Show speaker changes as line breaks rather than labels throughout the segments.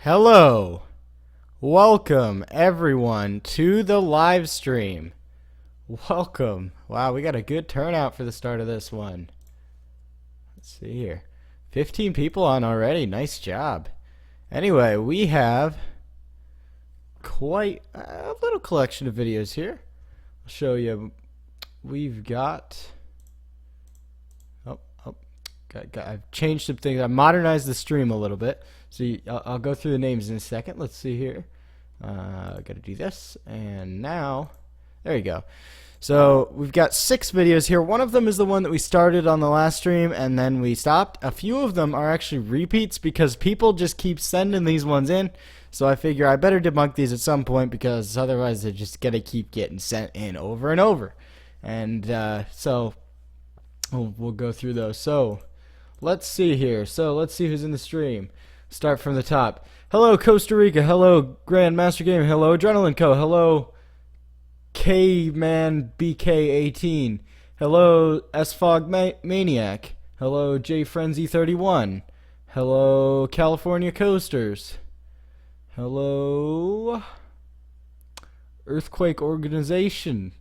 Hello, welcome everyone to the live stream. Welcome. Wow, we got a good turnout for the start of this one. Let's see here. 15 people on already. Nice job. Anyway, we have quite a little collection of videos here. I'll show you. We've got I've changed some things. I modernized the stream a little bit. So I'll go through the names in a second. Let's see here. Gotta do this. And now, there you go. So we've got 6 videos here. One of them is the one that we started on the last stream and then we stopped. A few of them are actually repeats because people just keep sending these ones in. So I figure I better debunk these at some point because otherwise they're just gonna keep getting sent in over and over. And so we'll go through those. So let's see here. So let's see who's in the stream. Start from the top. Hello, Costa Rica. Hello, Grandmaster Game. Hello, Adrenaline Co. Hello, K-Man BK18. Hello, S-Fog Maniac. Hello, J Frenzy 31. Hello, California Coasters. Hello, Earthquake Organization.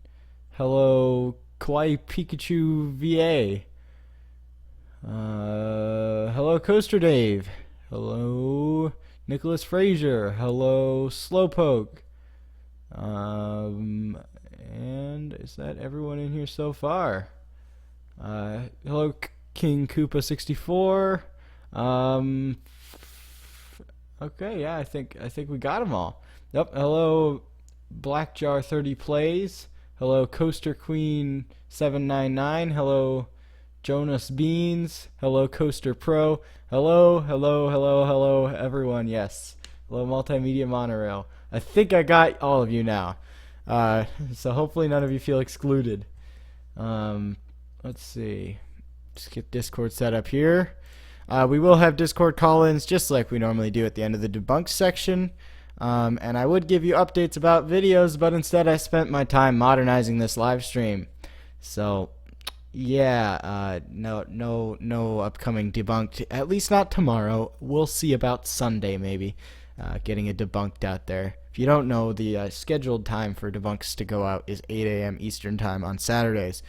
Hello, Kawaii Pikachu VA. Hello, Coaster Dave. Hello, Nicholas Frazier. Hello, Slowpoke. And is that everyone in here so far? Hello, King Koopa 64. Okay, yeah, I think we got them all. Yep. Hello, Black Jar 30 Plays. Hello, Coaster Queen 799. Hello, Jonas Beans. Hello, Coaster Pro. Hello, everyone. Yes. Hello, Multimedia Monorail. I think I got all of you now. So hopefully none of you feel excluded. Let's see. Just get Discord set up here. We will have Discord call-ins just like we normally do at the end of the debunk section. And I would give you updates about videos, but instead I spent my time modernizing this live stream. So yeah, no upcoming debunked, at least not tomorrow. We'll see about Sunday maybe, getting it debunked out there. If you don't know, the scheduled time for debunks to go out is 8 a.m. Eastern time on Saturdays.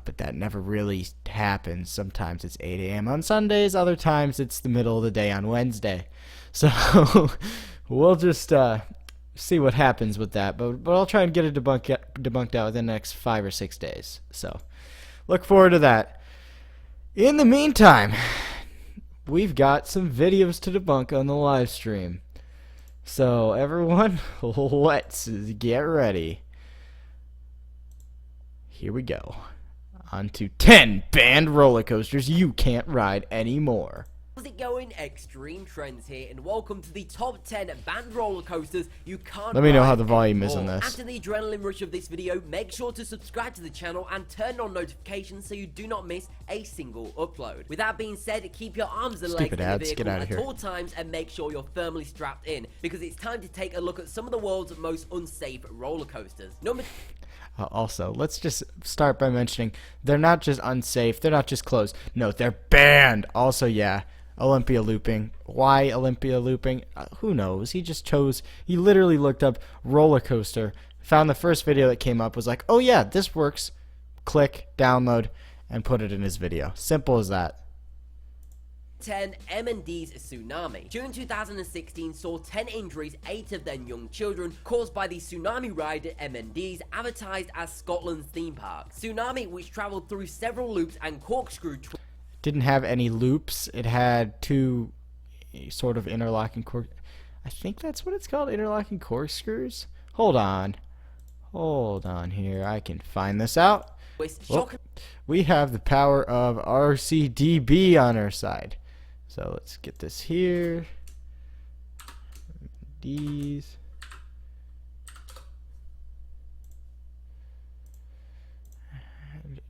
But that never really happens. Sometimes it's 8 a.m. on Sundays, other times it's the middle of the day on Wednesday. So we'll just see what happens with that. But I'll try and get it debunked out within the next 5 or 6 days. So look forward to that. In the meantime, we've got some videos to debunk on the live stream. So everyone, let's get ready. Here we go. On to 10 banned roller coasters you can't ride anymore.
How's it going? Extreme Trends here, and welcome to the top 10 banned roller coasters you can't
Let me know
ride
how the volume
anymore.
is on this.
After the adrenaline rush of this video, make sure to subscribe to the channel and turn on notifications so you do not miss a single upload. With that being said, keep your arms and legs in the vehicle at all times and make sure you're firmly strapped in, because it's time to take a look at some of the world's most unsafe roller coasters.
Also, let's just start by mentioning they're not just unsafe, they're not just closed. No, they're banned. Also, yeah, Olympia looping. Why Olympia looping? Who knows? He literally looked up roller coaster, found the first video that came up, was like, oh yeah, this works. Click, download, and put it in his video. Simple as that.
10. M&D's tsunami. June 2016 saw 10 injuries, 8 of them young children, caused by the tsunami ride at M&D's, advertised as Scotland's theme park. Tsunami, which travelled through several loops and corkscrew.
Didn't have any loops. It had 2 sort of interlocking I think that's what it's called, interlocking corkscrews. Hold on here. I can find this out. Well, we have the power of RCDB on our side. So let's get this here. These.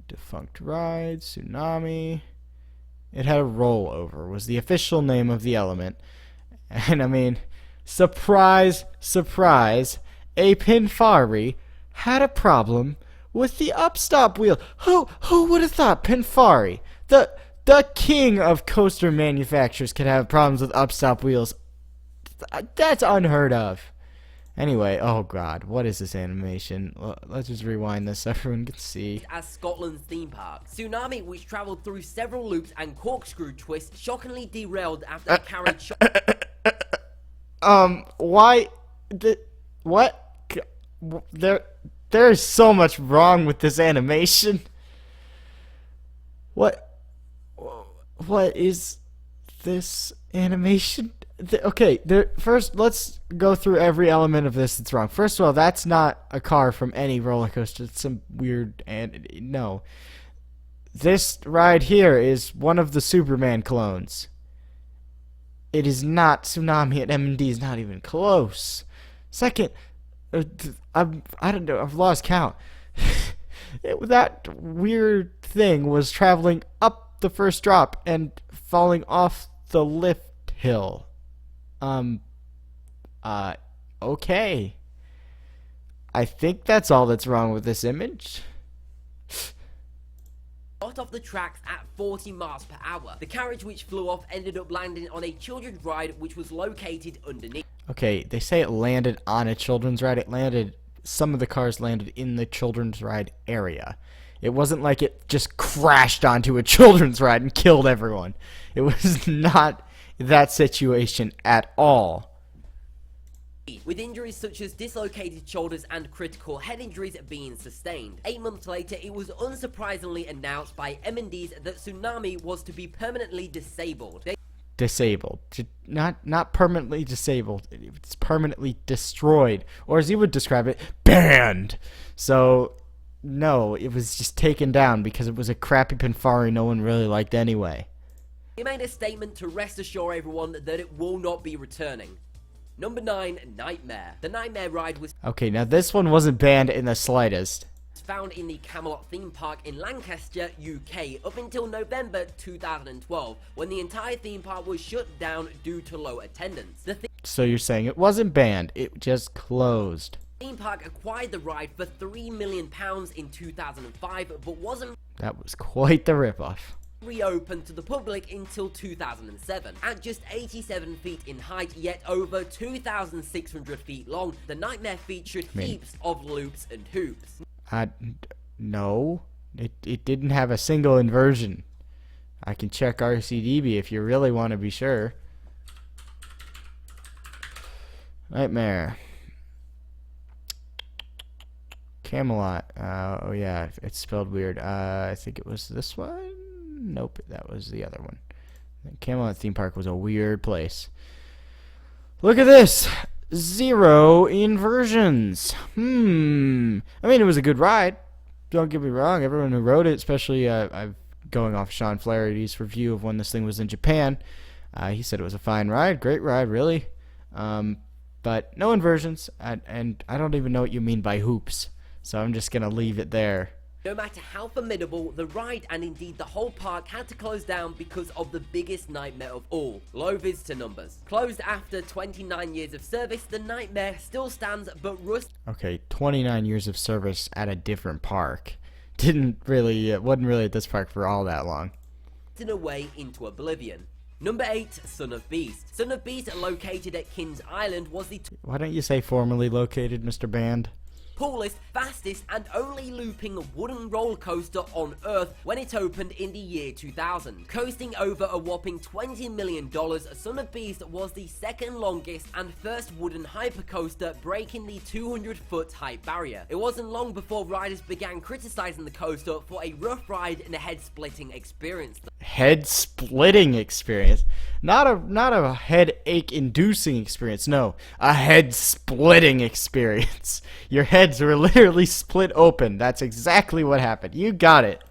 Defunct Ride, Tsunami. It had a rollover, was the official name of the element. And I mean, surprise, surprise, a Pinfari had a problem with the upstop wheel. Who would have thought Pinfari, the king of coaster manufacturers, could have problems with upstop wheels? That's unheard of. Anyway, oh god, what is this animation? Let's just rewind this so everyone can see.
As Scotland's theme park. Tsunami, which travelled through several loops and corkscrew twists, shockingly derailed after a carriage
why? What? There's so much wrong with this animation. What is this animation? Okay, first let's go through every element of this that's wrong. First of all, that's not a car from any roller coaster. It's some weird no. This ride here is one of the Superman clones. It is not Tsunami, and M&D is not even close. Second, I don't know, I've lost count. That weird thing was traveling up the first drop and falling off the lift hill. Okay. I think that's all that's wrong with this image.
Got off the tracks at 40 miles per hour. The carriage which flew off ended up landing on a children's ride which was located underneath.
Okay, they say it landed on a children's ride. Some of the cars landed in the children's ride area. It wasn't like it just crashed onto a children's ride and killed everyone. It was not that situation at all.
With injuries such as dislocated shoulders and critical head injuries being sustained. 8 months later, it was unsurprisingly announced by M&Ds that Tsunami was to be permanently disabled.
Disabled. Not permanently disabled. It's permanently destroyed. Or as you would describe it, banned. So, no, it was just taken down because it was a crappy Pinfari no one really liked anyway.
He made a statement to rest assure everyone that it will not be returning. Number 9, Nightmare. The Nightmare ride was
okay, now this one wasn't banned in the slightest.
Found in the Camelot theme park in Lancaster, UK, up until November 2012, when the entire theme park was shut down due to low attendance.
So you're saying it wasn't banned, it just closed.
The theme park acquired the ride for £3 million in 2005, but wasn't
That was quite the ripoff.
reopened to the public until 2007. At just 87 feet in height, yet over 2,600 feet long, the Nightmare featured heaps of loops and hoops.
No. It didn't have a single inversion. I can check RCDB if you really want to be sure. Nightmare. Camelot. Oh yeah, it's spelled weird. I think it was this one. Nope, that was the other one. Camelot theme park was a weird place. Look at this. 0 inversions. I mean, it was a good ride. Don't get me wrong. Everyone who rode it, especially I'm going off Sean Flaherty's review of when this thing was in Japan. He said it was a fine ride, great ride, really. But no inversions, and I don't even know what you mean by hoops. So I'm just gonna leave it there.
No matter how formidable, the ride and indeed the whole park had to close down because of the biggest nightmare of all, low visitor numbers. Closed after 29 years of service, the Nightmare still stands but rust.
Okay, 29 years of service at a different park. Wasn't really at this park for all that long.
Away into oblivion. Number 8, Son of Beast. Son of Beast, located at Kings Island, was the
Why don't you say formerly located, Mr. Band?
tallest, fastest, and only looping wooden roller coaster on Earth when it opened in the year 2000. Coasting over a whopping $20 million, Son of Beast was the second longest and first wooden hypercoaster breaking the 200-foot height barrier. It wasn't long before riders began criticizing the coaster for a rough ride and a head-splitting experience.
Head-splitting experience? Not a headache-inducing experience, no. A head-splitting experience. Your heads were literally split open. That's exactly what happened. You got it.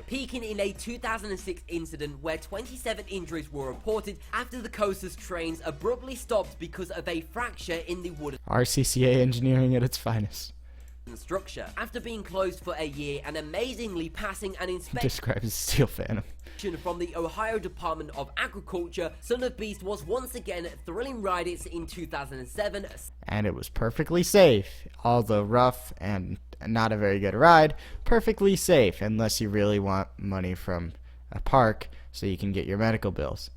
Peaking in a 2006 incident where 27 injuries were reported after the coaster's trains abruptly stopped because of a fracture in the wooden
RCCA engineering at its finest.
Structure. After being closed for a year and amazingly passing an inspection
described as Steel Phantom
from the Ohio Department of Agriculture, Son of Beast was once again thrilling riders in 2007.
And it was perfectly safe. Although rough and not a very good ride, perfectly safe unless you really want money from a park so you can get your medical bills.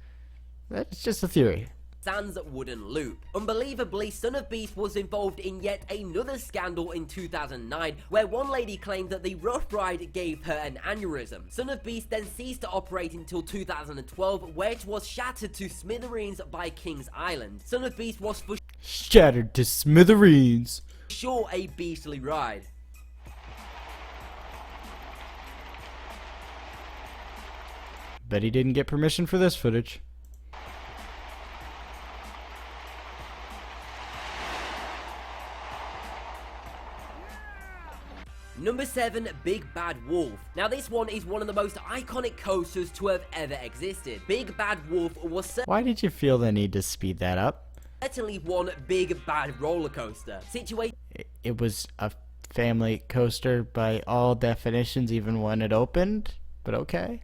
That's just a theory.
sans wooden loop. Unbelievably, Son of Beast was involved in yet another scandal in 2009, where one lady claimed that the rough ride gave her an aneurysm. Son of Beast then ceased to operate until 2012, where it was shattered to smithereens by Kings Island. Son of Beast was for
shattered to smithereens.
Sure a beastly ride.
Bet he didn't get permission for this footage.
Number 7, Big Bad Wolf. Now this one is one of the most iconic coasters to have ever existed. Big Bad Wolf was
Why did you feel the need to speed that up?
certainly one big bad roller coaster. Situated
It was a family coaster by all definitions, even when it opened, but okay.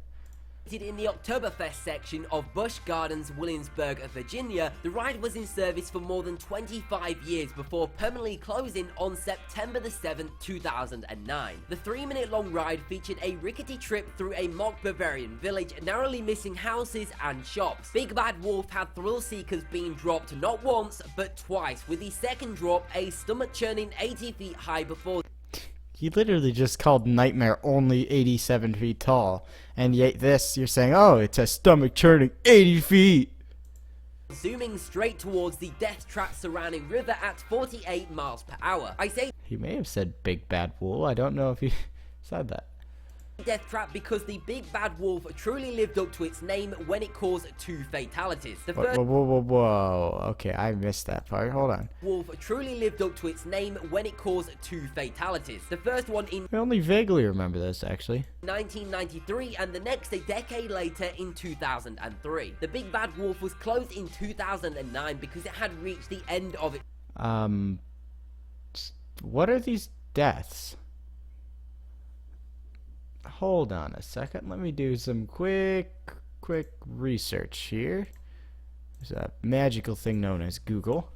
in the Oktoberfest section of Busch Gardens, Williamsburg, Virginia, the ride was in service for more than 25 years before permanently closing on September the 7th, 2009. The 3-minute-long ride featured a rickety trip through a mock Bavarian village, narrowly missing houses and shops. Big Bad Wolf had thrill seekers being dropped not once, but twice, with the second drop a stomach-churning 80 feet high before
He literally just called Nightmare only 87 feet tall. And yet this, you're saying, oh, it's a stomach churning 80 feet.
zooming straight towards the death trap surrounding river at 48 miles per hour. I say
He may have said Big Bad Wolf. I don't know if he said that.
death trap because the Big Bad Wolf truly lived up to its name when it caused 2 fatalities. The first
Whoa. Okay, I missed that part. Hold on.
wolf truly lived up to its name when it caused 2 fatalities. The first one in
I only vaguely remember this, actually.
1993 and the next a decade later in 2003. The Big Bad Wolf was closed in 2009 because it had reached the end of its
What are these deaths? Hold on a second. Let me do some quick research here. There's a magical thing known as Google.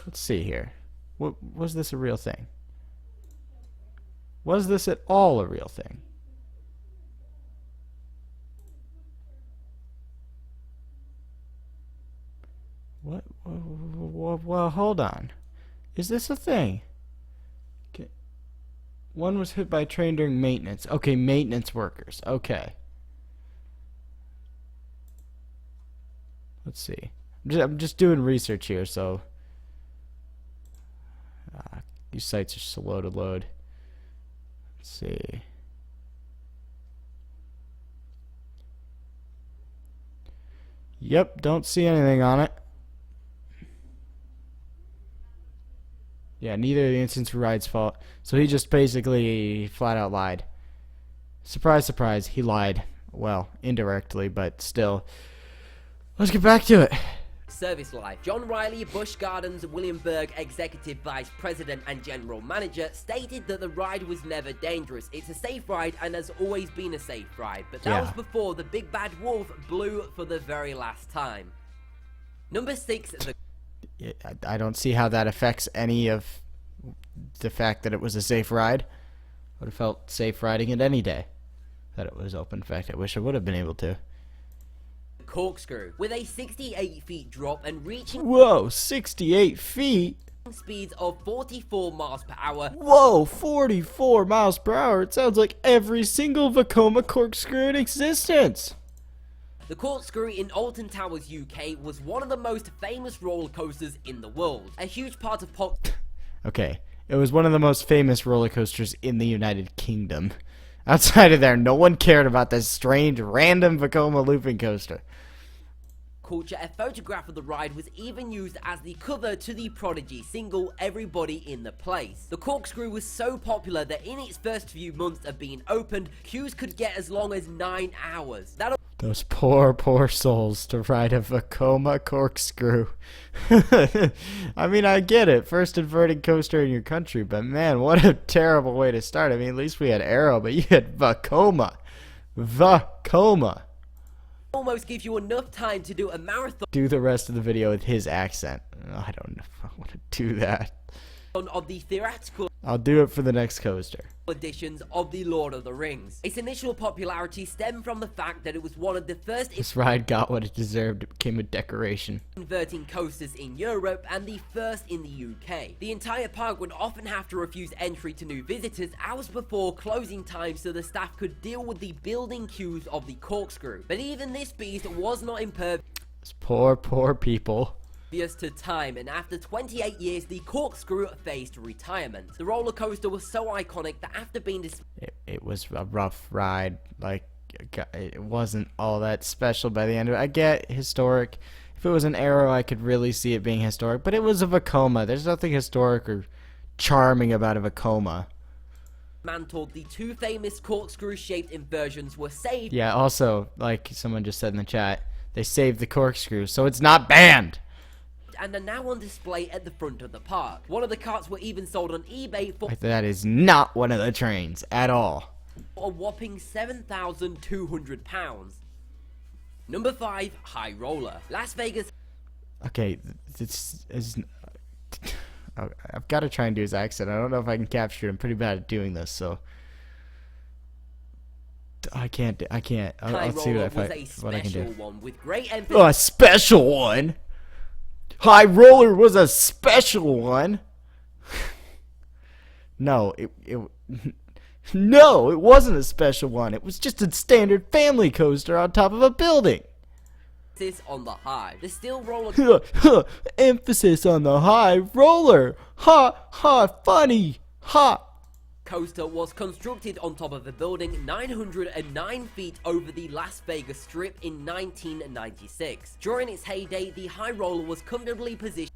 Let's see here. Was this a real thing? Was this at all a real thing? What? Well, hold on. Is this a thing? Okay. One was hit by a train during maintenance. Okay, maintenance workers. Okay. Let's see. I'm just doing research here, so these sites are slow to load. Let's see. Yep, don't see anything on it. Yeah, neither of the incidents were Ride's fault. So he just basically flat out lied. Surprise, surprise, he lied. Well, indirectly, but still. Let's get back to it.
service life. John Riley, Busch Gardens, Williamsburg Executive Vice President and General Manager, stated that the ride was never dangerous. It's a safe ride and has always been a safe ride. But that was before the Big Bad Wolf blew for the very last time. Number 6,
I don't see how that affects any of the fact that it was a safe ride. I would have felt safe riding it any day that it was open. In fact, I wish I would have been able to.
Corkscrew, with a 68 feet drop and reaching
68 feet?
speeds of 44 miles per hour.
Whoa, 44 miles per hour. It sounds like every single Vekoma corkscrew in existence.
The Corkscrew in Alton Towers, UK was one of the most famous roller coasters in the world. A huge part of
Okay, it was one of the most famous roller coasters in the United Kingdom. Outside of there, no one cared about this strange, random Vekoma looping coaster.
Culture, a photograph of the ride was even used as the cover to the Prodigy single Everybody in the Place. The Corkscrew was so popular that in its first few months of being opened, queues could get as long as 9 hours.
Those poor souls to ride a Vekoma corkscrew. I mean, I get it. First inverted coaster in your country, but man, what a terrible way to start. I mean, at least we had Arrow, but you had Vekoma. Vekoma.
almost gives you enough time to do a marathon
Do the rest of the video with his accent. I don't know if I want to do that.
of the theatrical
I'll do it for the next coaster.
editions of The Lord of the Rings. Its initial popularity stemmed from the fact that it was one of the first
This ride got what it deserved. It became a decoration.
inverting coasters in Europe and the first in the UK. The entire park would often have to refuse entry to new visitors hours before closing time so the staff could deal with the building queues of the corkscrew. But even this beast was not impervious
Those poor people.
to time, and after 28 years the corkscrew faced retirement. The roller coaster was so iconic that after being
It was a rough ride. Like, it wasn't all that special by the end of it. I get historic. If it was an Arrow, I could really see it being historic. But it was a Vekoma. There's nothing historic or charming about a Vekoma.
dismantled, the two famous corkscrew-shaped inversions were saved.
Yeah, also, like someone just said in the chat, they saved the corkscrew, so it's not banned.
And are now on display at the front of the park. One of the carts were even sold on eBay for
That is not one of the trains at all.
a whopping £7,200. Number 5, High Roller. Las Vegas
Okay, this is. I've got to try and do his accent. I don't know if I can capture it. I'm pretty bad at doing this, so I can't.
High
I'll see
Roller
what
was a
I can
special
do.
one with great emphasis
Oh, a special one. High Roller was a special one. No, no, it wasn't a special one. It was just a standard family coaster on top of a building.
on the high. The steel roller
Emphasis on the high roller. Ha, ha, funny. Ha.
coaster was constructed on top of a building 909 feet over the Las Vegas Strip in 1996. During its heyday, the High Roller was comfortably positioned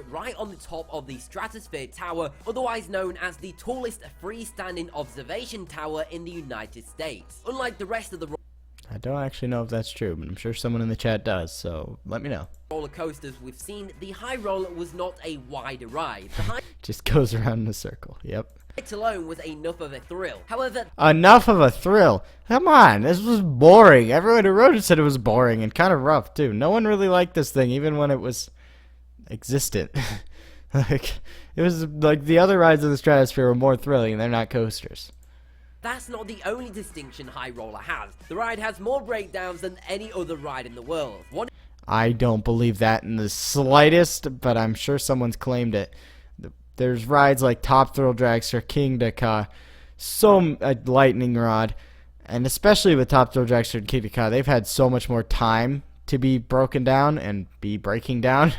right on the top of the Stratosphere Tower, otherwise known as the tallest freestanding observation tower in the United States. Unlike the rest of the
I don't actually know if that's true, but I'm sure someone in the chat does, so let me know.
roller coasters we've seen, the High Roller was not a wide ride. The height
Just goes around in a circle. Yep.
alone was enough of a thrill. However,
Enough of a thrill. Come on, this was boring. Everyone who wrote it said it was boring and kind of rough, too. No one really liked this thing, even when it was existent. Like, it was like the other rides in the Stratosphere were more thrilling, and they're not coasters.
that's not the only distinction High Roller has. The ride has more breakdowns than any other ride in the world. One
I don't believe that in the slightest, but I'm sure someone's claimed it. There's rides like Top Thrill Dragster, King Dakar, Lightning Rod, and especially with Top Thrill Dragster and King Dakar, they've had so much more time to be broken down and be breaking down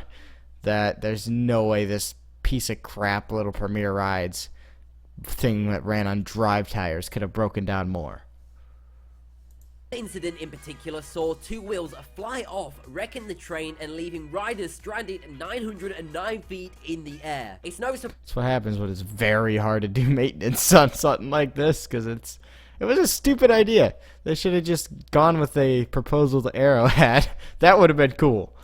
that there's no way this piece of crap little Premier Rides thing that ran on drive tires could have broken down more.
incident in particular saw two wheels fly off, wrecking the train and leaving riders stranded 909 feet in the air. It's no surprise
That's what happens when it's very hard to do maintenance on something like this, because it was a stupid idea. They should have just gone with a proposal the Arrow had. That would have been cool.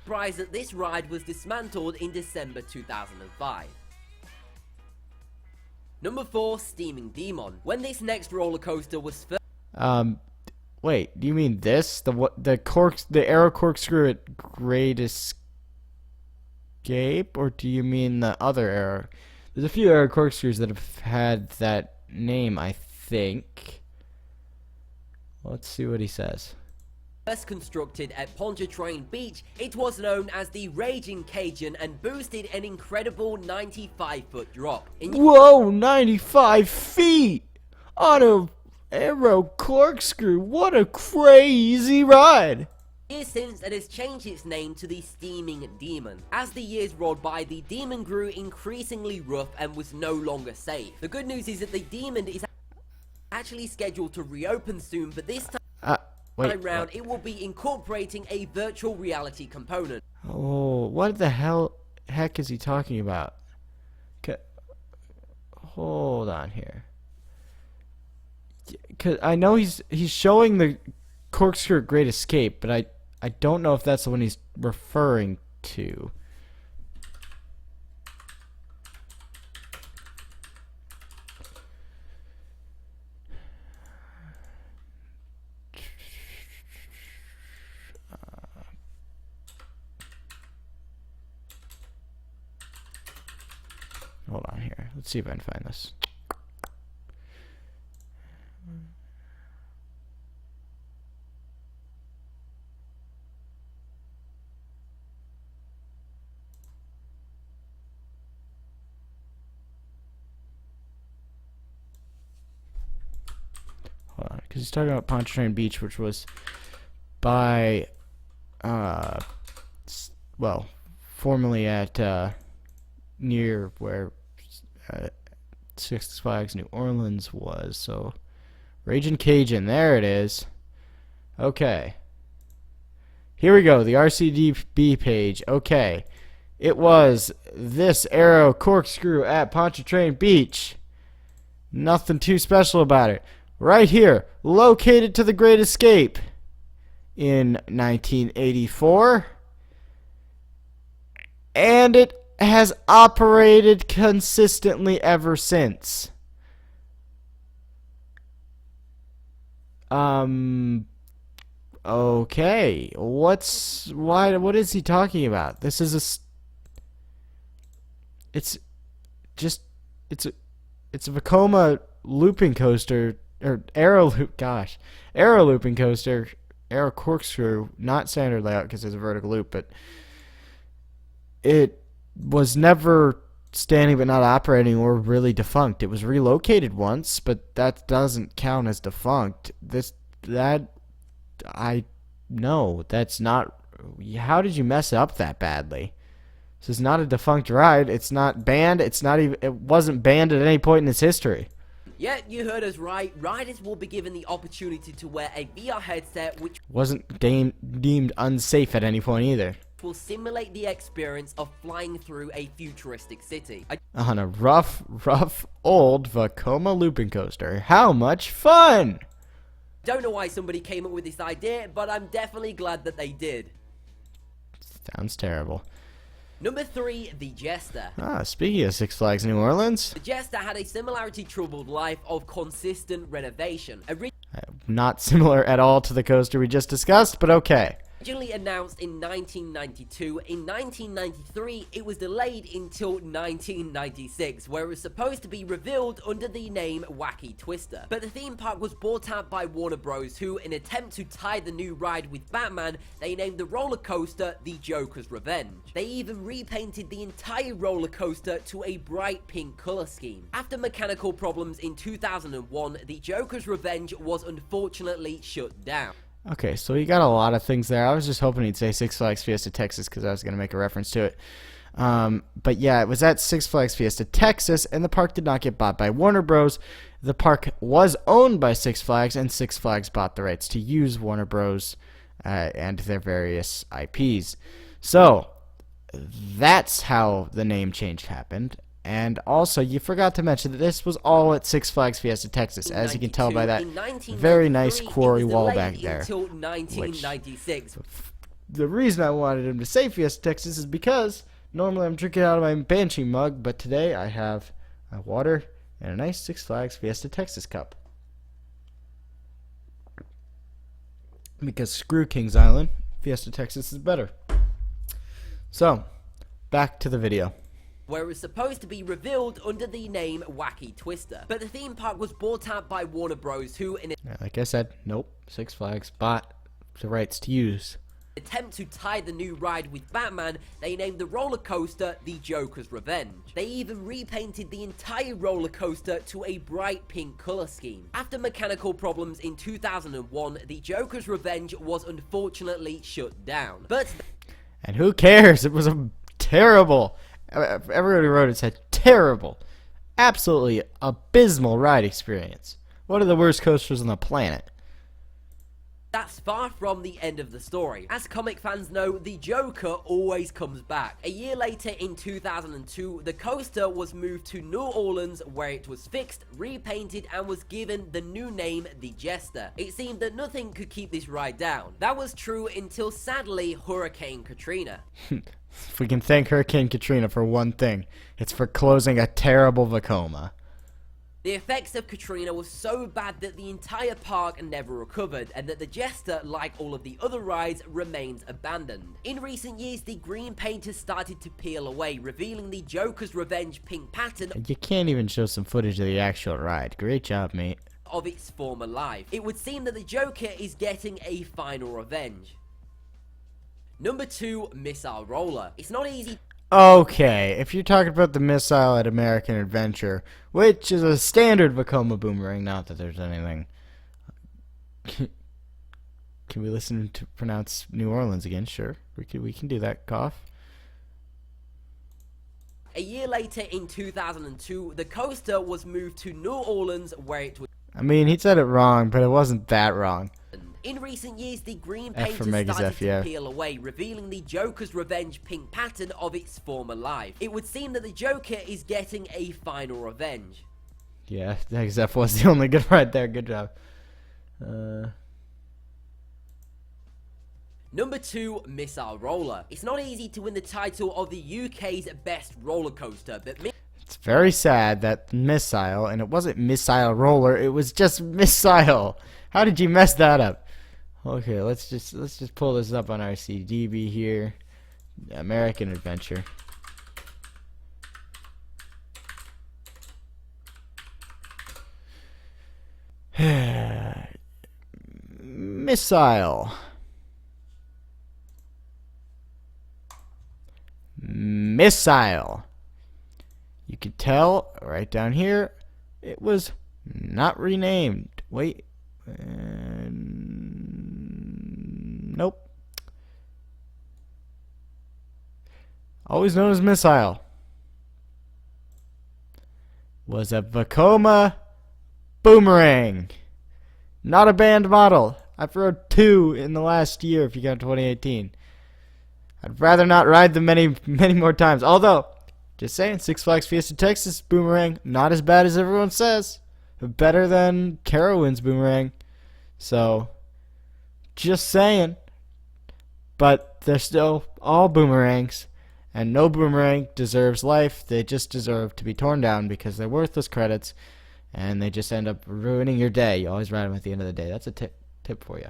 that this ride was dismantled in December 2005. Number 4, Steaming Demon. When this next roller coaster was first
Wait, do you mean this? The Arrow corkscrew at Great Escape, or do you mean the other Arrow? There's a few Arrow corkscrews that have had that name, I think. Let's see what he says.
constructed at Pontchartrain Beach, it was known as the Raging Cajun and boosted an incredible 95-foot drop.
Whoa, 95 feet on a Arrow corkscrew. What a crazy ride.
Years since, it has changed its name to the Steaming Demon. As the years rolled by, the Demon grew increasingly rough and was no longer safe. The good news is that the Demon is actually scheduled to reopen soon, but this time round it will be incorporating a virtual reality component.
Oh, what the heck is he talking about? Hold on here. Cause I know he's showing the corkscrew at Great Escape, but I don't know if that's the one he's referring to. Hold on here. Let's see if I can find this. Hold on, because he's talking about Pontchartrain Beach, which was by, well, formerly at near where Six Flags New Orleans was. So, Ragin' Cajun, there it is. Okay. Here we go, the RCDB page. Okay. It was this Arrow corkscrew at Pontchartrain Beach. Nothing too special about it. Right here, located to the Great Escape in 1984. And it has operated consistently ever since. Okay. What is he talking about? This is it's a Vekoma looping coaster, or arrow looping coaster, arrow corkscrew, not standard layout because it's a vertical loop, but it was never standing but not operating or really defunct. It was relocated once, but that doesn't count as defunct. No, that's not. How did you mess up that badly? This is not a defunct ride. It's not banned. It wasn't banned at any point in its history.
Yeah, you heard us right. Riders will be given the opportunity to wear a VR headset which
wasn't deemed unsafe at any point either.
Will simulate the experience of flying through a futuristic city.
On a rough old Vekoma looping coaster. How much fun!
Don't know why somebody came up with this idea, but I'm definitely glad that they did.
Sounds terrible.
Number 3, the Jester.
Speaking of Six Flags New Orleans,
the Jester had a similarity troubled life of consistent renovation.
Not similar at all to the coaster we just discussed, but okay.
Originally announced in 1992, in 1993 it was delayed until 1996, where it was supposed to be revealed under the name Wacky Twister. But the theme park was bought out by Warner Bros, who, in an attempt to tie the new ride with Batman, they named the roller coaster the Joker's Revenge. They even repainted the entire roller coaster to a bright pink color scheme. After mechanical problems in 2001, the Joker's Revenge was unfortunately shut down.
Okay, so you got a lot of things there. I was just hoping he'd say Six Flags Fiesta Texas because I was going to make a reference to it. But yeah, it was at Six Flags Fiesta Texas, and the park did not get bought by Warner Bros. The park was owned by Six Flags, and Six Flags bought the rights to use Warner Bros. And their various IPs. So that's how the name change happened. And also, you forgot to mention that this was all at Six Flags Fiesta Texas, as you can tell by that very nice quarry wall back there.
Until 1996.
The reason I wanted him to say Fiesta Texas is because normally I'm drinking out of my Banshee mug, but today I have my water and a nice Six Flags Fiesta Texas cup. Because screw Kings Island, Fiesta Texas is better. So, back to the video.
Where it was supposed to be revealed under the name Wacky Twister. But the theme park was bought out by Warner Bros, who, in
like I said, nope, Six Flags bought the rights to use.
Attempt to tie the new ride with Batman, they named the roller coaster the Joker's Revenge. They even repainted the entire roller coaster to a bright pink color scheme. After mechanical problems in 2001, the Joker's Revenge was unfortunately shut down.
And who cares? It was a terrible... Everybody wrote it said terrible, absolutely abysmal ride experience. One of the worst coasters on the planet.
That's far from the end of the story. As comic fans know, the Joker always comes back. A year later, in 2002, the coaster was moved to New Orleans, where it was fixed, repainted, and was given the new name, the Jester. It seemed that nothing could keep this ride down. That was true until, sadly, Hurricane Katrina.
If we can thank Hurricane Katrina for one thing, it's for closing a terrible Vekoma.
The effects of Katrina were so bad that the entire park never recovered, and that the Jester, like all of the other rides, remains abandoned. In recent years, the green paint has started to peel away, revealing the Joker's Revenge pink pattern.
You can't even show some footage of the actual ride. Great job, mate.
Of its former life. It would seem that the Joker is getting a final revenge. Number 2, Missile Roller. It's not easy.
Okay, if you're talking about the missile at American Adventure, which is a standard Vekoma boomerang, not that there's anything. Can we listen to pronounce New Orleans again? Sure, we can do that. Cough.
A year later, in 2002, the coaster was moved to New Orleans, where it was.
I mean, he said it wrong, but it wasn't that wrong.
In recent years, the green paint has started to peel away, revealing the Joker's Revenge pink pattern of its former life. It would seem that the Joker is getting a final revenge.
Yeah, XF was the only good ride there. Good job.
Number 2, Missile Roller. It's not easy to win the title of the UK's best roller coaster, but
it's very sad that Missile, and it wasn't Missile Roller, it was just Missile. How did you mess that up? Okay, let's just pull this up on our CDB here. American Adventure. Missile. Missile. You could tell right down here it was not renamed. Wait. Nope. Always known as Missile. Was a Vekoma boomerang. Not a banned model. I've rode 2 in the last year if you count 2018. I'd rather not ride them many more times. Although, just saying, Six Flags Fiesta Texas boomerang, not as bad as everyone says. Better than Carowinds boomerang. So, just saying. But they're still all boomerangs. And no boomerang deserves life. They just deserve to be torn down because they're worthless credits. And they just end up ruining your day. You always ride them at the end of the day. That's a tip for you.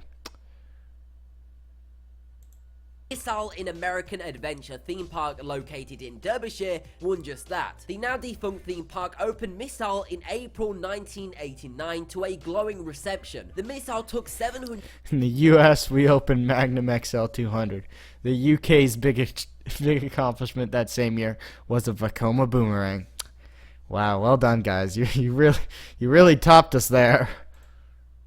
Missile in American Adventure theme park located in Derbyshire won just that. The now defunct theme park opened Missile in April 1989 to a glowing reception. The Missile took 700.
In the US, we opened Magnum XL 200. The UK's big accomplishment that same year was a Vekoma boomerang. Wow, well done, guys. You really topped us there.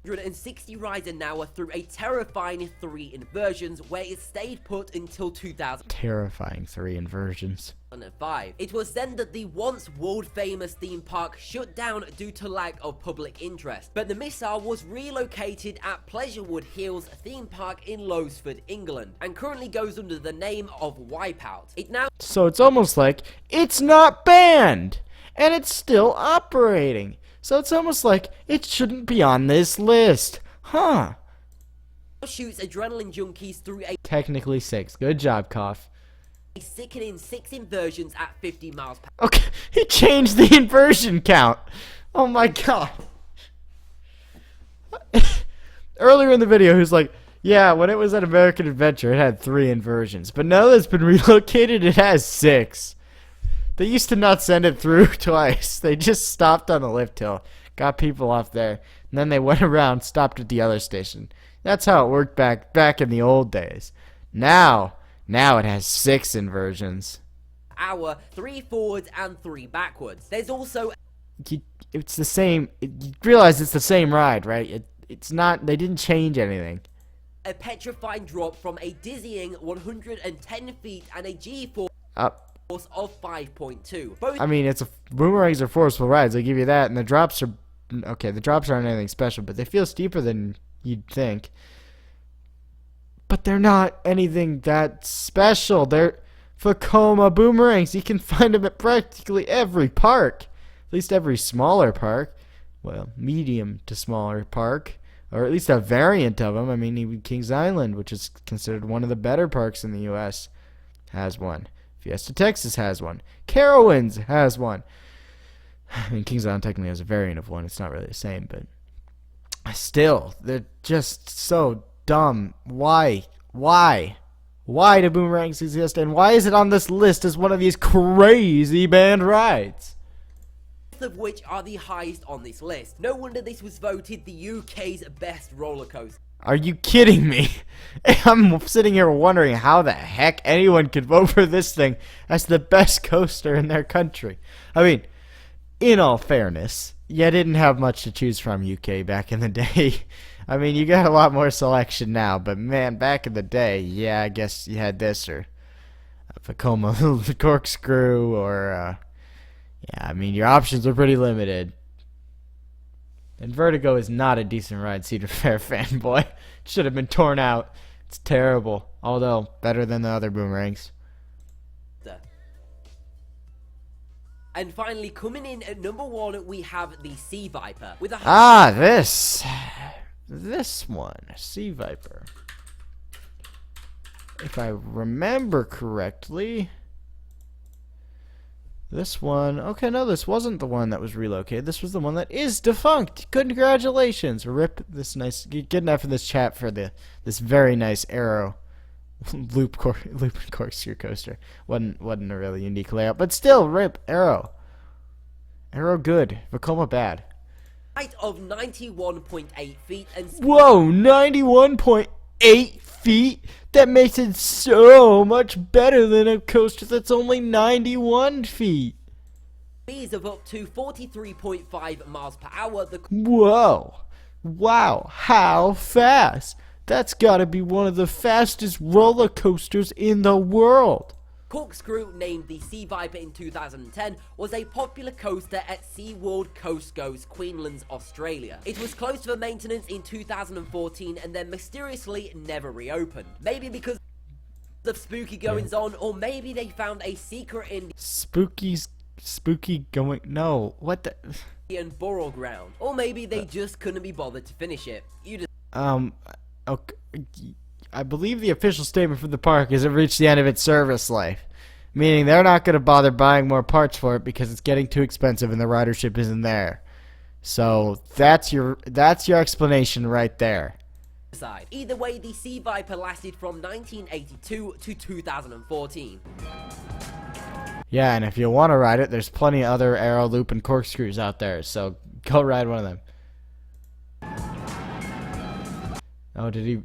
160 rides an hour through a terrifying 3 inversions, where it stayed put until 2000.
Terrifying 3 inversions.
2005. It was then that the once world-famous theme park shut down due to lack of public interest. But the Missile was relocated at Pleasurewood Hills theme park in Lowesford, England, and currently goes under the name of Wipeout.
So it's almost like it's not banned, and it's still operating. So it's almost like it shouldn't be on this list. Huh.
Shoots adrenaline junkies through a
technically 6. Good job, Cough.
A sickening 6 inversions at 50 miles per
hour. Okay, he changed the inversion count. Oh my god. Earlier in the video, he was like, yeah, when it was at American Adventure, it had 3 inversions. But now that it's been relocated, it has 6. They used to not send it through twice. They just stopped on the lift hill, got people off there, and then they went around, stopped at the other station. That's how it worked back in the old days. Now it has 6 inversions.
Hour, 3 forwards and 3 backwards. There's also
it's the same. You realize it's the same ride, right? It's not. They didn't change anything.
A petrifying drop from a dizzying 110 feet and a G-force of 5.2.
I mean, boomerangs are forceful rides. I give you that, and the drops are okay. The drops aren't anything special, but they feel steeper than you'd think. But they're not anything that special. They're Vekoma boomerangs. You can find them at practically every park, at least every smaller park. Well, medium to smaller park, or at least a variant of them. I mean, even Kings Island, which is considered one of the better parks in the U.S., has one. Fiesta Texas has one. Carowinds has one. I mean, Kings Island technically has a variant of one. It's not really the same, but still, they're just so dumb. Why? Why? Why do boomerangs exist, and why is it on this list as one of these crazy banned rides?
Of which are the highest on this list. No wonder this was voted the UK's best roller coaster.
Are you kidding me? I'm sitting here wondering how the heck anyone could vote for this thing as the best coaster in their country. I mean, in all fairness, you didn't have much to choose from, UK, back in the day. I mean, you got a lot more selection now, but man, back in the day, yeah, I guess you had this, or a Vekoma corkscrew, or, yeah, I mean, your options were pretty limited. And Vertigo is not a decent ride, Cedar Fair fanboy. It should have been torn out. It's terrible, although better than the other boomerangs.
And finally, coming in at number 1, we have the Sea Viper. With a
this one, Sea Viper. If I remember correctly, this one, okay, no, this wasn't the one that was relocated. This was the one that is defunct. Congratulations. Rip this nice, good enough in this chat for this very nice Arrow loop and corkscrew coaster. Wasn't a really unique layout, but still, rip Arrow. Arrow good, Vekoma bad.
Height of 91.8 feet and
whoa, 91.8 feet? That makes it so much better than a coaster that's only 91 feet.
Speeds of up to 43.5 miles per hour.
Whoa. Wow, how fast? That's gotta be one of the fastest roller coasters in the world.
Corkscrew, named the Sea Viper in 2010, was a popular coaster at SeaWorld Coast Goes, Queensland, Australia. It was closed for maintenance in 2014 and then mysteriously never reopened. Maybe because of spooky goings on, or maybe they found a secret in
spooky going, no, what the
and burial ground, or maybe they just couldn't be bothered to finish it.
Okay, I believe the official statement from the park is it reached the end of its service life, meaning they're not going to bother buying more parts for it because it's getting too expensive and the ridership isn't there. So that's your explanation right there.
Either way, the Sea Viper lasted from 1982 to 2014.
Yeah, and if you want to ride it, there's plenty of other Arrow, Loop, and Corkscrews out there, so go ride one of them. Oh, did he?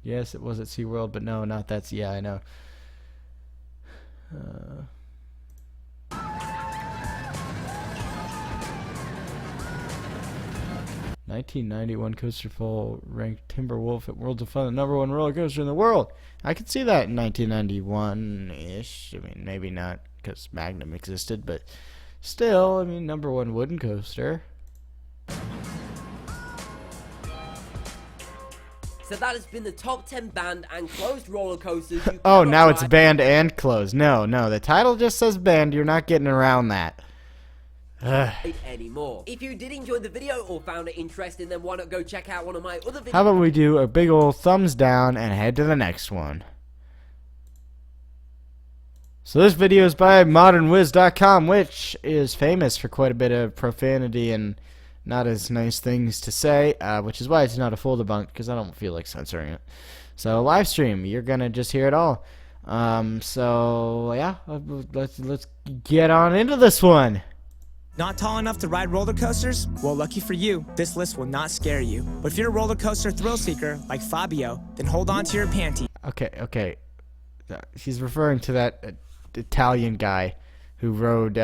Yes, it was at SeaWorld, but no, not that's, yeah, I know. 1991 Coaster Fall ranked Timberwolf at Worlds of Fun the #1 roller coaster in the world. I could see that in 1991-ish. I mean, maybe not because Magnum existed, but still, I mean, #1 wooden coaster.
So that has been the top 10 banned and closed roller coasters.
Oh, now it's banned and closed. No, the title just says banned. You're not getting around that.
Anymore. If you did enjoy the video or found it interesting, then why not go check out one of my other videos?
How about we do a big old thumbs down and head to the next one? So this video is by modernwiz.com, which is famous for quite a bit of profanity and not as nice things to say, which is why it's not a full debunk, because I don't feel like censoring it. So live stream, you're gonna just hear it all. So yeah, let's get on into this one.
Not tall enough to ride roller coasters? Well, lucky for you, this list will not scare you. But if you're a roller coaster thrill seeker like Fabio, then hold on to your panties.
Okay. He's referring to that Italian guy who rode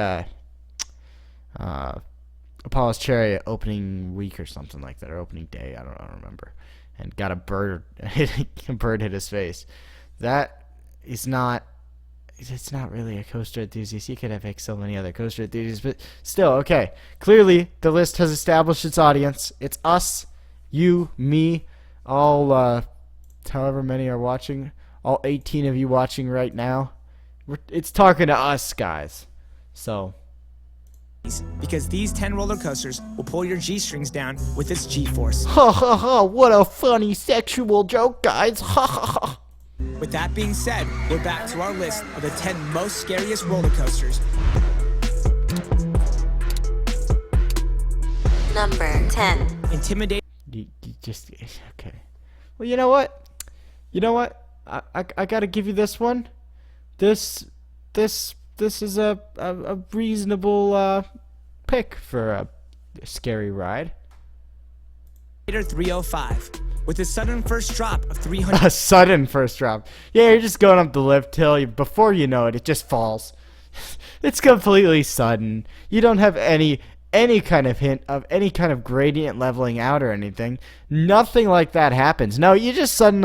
Apollo's Chariot opening week or something like that, or opening day, I don't remember, and got a bird hit his face. That is not, it's not really a coaster enthusiast. You could have like so many other coaster enthusiasts, but still, okay. Clearly, the list has established its audience. It's us, you, me, all, however many are watching, all 18 of you watching right now. It's talking to us, guys. So.
Because these 10 roller coasters will pull your G-strings down with its G-force.
Ha ha ha, what a funny sexual joke, guys. Ha ha ha.
With that being said, we're back to our list of the 10 most scariest roller coasters.
Number 10.
Intimidating.
You just okay. Well, you know what? I gotta give you this one. This is a reasonable pick for a scary ride.
305. With a sudden first drop of 300.
A sudden first drop. Yeah, you're just going up the lift hill. Before you know it, it just falls. It's completely sudden. You don't have any kind of hint of any kind of gradient leveling out or anything. Nothing like that happens. No, you're just going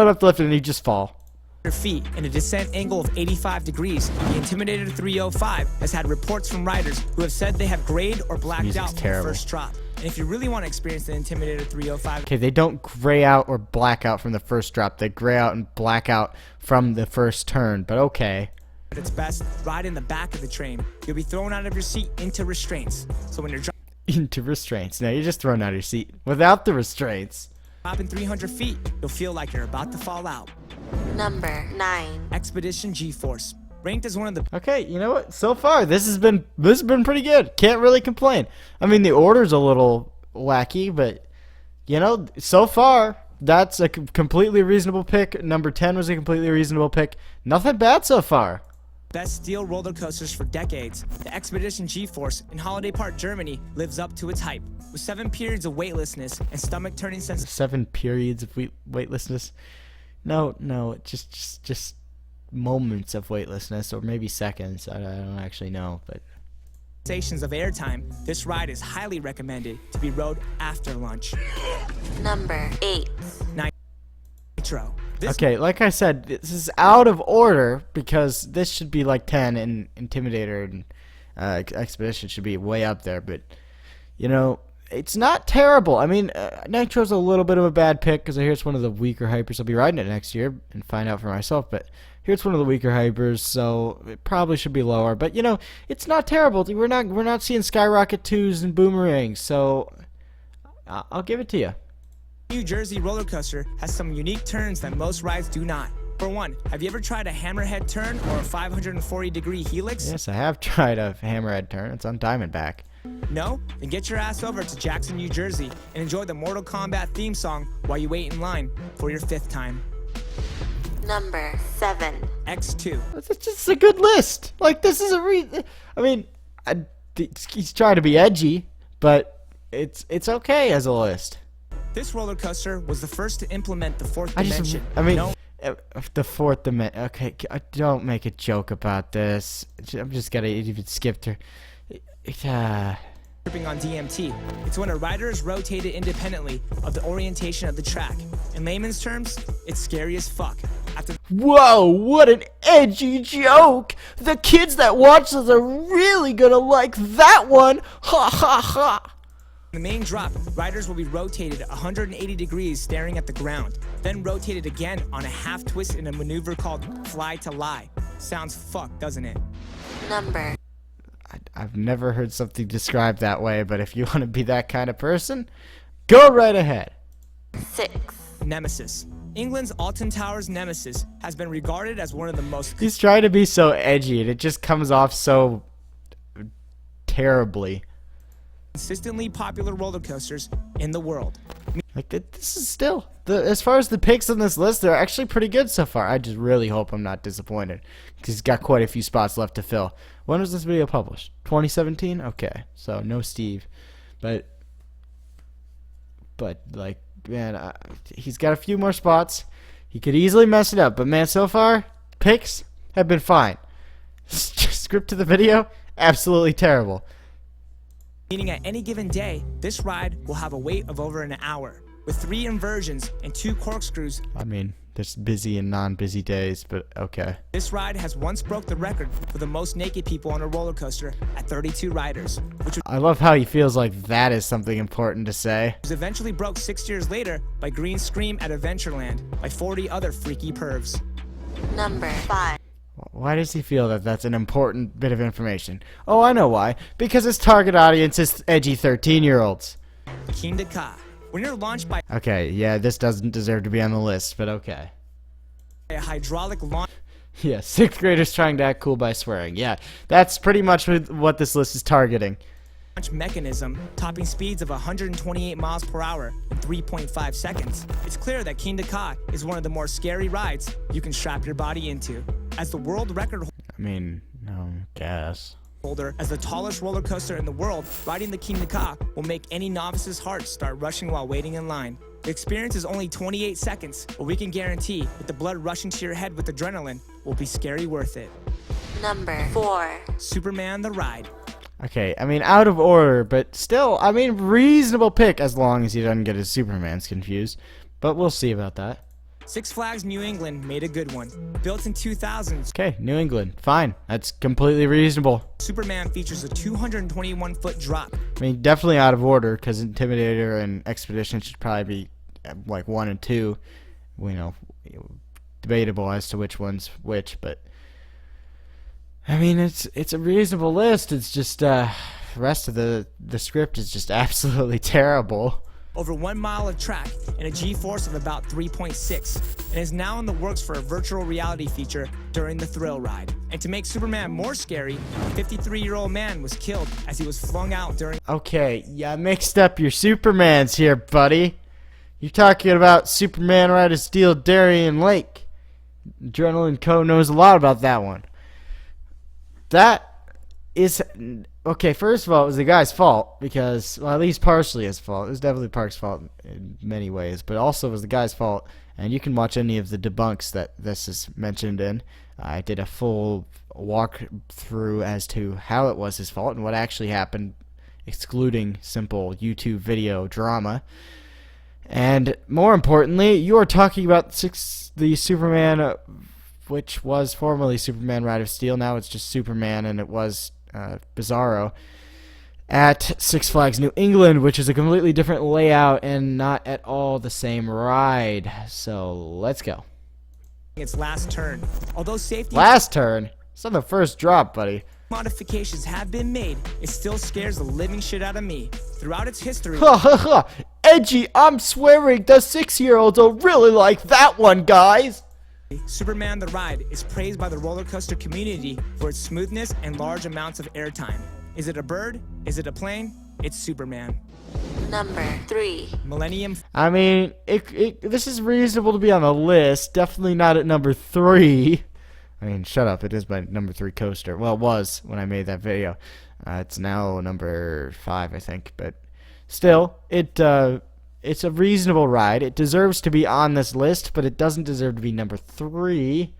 up the lift and you just fall.
Feet and a descent angle of 85 degrees. The Intimidator 305 has had reports from riders who have said they have grayed or blacked out from the first drop. And if you really want to experience the Intimidator 305,
okay, they don't gray out or black out from the first drop. They gray out and black out from the first turn, but okay.
At its best, ride in the back of the train. You'll be thrown out of your seat into restraints. So when you're
into restraints. No, you're just thrown out of your seat without the restraints.
dropping 300 feet, you'll feel like you're about to fall out.
Number 9.
Expedition G-Force. Ranked as one of the
Okay, you know what? So far, this has been pretty good. Can't really complain. I mean, the order's a little wacky, but you know, so far that's a completely reasonable pick. Number 10 was a completely reasonable pick. Nothing bad so far.
best steel roller coasters for decades. The Expedition G-Force in Holiday Park, Germany lives up to its hype. With 7 periods of weightlessness and stomach-turning sensations.
7 periods of weightlessness? No, just moments of weightlessness, or maybe seconds. I don't actually know, but
Sensations of airtime, this ride is highly recommended to be rode after lunch.
Number 8.
Nitro.
okay, like I said, this is out of order because this should be like 10, and Intimidator and Expedition should be way up there, but you know, it's not terrible. I mean, Nitro's a little bit of a bad pick because I hear it's one of the weaker hypers. I'll be riding it next year and find out for myself, but here it's one of the weaker hypers, so it probably should be lower. But you know, it's not terrible. We're not seeing Skyrocket 2s and boomerangs, so I'll give it to you.
New Jersey roller coaster has some unique turns that most rides do not. For one, have you ever tried a hammerhead turn or a 540-degree helix?
Yes, I have tried a hammerhead turn. It's on Diamondback.
No? Then get your ass over to Jackson, New Jersey and enjoy the Mortal Kombat theme song while you wait in line for your 5th time.
Number 7.
X2.
It's just a good list. Like, this is I mean, he's trying to be edgy, but it's okay as a list.
This roller coaster was the first to implement the 4th
I
dimension.
the 4th dimension. Okay, don't make a joke about this. I'm just gonna even skip through.
Tripping on DMT. It's when a rider is rotated independently of the orientation of the track. In layman's terms, it's scary as fuck.
Whoa, what an edgy joke! The kids that watch this are really gonna like that one! Ha ha ha!
In the main drop, riders will be rotated 180 degrees staring at the ground, then rotated again on a half twist in a maneuver called fly to lie. Sounds fucked, doesn't it?
Number.
I've never heard something described that way, but if you want to be that kind of person, go right ahead.
6.
Nemesis. England's Alton Towers Nemesis has been regarded as one of the most
He's trying to be so edgy, and it just comes off so terribly.
consistently popular roller coasters in the world.
Like, this is still, as far as the picks on this list, they're actually pretty good so far. I just really hope I'm not disappointed, because he's got quite a few spots left to fill. When was this video published? 2017? Okay, so no Steve. But like, man, he's got a few more spots. He could easily mess it up, but man, so far, picks have been fine. Script to the video, absolutely terrible.
Meaning at any given day, this ride will have a wait of over an hour, with 3 inversions and 2 corkscrews.
I mean, there's busy and non-busy days, but okay.
This ride has once broke the record for the most naked people on a roller coaster at 32 riders, which
I love how he feels like that is something important to say.
was eventually broke 6 years later by Green Scream at Adventureland by 40 other freaky pervs.
Number 5.
Why does he feel that that's an important bit of information? Oh, I know why. Because his target audience is edgy 13-year-olds.
King Ka. When you're launched by
Okay, yeah, this doesn't deserve to be on the list, but okay.
a hydraulic launch.
Yeah, 6th graders trying to act cool by swearing. Yeah, that's pretty much what this list is targeting.
Mechanism, topping speeds of 128 miles per hour in 3.5 seconds. It's clear that King Ka is one of the more scary rides you can strap your body into. As the world record
I mean, no, guess.
holder, as the tallest roller coaster in the world, riding the King Ka will make any novice's heart start rushing while waiting in line. The experience is only 28 seconds, but we can guarantee that the blood rushing to your head with adrenaline will be scary worth it.
Number 4.
Superman the Ride.
Okay, I mean, out of order, but still, I mean, reasonable pick as long as he doesn't get his Supermans confused. But we'll see about that.
Six Flags New England made a good one. Built in 2000s,
Okay, New England. Fine. That's completely reasonable.
Superman features a 221-foot drop.
I mean, definitely out of order, because Intimidator and Expedition should probably be like 1 and 2. You know, debatable as to which one's which, but I mean, it's a reasonable list. It's just the rest of the script is just absolutely terrible.
Over 1 mile of track and a G-force of about 3.6, and is now in the works for a virtual reality feature during the thrill ride. And to make Superman more scary, a 53-year-old man was killed as he was flung out during.
Okay, yeah, mixed up your Supermans here, buddy. You're talking about Superman Ride of Steel Darien Lake. Adrenaline Co. knows a lot about that one. That is okay. First of all, it was the guy's fault because, well, at least partially his fault. It was definitely Park's fault in many ways, but also it was the guy's fault. And you can watch any of the debunks that this is mentioned in. I did a full walkthrough as to how it was his fault and what actually happened, excluding simple YouTube video drama. And more importantly, you are talking about the Superman. Which was formerly Superman Ride of Steel. Now it's just Superman, and it was Bizarro at Six Flags New England, which is a completely different layout and not at all the same ride. So let's go.
its last turn. Although safety
Last turn? It's on the first drop, buddy.
modifications have been made, it still scares the living shit out of me. Throughout its history,
Ha ha ha! Edgy, I'm swearing the 6-year-olds will really like that one, guys!
Superman the Ride is praised by the roller coaster community for its smoothness and large amounts of airtime. Is it a bird? Is it a plane? It's Superman.
Number 3.
Millennium
I mean, this is reasonable to be on the list. Definitely not at number 3. I mean, shut up. It is my number 3 coaster. Well, it was when I made that video. It's now number 5, I think. But still, it's a reasonable ride. It deserves to be on this list, but it doesn't deserve to be number 3.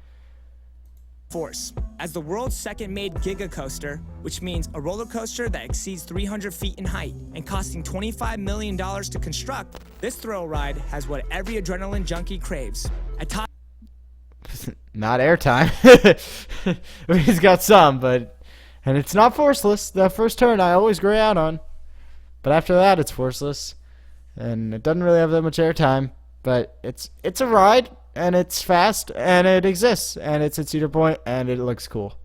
Force. As the world's second made Giga Coaster, which means a roller coaster that exceeds 300 feet in height and costing $25 million to construct, this thrill ride has what every adrenaline junkie craves. At top
Not airtime. He's got some, and it's not forceless. The first turn I always gray out on, but after that it's forceless, and it doesn't really have that much airtime. But it's a ride, and it's fast, and it exists, and it's at Cedar Point, and it looks cool.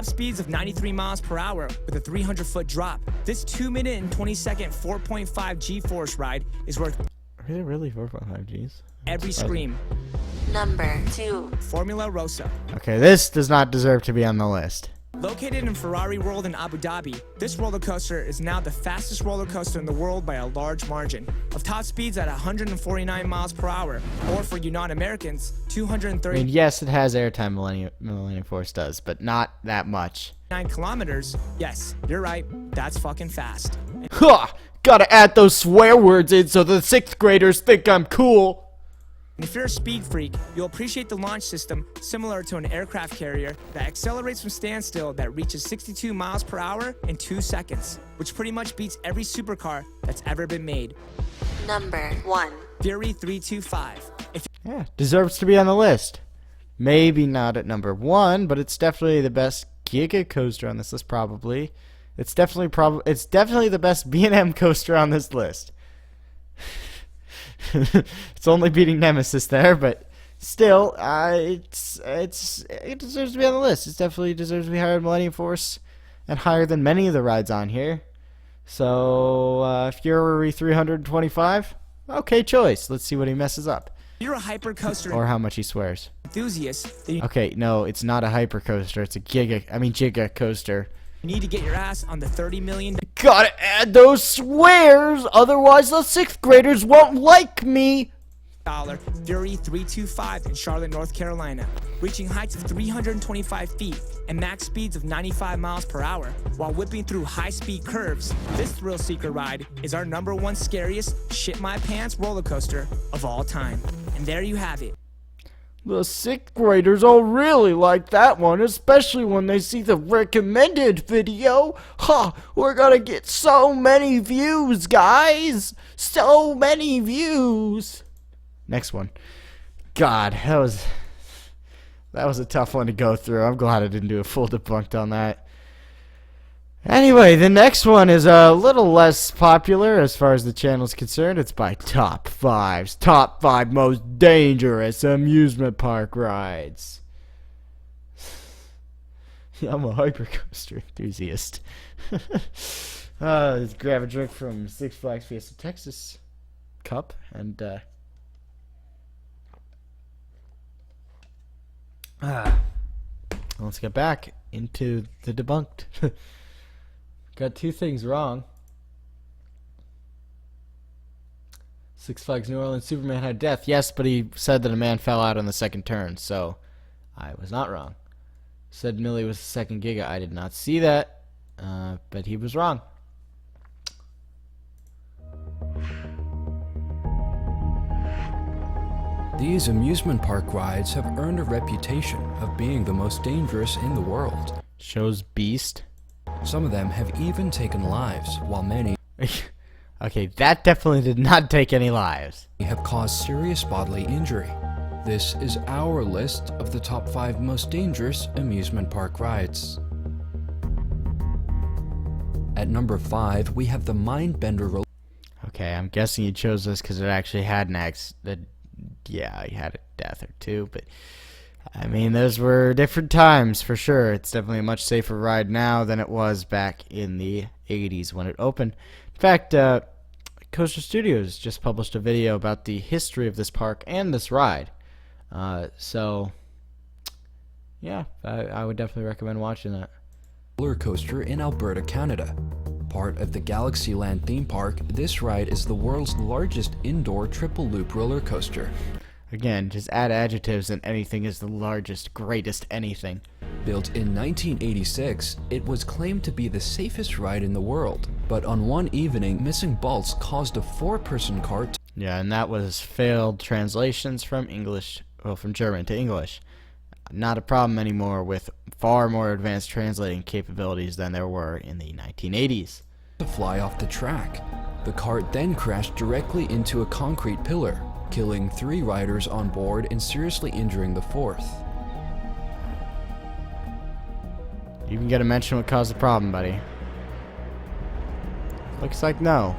speeds of 93 miles per hour with a 300-foot drop, this 2-minute and 20-second 4.5 G-force ride is worth
Are they really 4.5 Gs?
every scream.
Number 2.
Formula Rossa.
Okay, this does not deserve to be on the list.
Located in Ferrari World in Abu Dhabi, this roller coaster is now the fastest roller coaster in the world by a large margin, of top speeds at 149 miles per hour, or for you non-Americans,
I
239
mean, yes, it has airtime. Millennium Force does, but not that much.
kilometers. Yes, you're right, that's fucking fast.
Ha! Gotta add those swear words in so the 6th graders think I'm cool.
And if you're a speed freak, you'll appreciate the launch system similar to an aircraft carrier that accelerates from standstill that reaches 62 miles per hour in 2 seconds, which pretty much beats every supercar that's ever been made.
Number 1.
Fury 325. If
Yeah, deserves to be on the list. Maybe not at number 1, but it's definitely the best Giga coaster on this list. Probably, it's definitely the best B&M coaster on this list. It's only beating Nemesis there, but still, it deserves to be on the list. It definitely deserves to be higher than Millennium Force and higher than many of the rides on here. So, Fury 325, okay choice. Let's see what he messes up.
You're a hypercoaster
Or how much he swears.
enthusiast, then you
Okay, no, it's not a hypercoaster. It's a giga coaster.
need to get your ass on the $30 million
Gotta add those swears, otherwise the 6th graders won't like me.
Fury 325 in Charlotte, North Carolina, reaching heights of 325 feet and max speeds of 95 miles per hour while whipping through high-speed curves. This thrill-seeker ride is our #1 scariest shit-my-pants roller coaster of all time. And there you have it.
The 6th graders will really like that one, especially when they see the recommended video. Ha! We're gonna get so many views, guys! So many views! Next one. God, that was a tough one to go through. I'm glad I didn't do a full debunked on that. Anyway, the next one is a little less popular as far as the channel is concerned. It's by Top 5's Top 5 Most Dangerous Amusement Park Rides. I'm a hypercoaster enthusiast. Let's grab a drink from Six Flags Fiesta Texas cup and let's get back into the debunked. Got 2 things wrong. Six Flags New Orleans Superman had death. Yes, but he said that a man fell out on the 2nd turn, so I was not wrong. Said Millie was the 2nd Giga. I did not see that, but he was wrong.
These amusement park rides have earned a reputation of being the most dangerous in the world.
Shows Beast.
Some of them have even taken lives, while many
Okay, that definitely did not take any lives.
have caused serious bodily injury. This is our list of the top 5 most dangerous amusement park rides. At number 5, we have the Mindbender.
Okay, I'm guessing you chose this because it actually had an yeah, he had a death or 2, but I mean, those were different times for sure. It's definitely a much safer ride now than it was back in the 80s when it opened. In fact, Coaster Studios just published a video about the history of this park and this ride. So, yeah, I would definitely recommend watching that.
Roller coaster in Alberta, Canada. Part of the Galaxyland theme park, this ride is the world's largest indoor triple loop roller coaster.
Again, just add adjectives and anything is the largest, greatest anything.
Built in 1986, it was claimed to be the safest ride in the world, but on one evening, missing bolts caused a 4-person cart.
Yeah, and that was failed translations from from German to English. Not a problem anymore with far more advanced translating capabilities than there were in the 1980s.
To fly off the track. The cart then crashed directly into a concrete pillar, killing 3 riders on board and seriously injuring the 4th.
You can get a mention what caused the problem, buddy. Looks like no.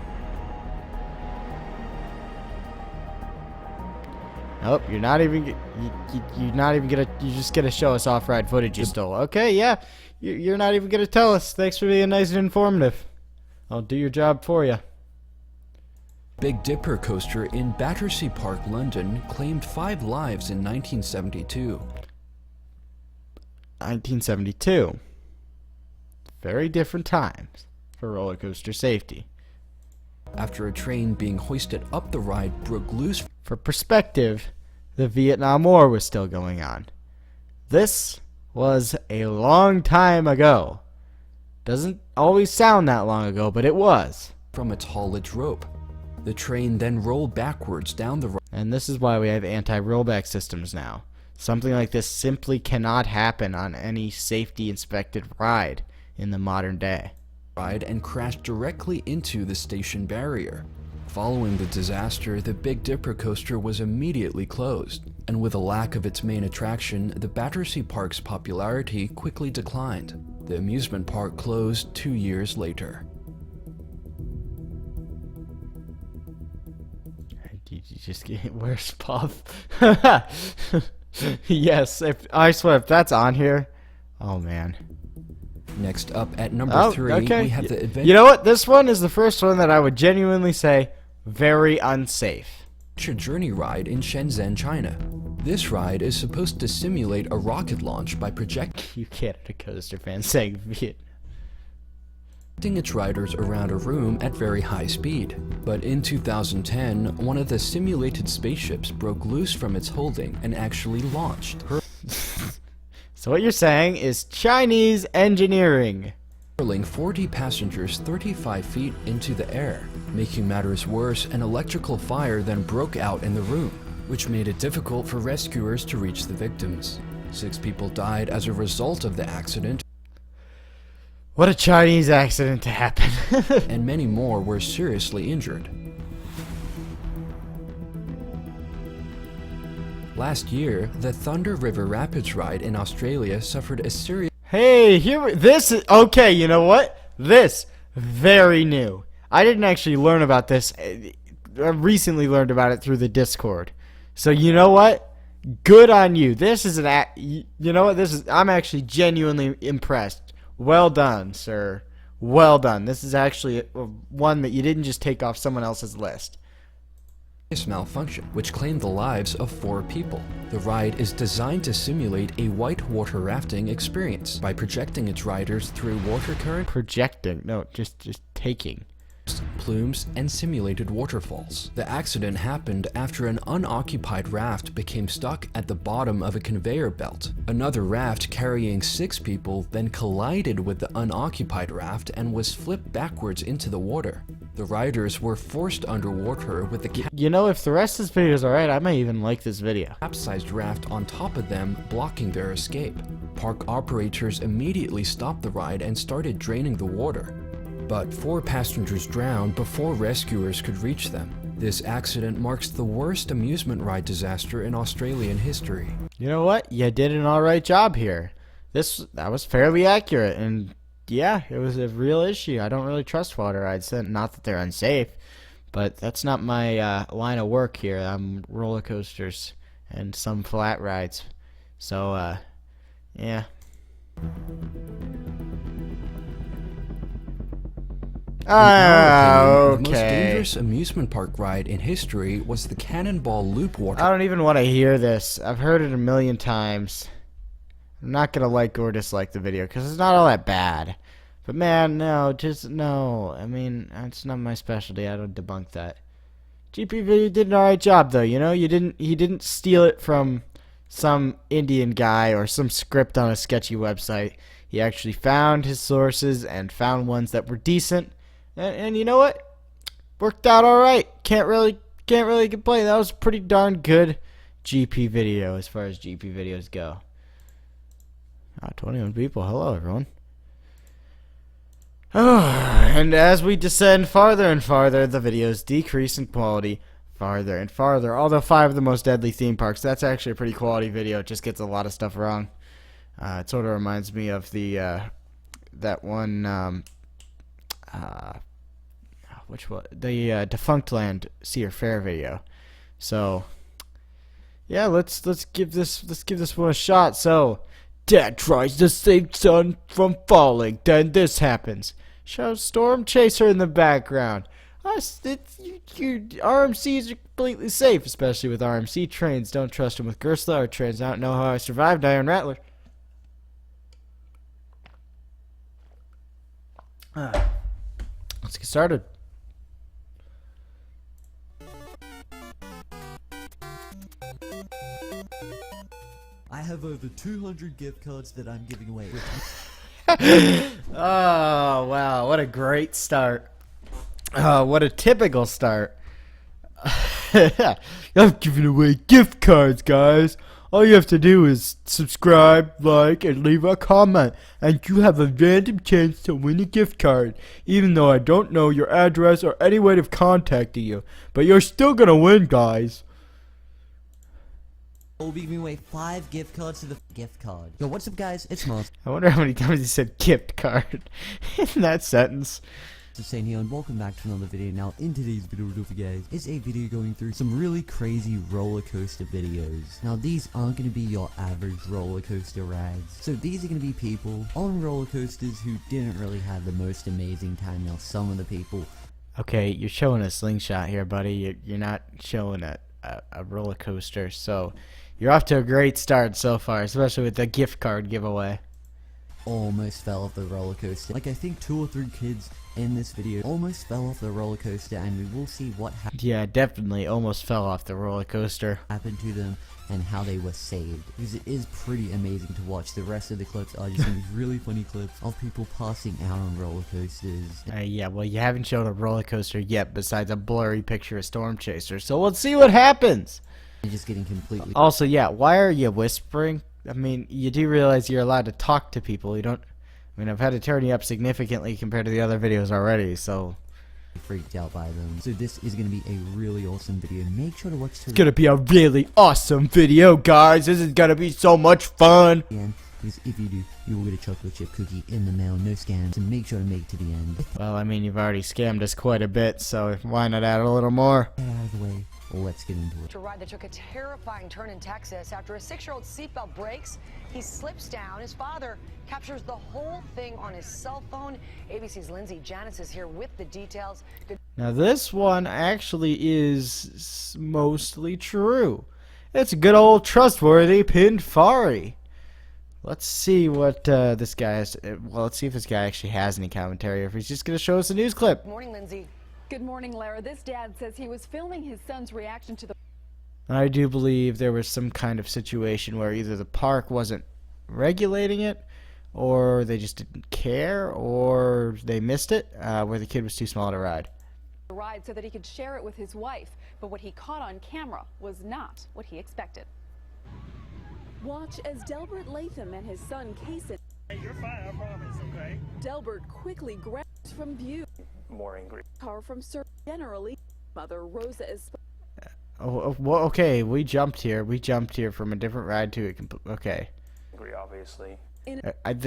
Nope, you're not even gonna. You just gonna show us off-ride footage you stole. Okay, yeah, you're not even gonna tell us. Thanks for being nice and informative. I'll do your job for you.
Big Dipper coaster in Battersea Park, London, claimed 5 lives in 1972.
1972. Very different times for roller coaster safety.
After a train being hoisted up the ride broke loose.
For perspective, the Vietnam War was still going on. This was a long time ago. Doesn't always sound that long ago, but it was.
From its haulage rope. The train then rolled backwards down the road.
And this is why we have anti-rollback systems now. Something like this simply cannot happen on any safety inspected ride in the modern day.
And crashed directly into the station barrier. Following the disaster, the Big Dipper coaster was immediately closed, and with a lack of its main attraction, the Battersea Park's popularity quickly declined. The amusement park closed 2 years later.
You just get, where's Puff? Yes, I swear if that's on here, oh man.
Next up at number 3,
okay.
We have the adventure.
You know what? This one is the first one that I would genuinely say very unsafe.
journey ride in Shenzhen, China. This ride is supposed to simulate a rocket launch by projecting
You Canada Coaster fan saying Viet.
its riders around a room at very high speed. But in 2010, one of the simulated spaceships broke loose from its holding and actually launched,
So what you're saying is Chinese engineering.
hurling 40 passengers 35 feet into the air. Making matters worse, an electrical fire then broke out in the room, which made it difficult for rescuers to reach the victims. 6 people died as a result of the accident,
What a Chinese accident to happen.
and many more were seriously injured. Last year, the Thunder River Rapids ride in Australia suffered a serious
Hey, this is okay. You know what? This very new. I didn't actually learn about this. I recently learned about it through the Discord. So you know what? Good on you. This is you know what? I'm actually genuinely impressed. Well done, sir. Well done. This is actually one that you didn't just take off someone else's list.
malfunction, which claimed the lives of 4 people. The ride is designed to simulate a whitewater rafting experience by projecting its riders through water current,
Projecting. No, just taking.
plumes, and simulated waterfalls. The accident happened after an unoccupied raft became stuck at the bottom of a conveyor belt. Another raft carrying 6 people then collided with the unoccupied raft and was flipped backwards into the water. The riders were forced underwater with the
You know, if the rest of this video is alright, I might even like this video.
capsized raft on top of them, blocking their escape. Park operators immediately stopped the ride and started draining the water. But 4 passengers drowned before rescuers could reach them. This accident marks the worst amusement ride disaster in Australian history.
You know what? You did an alright job here. That was fairly accurate, and yeah, it was a real issue. I don't really trust water rides. Not that they're unsafe, but that's not my line of work here. I'm roller coasters and some flat rides. So, yeah.
The most
Okay.
dangerous amusement park ride in history was the Cannonball Loop water.
I don't even want to hear this. I've heard it a million times. I'm not going to like or dislike the video because it's not all that bad. But man, no, just no. I mean, it's not my specialty. I don't debunk that. GP video did an alright job though, you know? He didn't steal it from some Indian guy or some script on a sketchy website. He actually found his sources and found ones that were decent. And you know what? Worked out alright. Can't really complain. That was a pretty darn good GP video as far as GP videos go. 21 people. Hello, everyone. And as we descend farther and farther, the videos decrease in quality farther and farther. Although 5 of the most deadly theme parks, that's actually a pretty quality video. It just gets a lot of stuff wrong. It sort of reminds me of the that one which one? The Defunct Land Sea or Fair video. So yeah, let's give this one a shot. So Dad tries to save son from falling. Then this happens. Show Storm Chaser in the background. RMCs are completely safe, especially with RMC trains. Don't trust them with Gersla. Our trains don't know how I survived Iron Rattler. Let's get started.
I have over 200 gift cards that I'm giving away.
Oh, wow. What a great start. What a typical start. I'm giving away gift cards, guys. All you have to do is subscribe, like, and leave a comment, and you have a random chance to win a gift card, even though I don't know your address or any way of contacting you. But you're still gonna win, guys.
We'll be giving away 5 gift cards to the gift card. Yo, what's up, guys? It's Mars.
I wonder how many times he said gift card in that sentence.
Saying here, and welcome back to another video. Now, in today's video, guys, is a video going through some really crazy roller coaster videos. Now, these aren't going to be your average roller coaster rides. So these are going to be people on roller coasters who didn't really have the most amazing time. Now, some of the people
Okay, you're showing a slingshot here, buddy. You're not showing a roller coaster. So you're off to a great start so far, especially with the gift card giveaway.
Almost fell off the roller coaster. Like, I think 2 or 3 kids in this video almost fell off the roller coaster, and we will see what
Yeah, definitely almost fell off the roller coaster.
happened to them and how they were saved, because it is pretty amazing to watch. The rest of the clips are just gonna be really funny clips of people passing out on roller coasters.
Yeah, well, you haven't shown a roller coaster yet besides a blurry picture of Storm Chaser, so let's see what happens.
And just getting completely
Also, yeah, why are you whispering? I mean, you do realize you're allowed to talk to people. You don't... I mean, I've had to turn you up significantly compared to the other videos already, so...
freaked out by them. So this is going to be a really awesome video. Make sure to watch
It's gonna be a really awesome video, guys. This is gonna be so much fun.
end, because if you do, you will get a chocolate chip cookie in the mail. No scams, and make sure to make it to the end.
Well, I mean, you've already scammed us quite a bit, so why not add a little more?
Get out of the way. Let's get into it.
To a ride that took a terrifying turn in Texas after a 6-year-old seatbelt breaks. He slips down. His father captures the whole thing on his cell phone. ABC's Lindsay Janice is here with the details.
Now, this one actually is mostly true. It's a good old trustworthy Pinfari. Let's see what this guy has. Well, let's see if this guy actually has any commentary, or if he's just going to show us a news clip.
Good morning, Lindsay.
Good morning, Lara. This dad says he was filming his son's reaction to the...
I do believe there was some kind of situation where either the park wasn't regulating it, or they just didn't care, or they missed it, where the kid was too small to ride.
ride so that he could share it with his wife, but what he caught on camera was not what he expected. Watch as Delbert Latham and his son Kason...
Hey, you're fine, I promise, okay?
Delbert quickly grabs from view.
More angry.
Car from Sir. Generally, Mother Rosa is...
Oh, well, okay, we jumped here. We jumped here from a different ride to it. Okay.
Angry, obviously.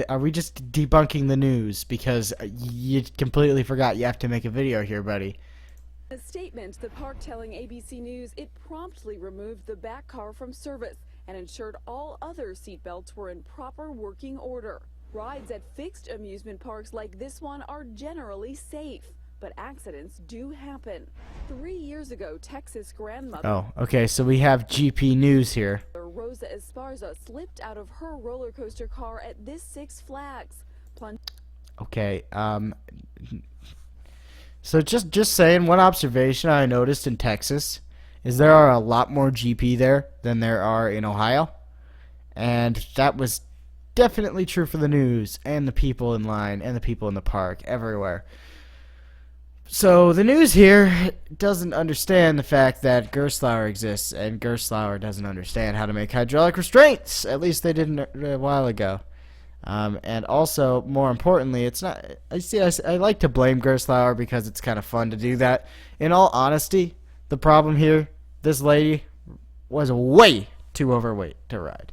Are we just debunking the news? Because you completely forgot you have to make a video here, buddy.
A statement, the park telling ABC News it promptly removed the back car from service and ensured all other seatbelts were in proper working order. Rides at fixed amusement parks like this one are generally safe, but accidents do happen. 3 years ago, Texas grandmother...
Oh, okay, so we have GP News here.
Rosa Esparza slipped out of her roller coaster car at this Six Flags.
Okay, so just saying, one observation I noticed in Texas is there are a lot more GP there than there are in Ohio. And that was definitely true for the news and the people in line and the people in the park everywhere. So the news here doesn't understand the fact that Gerstlauer exists, and Gerstlauer doesn't understand how to make hydraulic restraints. At least they didn't a while ago. And also, more importantly, it's not... I like to blame Gerstlauer because it's kind of fun to do that. In all honesty, the problem here, this lady was way too overweight to ride.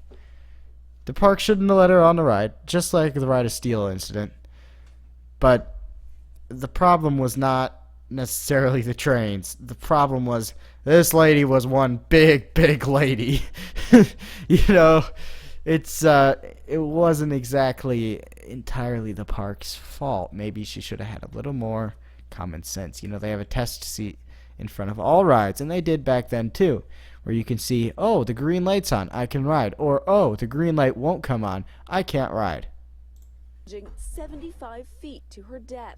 The park shouldn't have let her on the ride, just like the Ride of Steel incident. But the problem was not necessarily the trains. The problem was this lady was one big lady. You know, it wasn't exactly entirely the park's fault. Maybe she should have had a little more common sense. You know, they have a test seat in front of all rides, and they did back then too, where you can see, oh, the green light's on, I can ride, or oh, the green light won't come on, I can't ride.
75 feet to her death.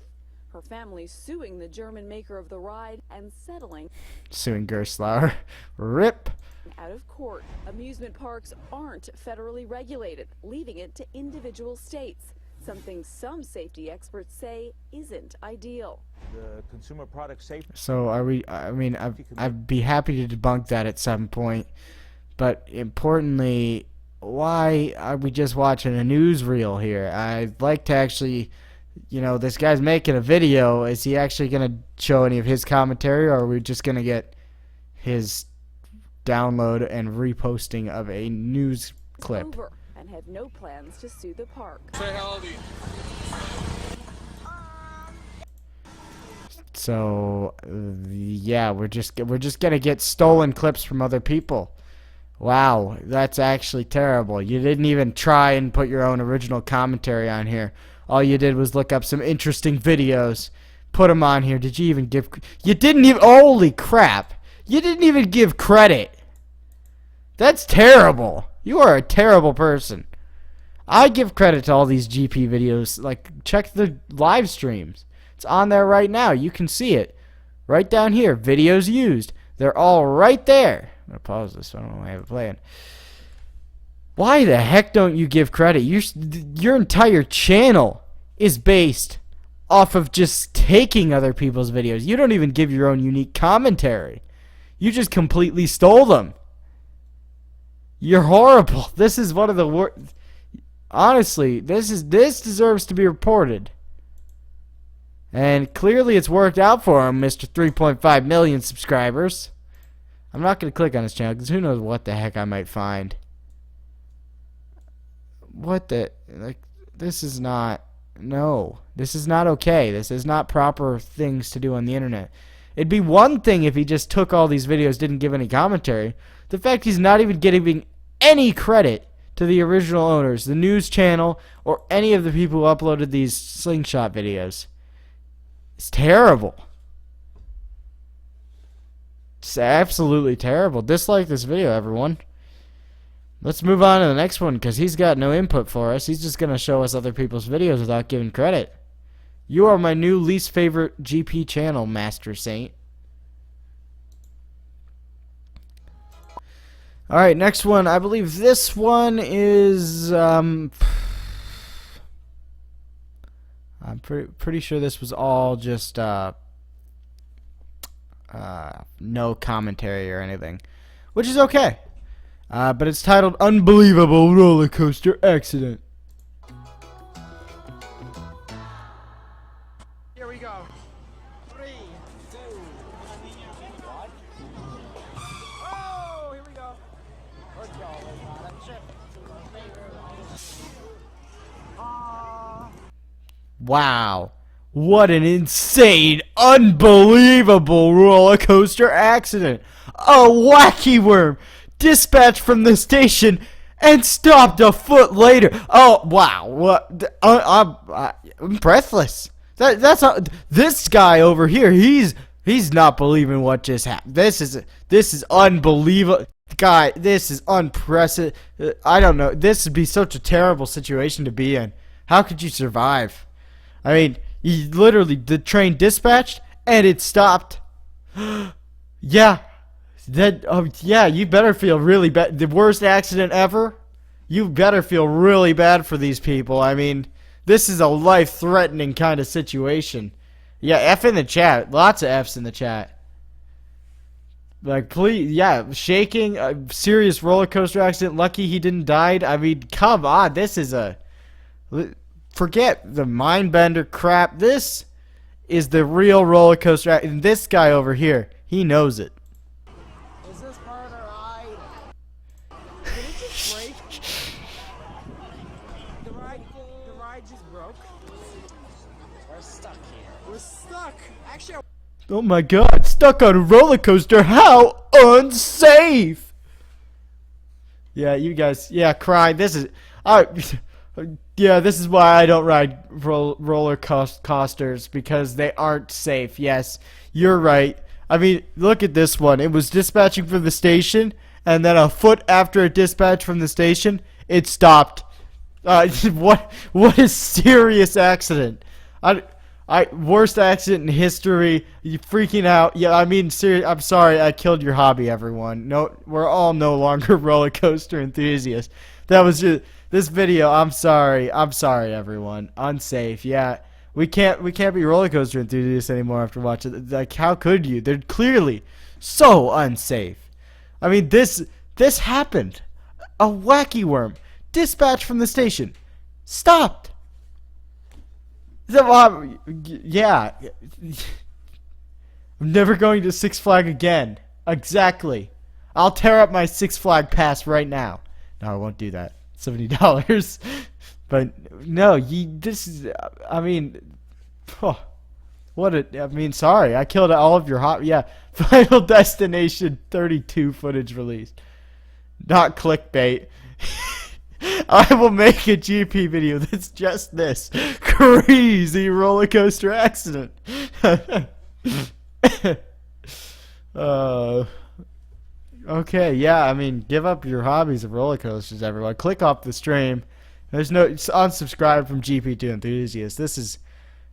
Her family suing the German maker of the ride and settling
Gerstlauer. RIP.
Out of court. Amusement parks aren't federally regulated, leaving it to individual states, something some safety experts say isn't ideal.
The consumer product safety.
So are we? I mean, I'd be happy to debunk that at some point, but importantly, why are we just watching a newsreel here? I'd like to actually, you know, this guy's making a video. Is he actually going to show any of his commentary, or are we just going to get his download and reposting of a news clip?
Over and have no plans to sue the park.
So yeah, we're just gonna get stolen clips from other people. Wow, that's actually terrible. You didn't even try and put your own original commentary on here. All you did was look up some interesting videos, put him on here. Did you even give... You didn't even... Holy crap. You didn't even give credit. That's terrible. You are a terrible person. I give credit to all these GP videos. Like, check the live streams. It's on there right now. You can see it. Right down here. Videos used. They're all right there. I'm going to pause this so I don't know why I have it playing. Why the heck don't you give credit? Your entire channel is based off of just taking other people's videos. You don't even give your own unique commentary. You just completely stole them. You're horrible. This is one of the worst. Honestly, this deserves to be reported. And clearly it's worked out for him, Mr. 3.5 million subscribers. I'm not going to click on his channel because who knows what the heck I might find. What the... Like, this is not... No. This is not okay. This is not proper things to do on the internet. It'd be one thing if he just took all these videos, didn't give any commentary. The fact he's not even giving any credit to the original owners, the news channel, or any of the people who uploaded these slingshot videos. It's terrible. It's absolutely terrible. Dislike this video, everyone. Let's move on to the next one, because he's got no input for us. He's just going to show us other people's videos without giving credit. You are my new least favorite GP channel, Master Saint. Alright, next one. I believe this one is... I'm pretty sure this was all just no commentary or anything, which is okay. But it's titled Unbelievable Roller Coaster Accident.
Here we go. 3, 2, 1. Oh, here we go. Let's go.
Wow. What an insane, unbelievable roller coaster accident. A wacky worm dispatched from the station and stopped a foot later. Oh, wow. What? I'm breathless. This guy over here, he's not believing what just happened. This is unbelievable. Guy, this is unprecedented. I don't know. This would be such a terrible situation to be in. How could you survive? I mean, literally, the train dispatched and it stopped. Yeah. Yeah, you better feel really bad. The worst accident ever? You better feel really bad for these people. I mean, this is a life-threatening kind of situation. Yeah, F in the chat. Lots of Fs in the chat. Like, please, yeah, shaking, a serious roller coaster accident. Lucky he didn't die. I mean, come on. This is a... Forget the mind-bender crap. This is the real roller coaster. And this guy over here, he knows it.
Is this part of the ride? Did it just break? The ride just broke. We're stuck here. We're stuck. Actually,
Oh my god, stuck on a roller coaster. How unsafe. Yeah, you guys, yeah, cry. This is... Yeah, this is why I don't ride roller coasters, because they aren't safe. Yes, you're right. I mean, look at this one. It was dispatching from the station, and then a foot after it dispatched from the station, it stopped. What a serious accident. Worst accident in history. You freaking out. Yeah, I mean, I'm sorry I killed your hobby, everyone. No, we're all no longer roller coaster enthusiasts. That was just... This video, I'm sorry, everyone. Unsafe, yeah. We can't be roller coaster enthusiasts anymore after watching it. Like, how could you? They're clearly so unsafe. I mean, this happened. A wacky worm dispatched from the station stopped. Yeah. I'm never going to Six Flags again. Exactly. I'll tear up my Six Flags pass right now. No, I won't do that. $70. But no, this is, I mean, sorry, I killed all of your yeah, Final Destination 32 footage released. Not clickbait. I will make a GP video that's just this crazy roller coaster accident. Okay, yeah, I mean, give up your hobbies of roller coasters, everyone. Click off the stream. There's no unsubscribe from GP2 enthusiasts. This is,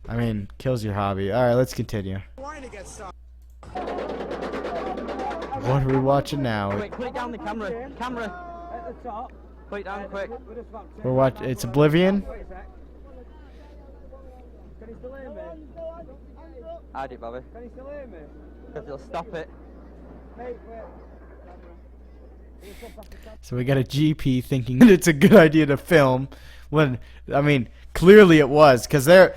I mean, kills your hobby. All right, let's continue. What are we watching now?
Quick, put it down the camera. Camera at the top. Put it down quick.
We're watching. It's Oblivion.
Can you still hear me? I did, Bobby. Can you still hear me? Because he'll stop it. Hey, wait.
So we got a GP thinking that it's a good idea to film when, I mean, clearly it was, because there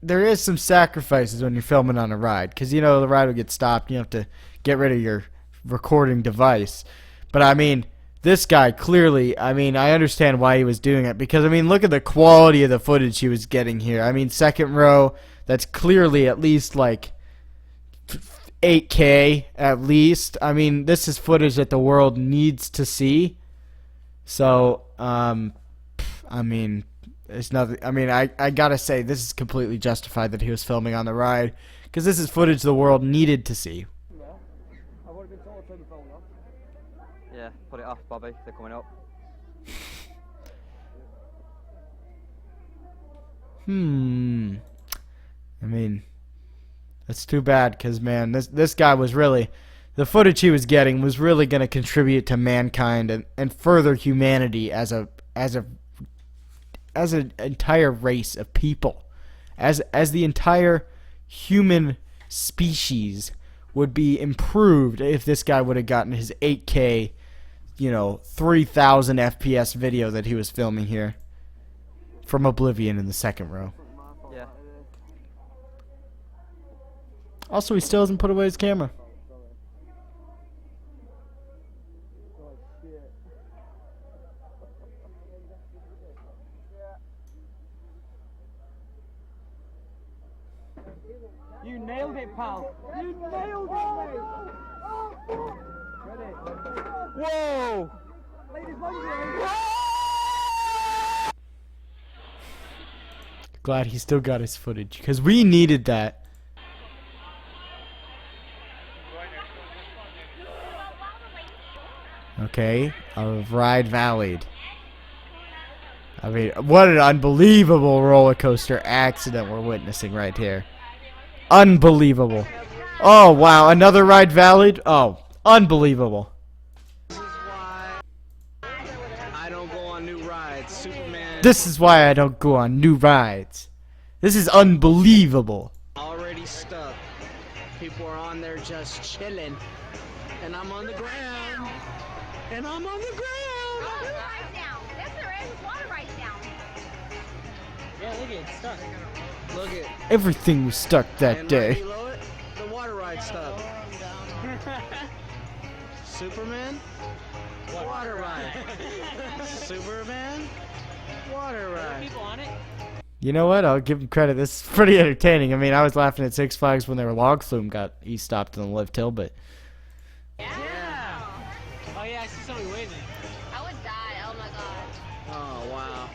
is some sacrifices when you're filming on a ride, because, you know, the ride will get stopped, you have to get rid of your recording device. But I mean, this guy clearly, I mean, I understand why he was doing it, because, I mean, look at the quality of the footage he was getting here. I mean, second row, that's clearly at least like 8K at least. I mean, this is footage that the world needs to see. So, I mean, it's nothing. I mean, I gotta say, this is completely justified that he was filming on the ride, because this is footage the world needed to see.
Yeah, put it off, Bobby. They're coming up.
I mean, that's too bad, because, man, this guy was really, the footage he was getting was really going to contribute to mankind and further humanity as an entire race of people, as the entire human species would be improved if this guy would have gotten his 8K, you know, 3000 FPS video that he was filming here from Oblivion in the second row.
Yeah.
Also, he still hasn't put away his camera.
You nailed it, pal. You nailed it, mate. Ready? Whoa! Ladies,
Glad he still got his footage, because we needed that. Okay, a ride valid. I mean, what an unbelievable roller coaster accident we're witnessing right here. Unbelievable. Oh, wow, another ride valid? Oh, unbelievable.
I don't go on new rides. Superman.
This is why I don't go on new rides. This is unbelievable.
Already stuck. People are on there just chilling. And I'm on the ground. And I'm on the ground.
Water right down. Yes, there is. Water right down.
Yeah, look at it. Stuck. Look at
Everything was stuck that
and
day.
right below it, the water ride stuck. Superman? Water ride. Superman? Water ride. People on it?
You know what? I'll give him credit. This is pretty entertaining. I mean, I was laughing at Six Flags when their log flume got stopped in the lift hill, but
Yeah. Oh yeah, I see somebody waving.
I would die. Oh my god.
Oh wow.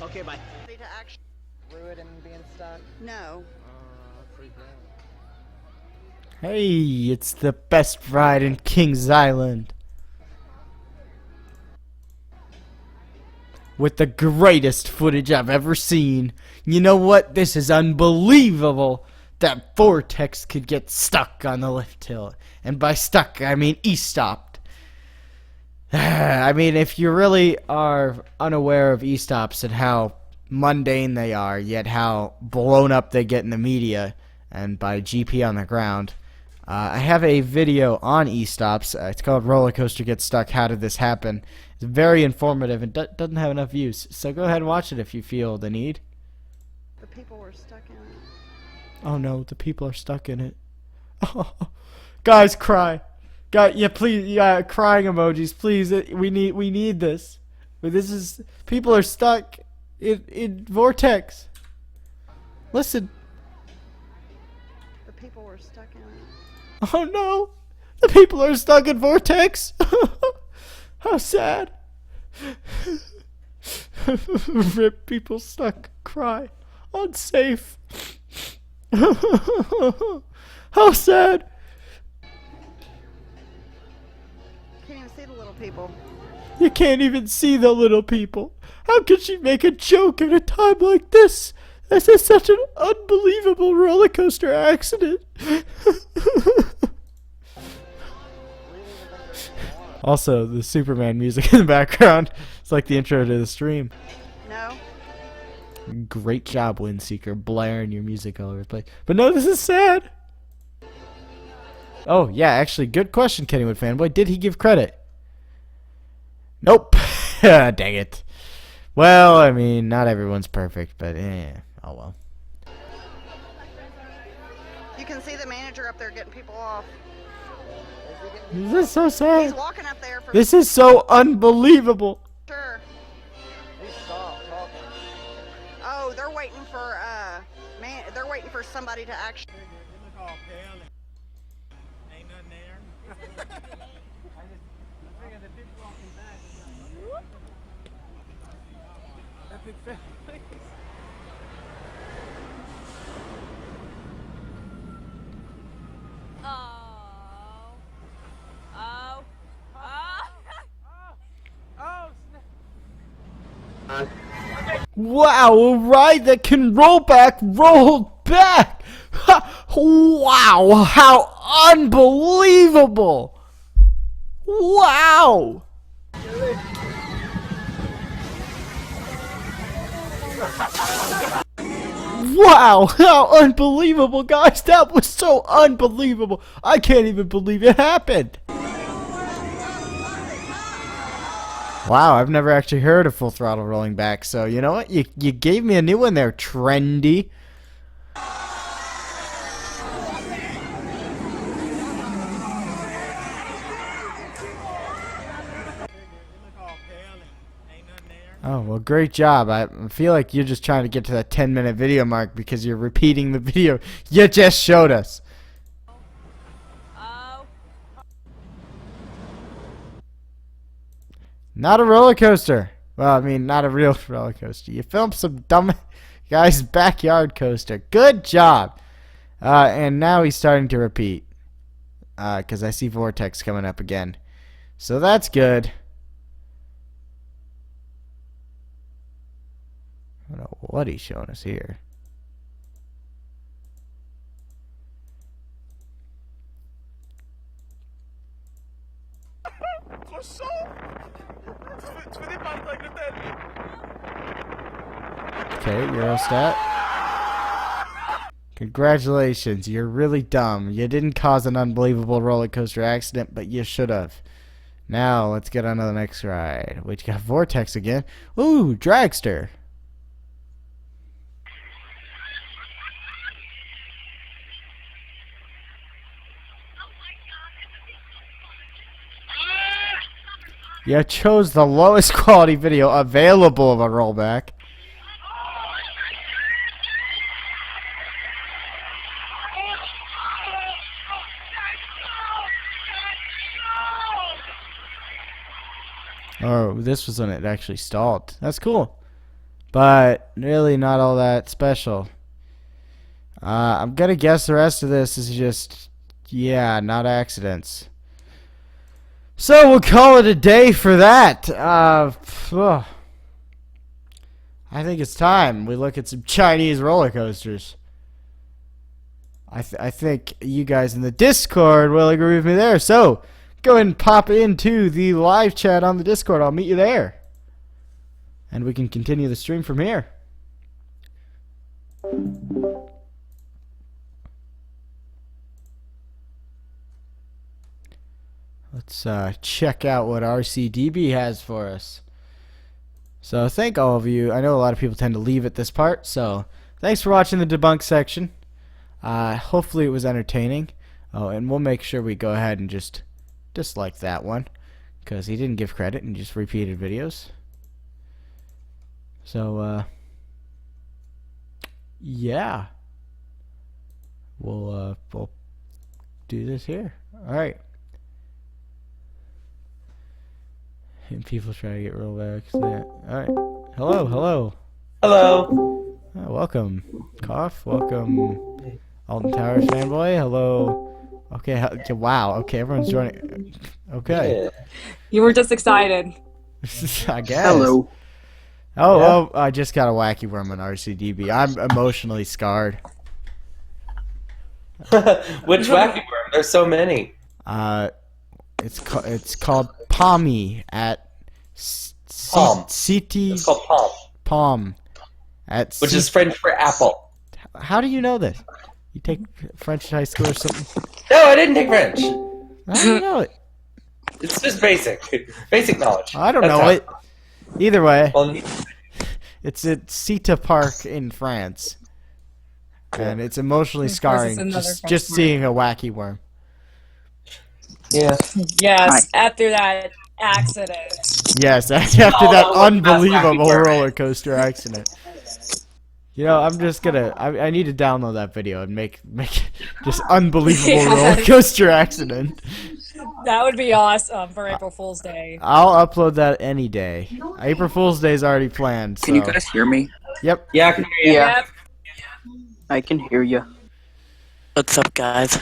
Okay, bye.
To actually ruin and being stuck? No.
hey, it's the best ride in Kings Island. With the greatest footage I've ever seen. You know what? This is unbelievable. That vortex could get stuck on the lift hill. And by stuck, I mean e-stopped. I mean, if you really are unaware of e-stops and how mundane they are, yet how blown up they get in the media and by GP on the ground, I have a video on e-stops. It's called Roller Coaster Gets Stuck, How Did This Happen? It's very informative and doesn't have enough views. So go ahead and watch it if you feel the need.
The people were stuck in it.
Oh no, the people are stuck in it. Oh, guys, cry. Yeah, please, yeah, crying emojis, please. We need this. But this is, people are stuck in vortex. Listen.
The people were stuck in it.
Oh no, the people are stuck in vortex. How sad. Rip, people stuck. Cry. Unsafe. How sad.
Can't even see the little people.
You can't even see the little people. How could she make a joke at a time like this? This is such an unbelievable roller coaster accident. Also, the Superman music in the background. It's like the intro to the stream.
No.
Great job, Windseeker, blaring your music all over the place. But no, this is sad. Oh, yeah, actually, good question, Kennywood fanboy. Did he give credit? Nope. Dang it. Well, I mean, not everyone's perfect, but oh well.
You can see the manager up there getting people off.
This is so sad.
He's walking up there for
This is so unbelievable.
sure. Oh, they're waiting for they're waiting for somebody to actually.
Ain't nothing there. Epic family.
Wow, a ride that can roll back, roll back. Ha, wow, how unbelievable. Wow. Wow, how unbelievable, guys. That was so unbelievable. I can't even believe it happened. Wow, I've never actually heard of Full Throttle rolling back, so you know what? You gave me a new one there, Trendy. Oh, well, great job. I feel like you're just trying to get to that 10-minute video mark because you're repeating the video you just showed us. Not a roller coaster. Well, I mean, not a real roller coaster. You filmed some dumb guy's backyard coaster. Good job. And now he's starting to repeat. Because I see Vortex coming up again. So that's good. I don't know what he's showing us here. Okay, Eurostat. Congratulations, you're really dumb. You didn't cause an unbelievable roller coaster accident, but you should have. Now, let's get on to the next ride. We got Vortex again. Ooh, Dragster. You chose the lowest quality video available of a rollback. Oh, this was when it actually stalled. That's cool. But really not all that special. I'm going to guess the rest of this is just, yeah, not accidents. So we'll call it a day for that. I think it's time we look at some Chinese roller coasters. I think you guys in the Discord will agree with me there. So go ahead and pop into the live chat on the Discord. I'll meet you there. And we can continue the stream from here. Let's check out what RCDB has for us. So thank all of you. I know a lot of people tend to leave at this part, so thanks for watching the debunk section. Hopefully it was entertaining. Oh, and we'll make sure we go ahead and just dislike that one, because he didn't give credit and just repeated videos. So yeah, we'll do this here. All right. And people try to get rollbacks. Yeah. Alright. Hello, hello.
Hello.
Welcome, Cough. Welcome, Alton Towers fanboy. Hello. Okay, wow. Okay, everyone's joining. Okay.
Yeah.
You were just excited.
I guess.
Hello.
Oh, I just got a wacky worm on RCDB. I'm emotionally scarred.
Which wacky worm? There's so many.
It's called Palmy at
Palm.
City.
It's called Palm.
Palm. At
Which is French for apple.
How do you know this? You take French in high school or something?
No, I didn't take French.
How do you know it?
It's just basic knowledge.
I don't know it. Either way, it's at Cita Park in France, and it's emotionally scarring just seeing a wacky worm.
Yeah.
Yes, after that accident.
Yes, after that unbelievable roller coaster accident. You know, I'm just gonna. I need to download that video and make just unbelievable roller coaster accident.
That would be awesome for April Fool's Day.
I'll upload that any day. April Fool's Day is already planned.
Can you guys hear me?
Yep.
Yeah, I can hear you.
Yeah. I can hear you.
What's up, guys?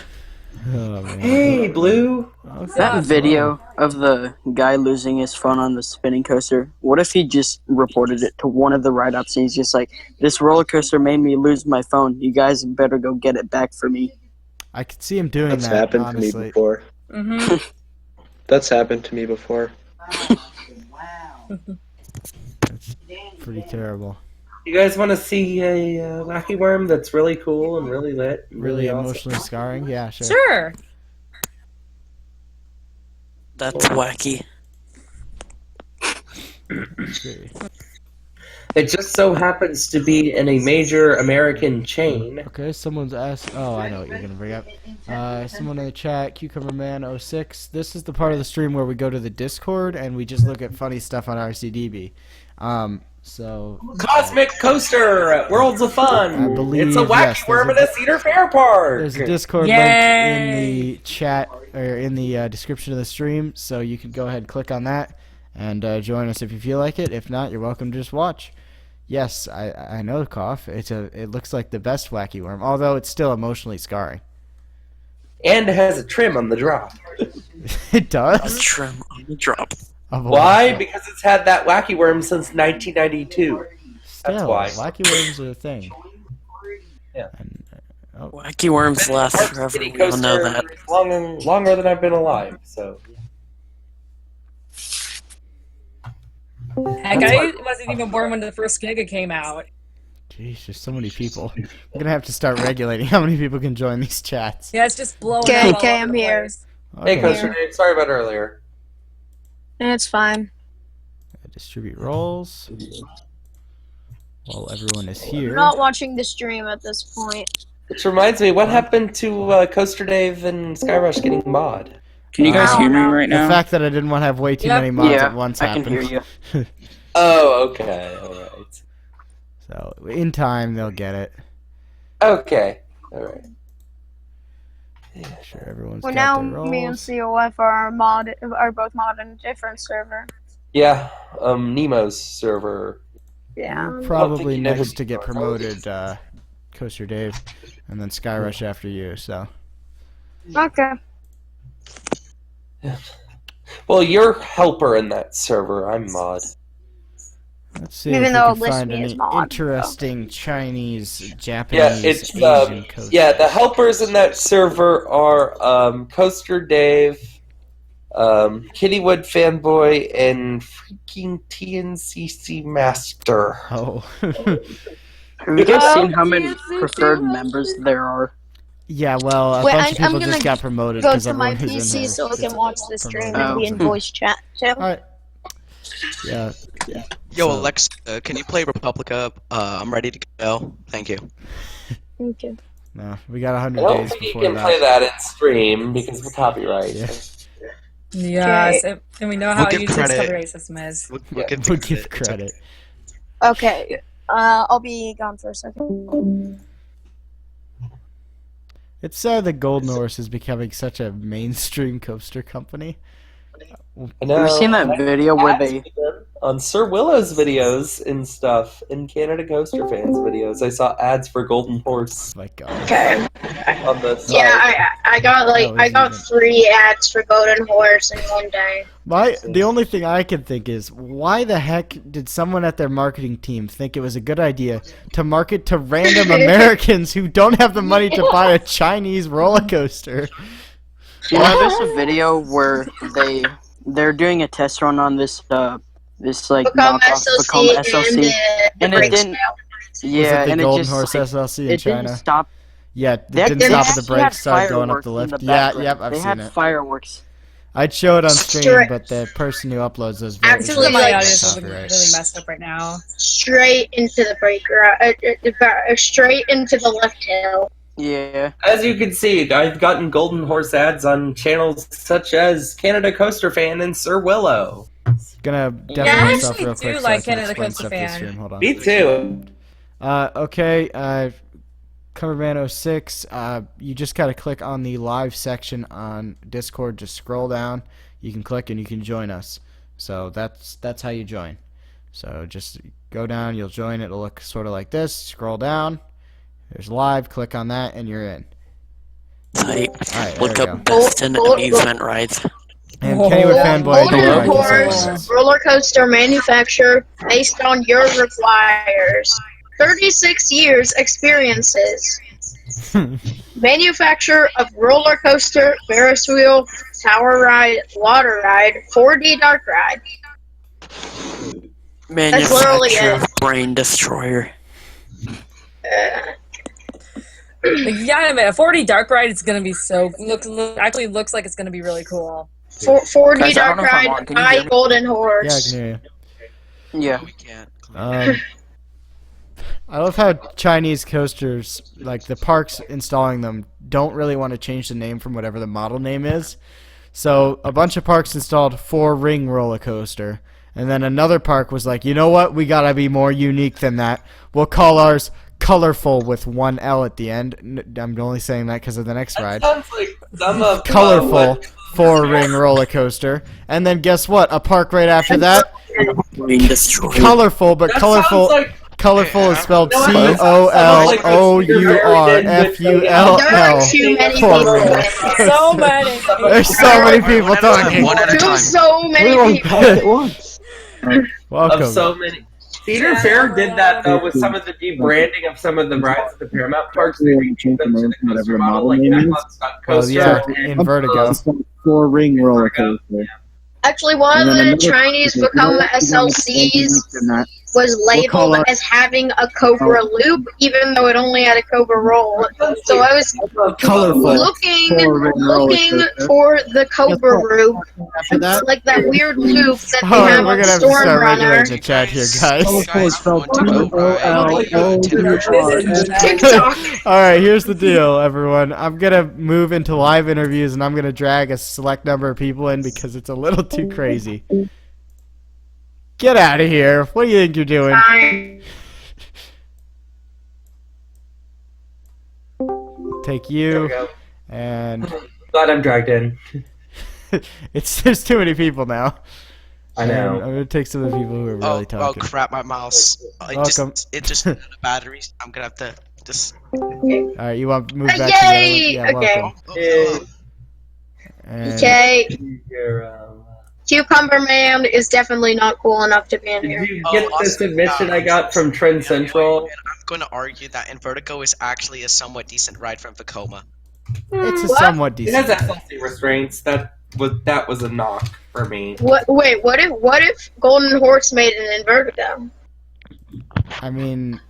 Oh, man.
Hey, Blue.
That video of the guy losing his phone on the spinning coaster, what if he just reported it to one of the ride-ups and he's just like, this roller coaster made me lose my phone. You guys better go get it back for me.
I could see him doing
That's
that,
happened
honestly.
to me before.
Mm-hmm.
That's happened to me before.
That's pretty terrible.
You guys want to see a wacky worm that's really cool and really lit? And
Really
awesome?
emotionally scarring? Yeah, sure.
Sure.
That's wacky.
It just so happens to be in a major American chain.
Okay, someone's asked. Oh, I know what you're gonna bring up. Someone in the chat, CucumberMan06. This is the part of the stream where we go to the Discord and we just look at funny stuff on RCDB. So
Cosmic Coaster, Worlds of Fun.
I believe
It's a wacky worm in a Cedar Fair park.
There's a Discord link in the chat or in the description of the stream, so you can go ahead and click on that and join us if you feel like it. If not, you're welcome to just watch. Yes, I know, Cough. It looks like the best wacky worm, although it's still emotionally scarring.
And it has a trim on the drop.
It does?
A trim on the drop.
Why? Because it's had that wacky worm since 1992. That's
Still,
why.
wacky worms are a thing.
Yeah.
And,
Wacky worms last forever. We all know that.
Longer than I've been alive. So.
Heck, I wasn't even born when the first Giga came out.
Jeez, there's so many people. I'm gonna have to start regulating how many people can join these chats.
Yeah, it's just blowing up.
Okay, I'm here.
Hey, Coaster Dave, sorry about earlier.
It's fine.
Distribute roles while everyone is here.
I'm not watching the stream at this point.
Which reminds me, what happened to Coaster Dave and Skyrush getting mod?
Can you guys hear me right now?
The fact that I didn't want to have way too many mods at once happened.
I can hear you.
Oh, okay, alright.
So, in time, they'll get it.
Okay, alright.
Yeah, sure, everyone's
Well,
got
now
their roles.
me and COF are both mod in a different server.
Yeah, Nemo's server.
Yeah.
Probably
you
next
never-
to get promoted, Coaster Dave, and then Skyrush after you, so.
Okay.
Well, you're helper in that server. I'm mod.
Let's see
Even
if
though
we
it
can
lists
find
me as
any
mod,
interesting Chinese,
Yeah,
Japanese,
it's
Asian coasters.
the helpers in that server are Coaster Dave, Kittywood Fanboy, and freaking TNCC Master.
Oh.
Have you guys seen how many preferred members there are?
Yeah, well, a
Wait,
bunch of
I'm
people
gonna
just got promoted
Go
because
to my
everyone who's in
PC
there
so I
gets
can watch the stream
promoted.
and be in voice chat too.
Alright. Yeah.
Yo,
So-
Alexa, can you play Republica? I'm ready to go. Thank you.
Okay.
No, we got
I
100
don't
days
think you
before
can
that.
play that in stream because of copyright.
Yeah.
Yes, and we know how
We'll give
YouTube's
credit.
copyright system is.
We'll
give credit.
Okay. I'll be gone for a second.
It's sad that Golden Horse is becoming such a mainstream coaster company.
I know.
Have you seen that video where they
on Sir Willow's videos and stuff, in Canada Coaster fans videos, I saw ads for Golden Horse.
Oh my God.
Okay.
On the side.
Yeah, I got 3 ads for Golden Horse in one day.
The only thing I can think is, why the heck did someone at their marketing team think it was a good idea to market to random Americans who don't have the money to buy a Chinese roller coaster?
You know, there's a video where they're doing a test run on this like
Become
knockoff
SLC
SLC, and it didn't. Yeah,
was it the
and
Golden
it just
Horse
like,
SLC in
it
China?
didn't stop.
Yeah, it
They
didn't stop at the
actually had
brakes, started going up the
fireworks in
lift.
the
Yeah,
background.
yep, I've
They
seen
had
it.
fireworks.
I'd show it on stream,
Straight-
but the person who uploads those
Actually,
videos
My
like,
audience is
copyright.
really messed up right now.
straight into the breaker, straight into the left hill.
Yeah.
As you can see, I've gotten Golden Horse ads on channels such as Canada Coaster Fan and Sir Willow.
Gonna
I
definitely myself
actually
real
do
quick.
like
so I can
Canada
explain
Coaster
stuff to the
Fan.
stream. Hold on.
Me too.
Okay, Coverman 06, you just gotta click on the live section on Discord. Just scroll down. You can click and you can join us. So that's how you join. So just go down, you'll join. It'll look sort of like this. Scroll down. There's live. Click on that, and you're in.
Tight.
Alright,
Look
there we
up
go.
Beston amusement rides.
And Kennywood fanboy.
Golden Horse roller coaster manufacturer based on your requires. 36 years experiences. Manufacturer of roller coaster, Ferris wheel, tower ride, water ride, 4D dark ride. That's literally
Manufacturer
it.
of Brain Destroyer.
Yeah, man, a 4D dark ride is gonna be so actually looks like it's gonna be really cool.
4D
Guys, I don't
dark
know if I'm
ride
on. Can you
by
hear me?
Golden
Yeah, I
Horse.
can hear you.
Yeah.
We can't.
I love how Chinese coasters, like the parks installing them, don't really want to change the name from whatever the model name is. So a bunch of parks installed 4-ring roller coaster, and then another park was like, you know what? We gotta be more unique than that. We'll call ours Colorful with 1 L at the end. I'm only saying that because of the next ride.
Sounds like some of
Colorful 4-ring roller coaster, and then guess what? A park right after that,
Brain Destroyer.
colorful, but
That
colorful.
sounds like-
Colorful is spelled
You know what?
COLOURFULL.
There are too many people.
So many.
There's so many people talking.
One at a time.
There's so many people.
Welcome.
Of so many. Cedar Fair did that though with some of the debranding of some of the rides at the Paramount parks. They changed them to the coaster model, like Jackpot Stunt
Oh
Coaster.
yeah,
and,
in Vertigo.
4-ring roller coaster.
Actually, one of the Chinese become SLCs was labeled as having a Cobra loop, even though it only had a Cobra roll. So I was looking for the Cobra loop, like that weird loop that they
Oh,
have
we're
on
gonna have to start regulating
Stormrunner.
the chat here, guys.
TikTok.
Alright, here's the deal, everyone. I'm gonna move into live interviews and I'm gonna drag a select number of people in because it's a little too crazy. Get out of here. What do you think you're doing?
Fine.
Take
There we
you
go.
and
Glad I'm dragged in.
there's too many people now.
I know.
I'm gonna take some of the people who are really
Oh
talking.
crap! My mouse.
Welcome.
It just the batteries. I'm gonna have to just.
Alright, you want to move back to the
Yay!
other one? Yeah,
Okay.
welcome. And
Okay.
Your,
Cucumber Man is definitely not cool enough to be in here.
Did you get the submission I got from Trend Central?
And I'm going to argue that Invertigo is actually a somewhat decent ride from Vekoma.
it's a
What?
somewhat
It
decent.
has SLC restraints. That was a knock for me.
Wait, what if Golden Horse made an Invertigo?
I mean,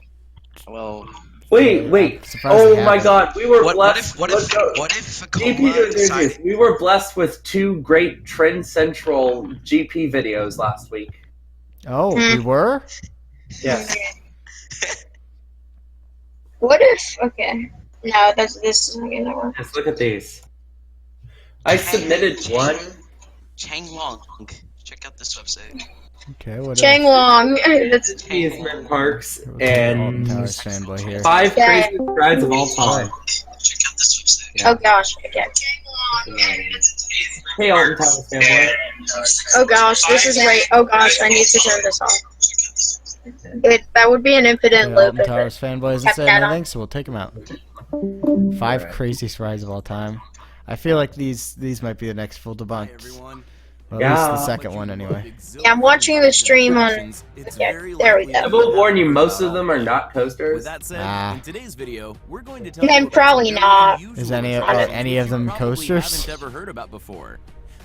Well,
Wait.
surprised
Oh
they
my
haven't.
God, we were
what
blessed.
if
GP
Vekoma decided?
we were blessed with 2 great Trend Central GP videos last week.
Oh, we were?
Yes.
What if? Okay. No, this isn't gonna work.
Yes, look at these. I submitted one.
Chang Long. Check out this website.
Okay, what
Chang Wong. That's
Amusement parks
Alton
and
Towers fanboy here.
5
Okay.
craziest rides of all time.
Oh gosh. Okay.
Hey, Alton Towers fanboy.
Oh gosh, this is great. Oh gosh, I need to turn this off. That would be an infinite
Okay,
loop.
Alton Towers fanboy isn't
kept
saying
that on.
anything, so we'll take him out. 5 craziest rides of all time. I feel like these might be the next full debunked. Well, at least the second one, anyway.
Yeah, I'm watching the stream on. Yeah, there we
I
go.
will warn you, most of them are not coasters.
Ah.
And probably not.
Is any of them coasters?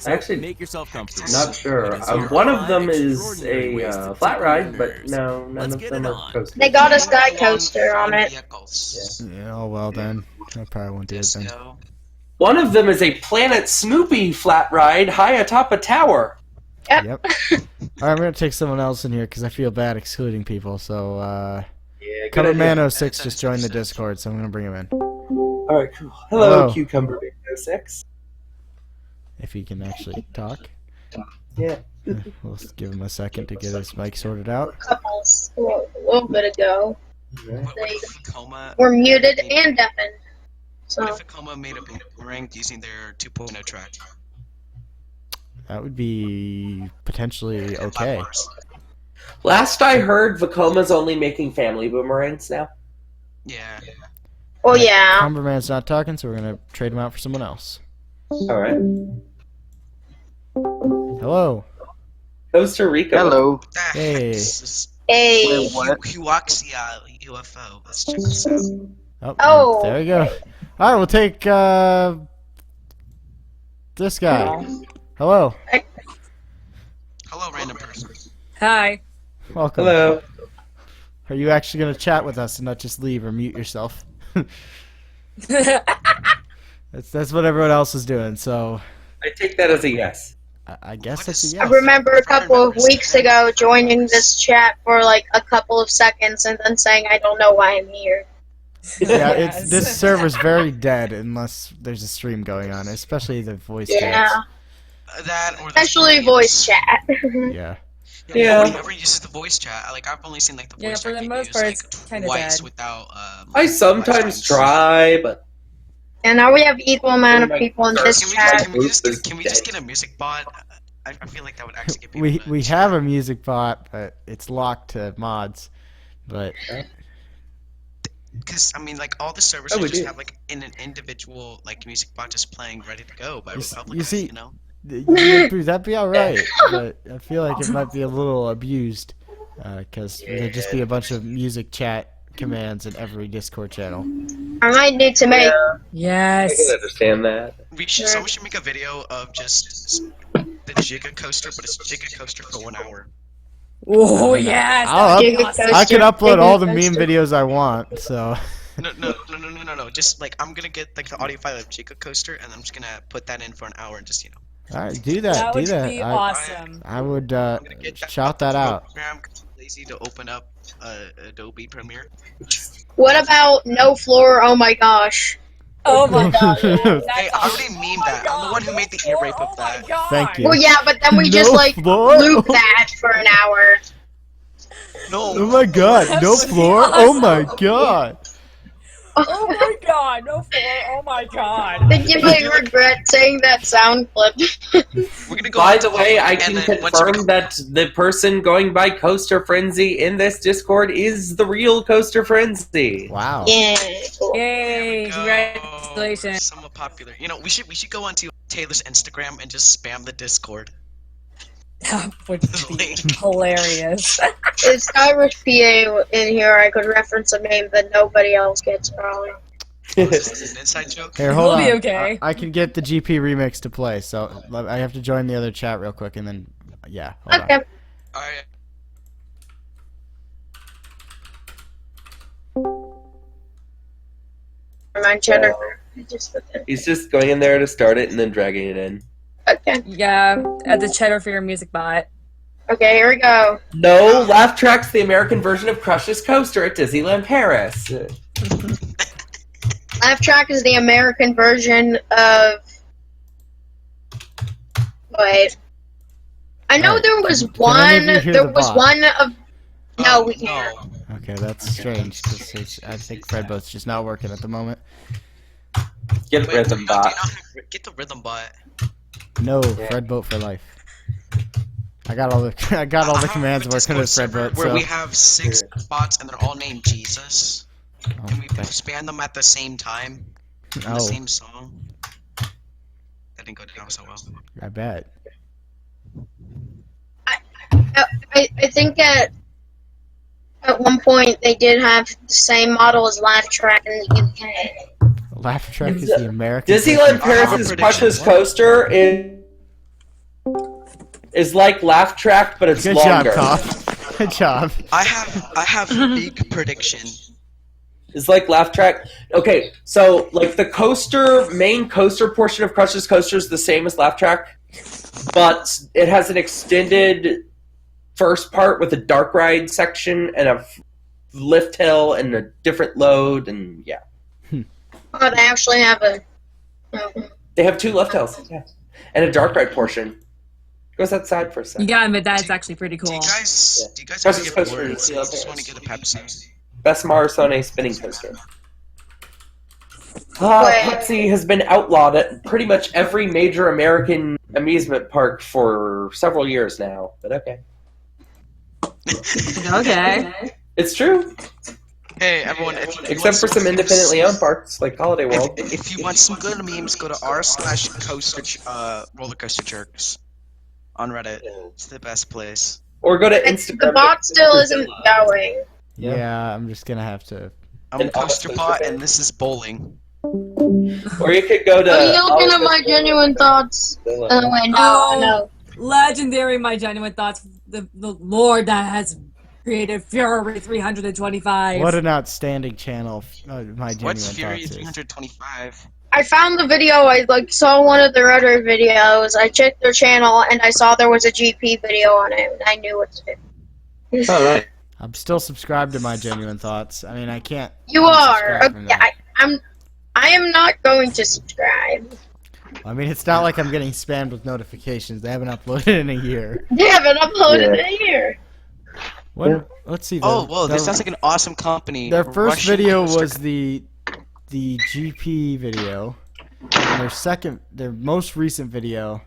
Actually, not sure. One of them is a flat ride, but no, none of them are coasters.
They got a sky coaster on it.
Yeah, oh well then. I probably won't do it then.
One of them is a Planet Snoopy flat ride high atop a tower.
Yep.
Alright, I'm gonna take someone else in here because I feel bad excluding people, so
Yeah, good
Cumberman
idea.
06 just joined the Discord, so I'm gonna bring him in.
Alright, cool. Hello, Cucumber 06.
If he can actually talk.
Yeah.
We'll give him a second to get his mic sorted out.
Couples a little bit ago.
What if Vekoma?
We're muted and deafened. So.
What if Vekoma made a boomerang using their 2.0 track?
That would be potentially okay.
Last I heard, Vekoma's only making family boomerangs now.
Yeah.
Oh yeah.
Cumberman's not talking, so we're gonna trade him out for someone else.
Alright.
Hello.
Costa Rica.
Hello.
Hey.
Hey.
Wait, what?
Huaxia UFO. Let's check this out.
Oh.
There we go. Alright, we'll take this guy. Hello.
Hello, random person.
Hi.
Welcome.
Hello.
Are you actually gonna chat with us and not just leave or mute yourself? That's what everyone else is doing, so
I take that as a yes.
I guess that's a
I
yes.
remember a couple of weeks ago joining this chat for like a couple of seconds and then saying I don't know why I'm here.
Yeah, this server's very dead unless there's a stream going on, especially the voice chats.
That or
Especially voice chat.
Yeah.
Yeah.
Nobody ever uses the voice chat. Like I've only seen like the voice
Yeah,
chat
for the
being
most
used,
part,
like,
it's kind of
twice
dead.
without.
I sometimes try, but
And now we have equal amount of people in this chat.
Can we just get a music bot? I feel like that would actually get people.
We have a music bot, but it's locked to mods. But
Because I mean, like all the servers
we
just
do.
have like an individual like music bot just playing, ready to go by
You
Republicans.
see-
You know.
that'd be alright, but I feel like it might be a little abused, because there'd just be a bunch of music chat commands in every Discord channel.
I might need to make.
I
Yes.
can understand that.
Someone should make a video of just the Giga Coaster, but it's Giga Coaster for 1 hour.
Oh yes.
I'll
Giga Coaster,
I can upload all the
Giga
meme
Coaster.
videos I want, so
No. Just like I'm gonna get like the audio file of Giga Coaster, and I'm just gonna put that in for an hour and just
alright, do that,
That
do
would
that.
be
I,
awesome.
I would
get
shout that out.
program 'cause I'm lazy to open up Adobe Premiere.
What about no floor? Oh my gosh.
Oh my god.
Hey, I already memed that. I'm the one who made the ear rape of that.
Thank you.
Well, yeah, but then we
No
just like
floor?
loop that for an hour.
No.
Oh my god, no floor? Oh my god.
Oh my god. No floor. Oh my god.
I think you might regret saying that sound clip.
We're gonna go.
By
on
the
to
way,
vote,
I
and
can
then once we
confirm that the person going by Coaster Frenzy in this Discord is the real Coaster Frenzy.
Wow.
Yeah. Cool.
Yay.
go,
Congratulations.
somewhat popular. You know, we should go onto Taylor's Instagram and just spam the Discord.
That would be hilarious.
If Irish PA in here, I could reference a name that nobody else gets probably.
Is this an inside joke?
Here, hold
We'll be
on.
okay.
I can get the GP remix to play, so I have to join the other chat real quick, and then yeah. Hold
Okay.
on.
Alright.
Remind Cheddar.
He's just going in there to start it and then dragging it in.
Okay.
Yeah, at the Cheddar for your music bot.
Okay, here we go.
No, Laugh Track's the American version of Crush's Coaster at Disneyland Paris.
Laugh Track is the American version of. Wait. I know
Alright,
there was
can any
one.
of you hear
There
the
was
bot?
one of. No, we
No.
can't.
Okay, that's strange, because I think Fredboat's just not working at the moment.
Get
Wait,
Rhythm
no,
Bot.
do you know how to get the rhythm bot?
No, Fred boat for life. I got all the commands working with Fred boat.
Where
so.
we have 6 bots and they're all named Jesus. Can we span them at the same time? In the same song? That didn't go down so well.
I bet.
I think at one point they did have the same model as Laugh Track in the UK.
Laugh Track is the American.
Disneyland Paris' Precious Coaster is like Laugh Track, but it's longer.
Good job, Cough. Good job.
I have a big prediction.
It's like Laugh Track. Okay, so like the main coaster portion of Crush's Coaster is the same as Laugh Track, but it has an extended first part with a dark ride section and a lift hill and a different load, and yeah.
Oh, they actually have a.
They have 2 lift hills, yeah, and a dark ride portion. Goes outside for a second.
You gotta admit that's actually pretty cool.
Do you guys
Precious
want to
Coaster
get
is
words? I just want to get a Pepsi.
Best Marisone spinning coaster. Pepsi has been outlawed at pretty much every major American amusement park for several years now, but okay.
Okay.
It's true.
Hey, everyone,
Except for some independently owned parks, like Holiday World.
If you want some good memes, go to r/coaster roller coaster jerks on Reddit. It's the best place.
Or go to Instagram.
The bot still isn't going.
Yeah, I'm just gonna have to.
I'm a coaster bot, and this is bowling.
Or you could go to.
Are you looking at my genuine thoughts? Oh, wait, no.
Legendary, my genuine thoughts. The Lord that has created Fury 325.
What an outstanding channel! My genuine
What's Fury
thoughts is.
325?
I found the video. I saw one of their other videos. I checked their channel and I saw there was a GP video on it. And I knew what to do.
All right.
I'm still subscribed to my genuine thoughts. I mean, I can't.
You are.
unsubscribe from
Okay,
that.
I am not going to subscribe.
I mean, it's not like I'm getting spammed with notifications. They haven't uploaded in a year.
They haven't uploaded in a year.
Let's see.
Oh, whoa! This sounds like an awesome company.
Their first
Russian
video
coaster
was the GP video. And their most recent video,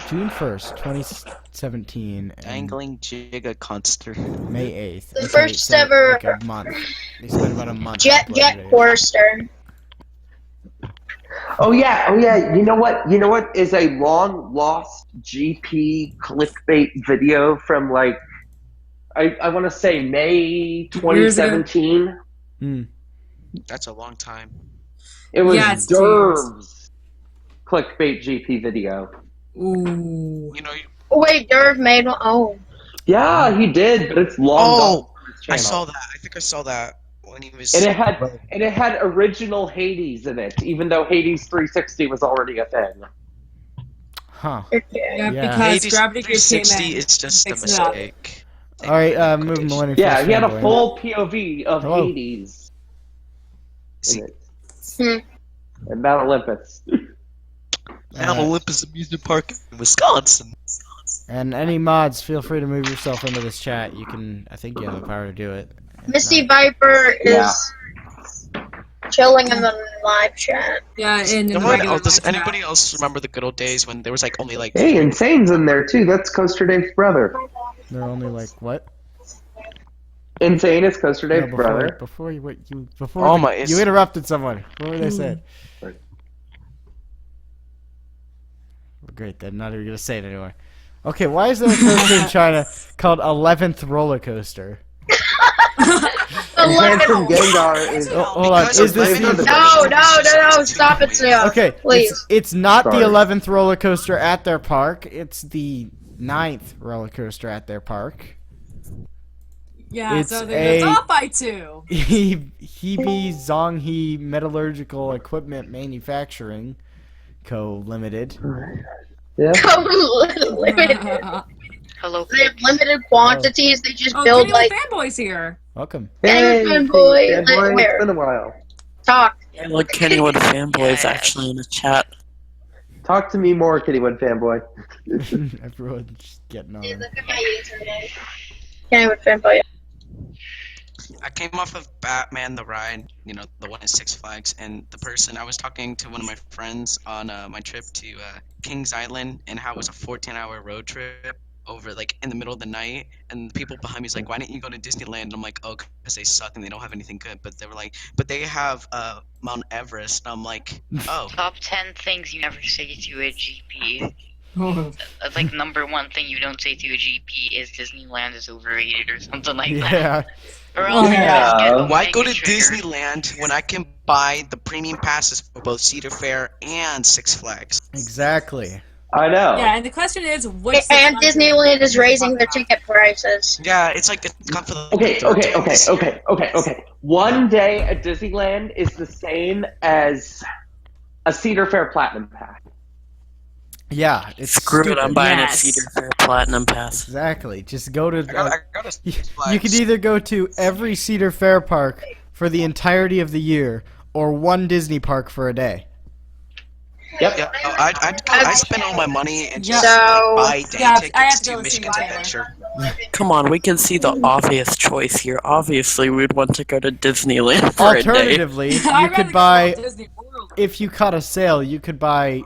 June 1st, 2017.
Dangling Giga Coaster.
May 8th.
The
Okay,
first
so
ever
like a month. They spent about a month.
Jet
uploading it.
Coaster.
Oh yeah. You know what is a long lost GP clickbait video from like I want to say May 2017.
That's a long time.
It was
it's
Derv's clickbait GP video.
Ooh.
You know.
Oh, wait, Derv made one. Oh.
Yeah, he did, but it's long gone from his
I
channel.
saw that. I think I saw that when he was.
And it had original Hades in it, even though Hades 360 was already a thing.
Huh.
Yeah, because
Hades
Gravity Cave came
360
in.
is just a
Fixed it up.
mistake.
All right, moving Millennium.
Yeah,
Force
he had a
fanboy.
full POV of
Hello.
Hades in it.
Hmm.
And Mount Olympus.
Mount Olympus Amusement Park in Wisconsin.
And any mods, feel free to move yourself into this chat. You can. I think you have the power to do it.
Misty Viper is chilling in the live chat.
Yeah, in the
Does
regular
anybody else remember the good old days when there was like only like?
Hey, Insane's in there too. That's Coaster Dave's brother.
They're only like what?
Insane is Coaster Dave's brother.
Before you
You
interrupted someone. What were they saying? Well, great, they're not even gonna say it anymore. Okay, why is there a coaster in China called 11th Roller Coaster?
Handsome Gengar is.
Hold on, is this the?
No, stop it, Sam.
Okay,
please.
it's not
Sorry.
the 11th roller coaster at their park. It's the 9th roller coaster at their park.
Yeah,
It's
so they're
a-
off by 2.
Hebe Zonghe Metallurgical Equipment Manufacturing Co. Limited.
Yeah.
Limited.
Hello.
They have limited quantities. They just
Oh,
build
Kitty
like.
fanboys here.
Welcome.
Hey,
fanboy.
fanboy,
Where?
it's been a while.
Talk.
Look, Kennywood fanboy is actually in the chat.
Talk to me more, Kittywood fanboy.
Everyone's just getting on.
Look at my username. Can't even fanboy.
I came off of Batman the Ride, you know, the one at Six Flags, and the person I was talking to one of my friends on my trip to Kings Island, and how it was a 14-hour road trip over like in the middle of the night, and the people behind me was like, "Why didn't you go to Disneyland?" And I'm like, "Oh, because they suck and they don't have anything good." But they were like, "But they have Mount Everest." And I'm like, "Oh."
Top 10 things you never say to a GP. Like #1 thing you don't say to a GP is Disneyland is overrated or something like that. Or else you just get
Why go to
mega triggered.
Disneyland when I can buy the premium passes for both Cedar Fair and Six Flags?
Exactly.
I know.
Yeah, and the question is, which
And Disneyland is raising their ticket prices.
Yeah, it's like it's gone for the
Okay. One day at Disneyland is the same as a Cedar Fair Platinum Pass.
Yeah, it's
Screw
stupid.
it, I'm buying a Cedar Fair Platinum Pass.
Exactly. Just go to.
I got a Six Flags.
You could either go to every Cedar Fair park for the entirety of the year, or one Disney park for a day.
Yep.
Yeah, I spend all my money and just buy day tickets to Michigan's Adventure.
Come on, we can see the obvious choice here. Obviously, we'd want to go to Disneyland for a day.
Alternatively, you could buy, if you caught a sale, you could buy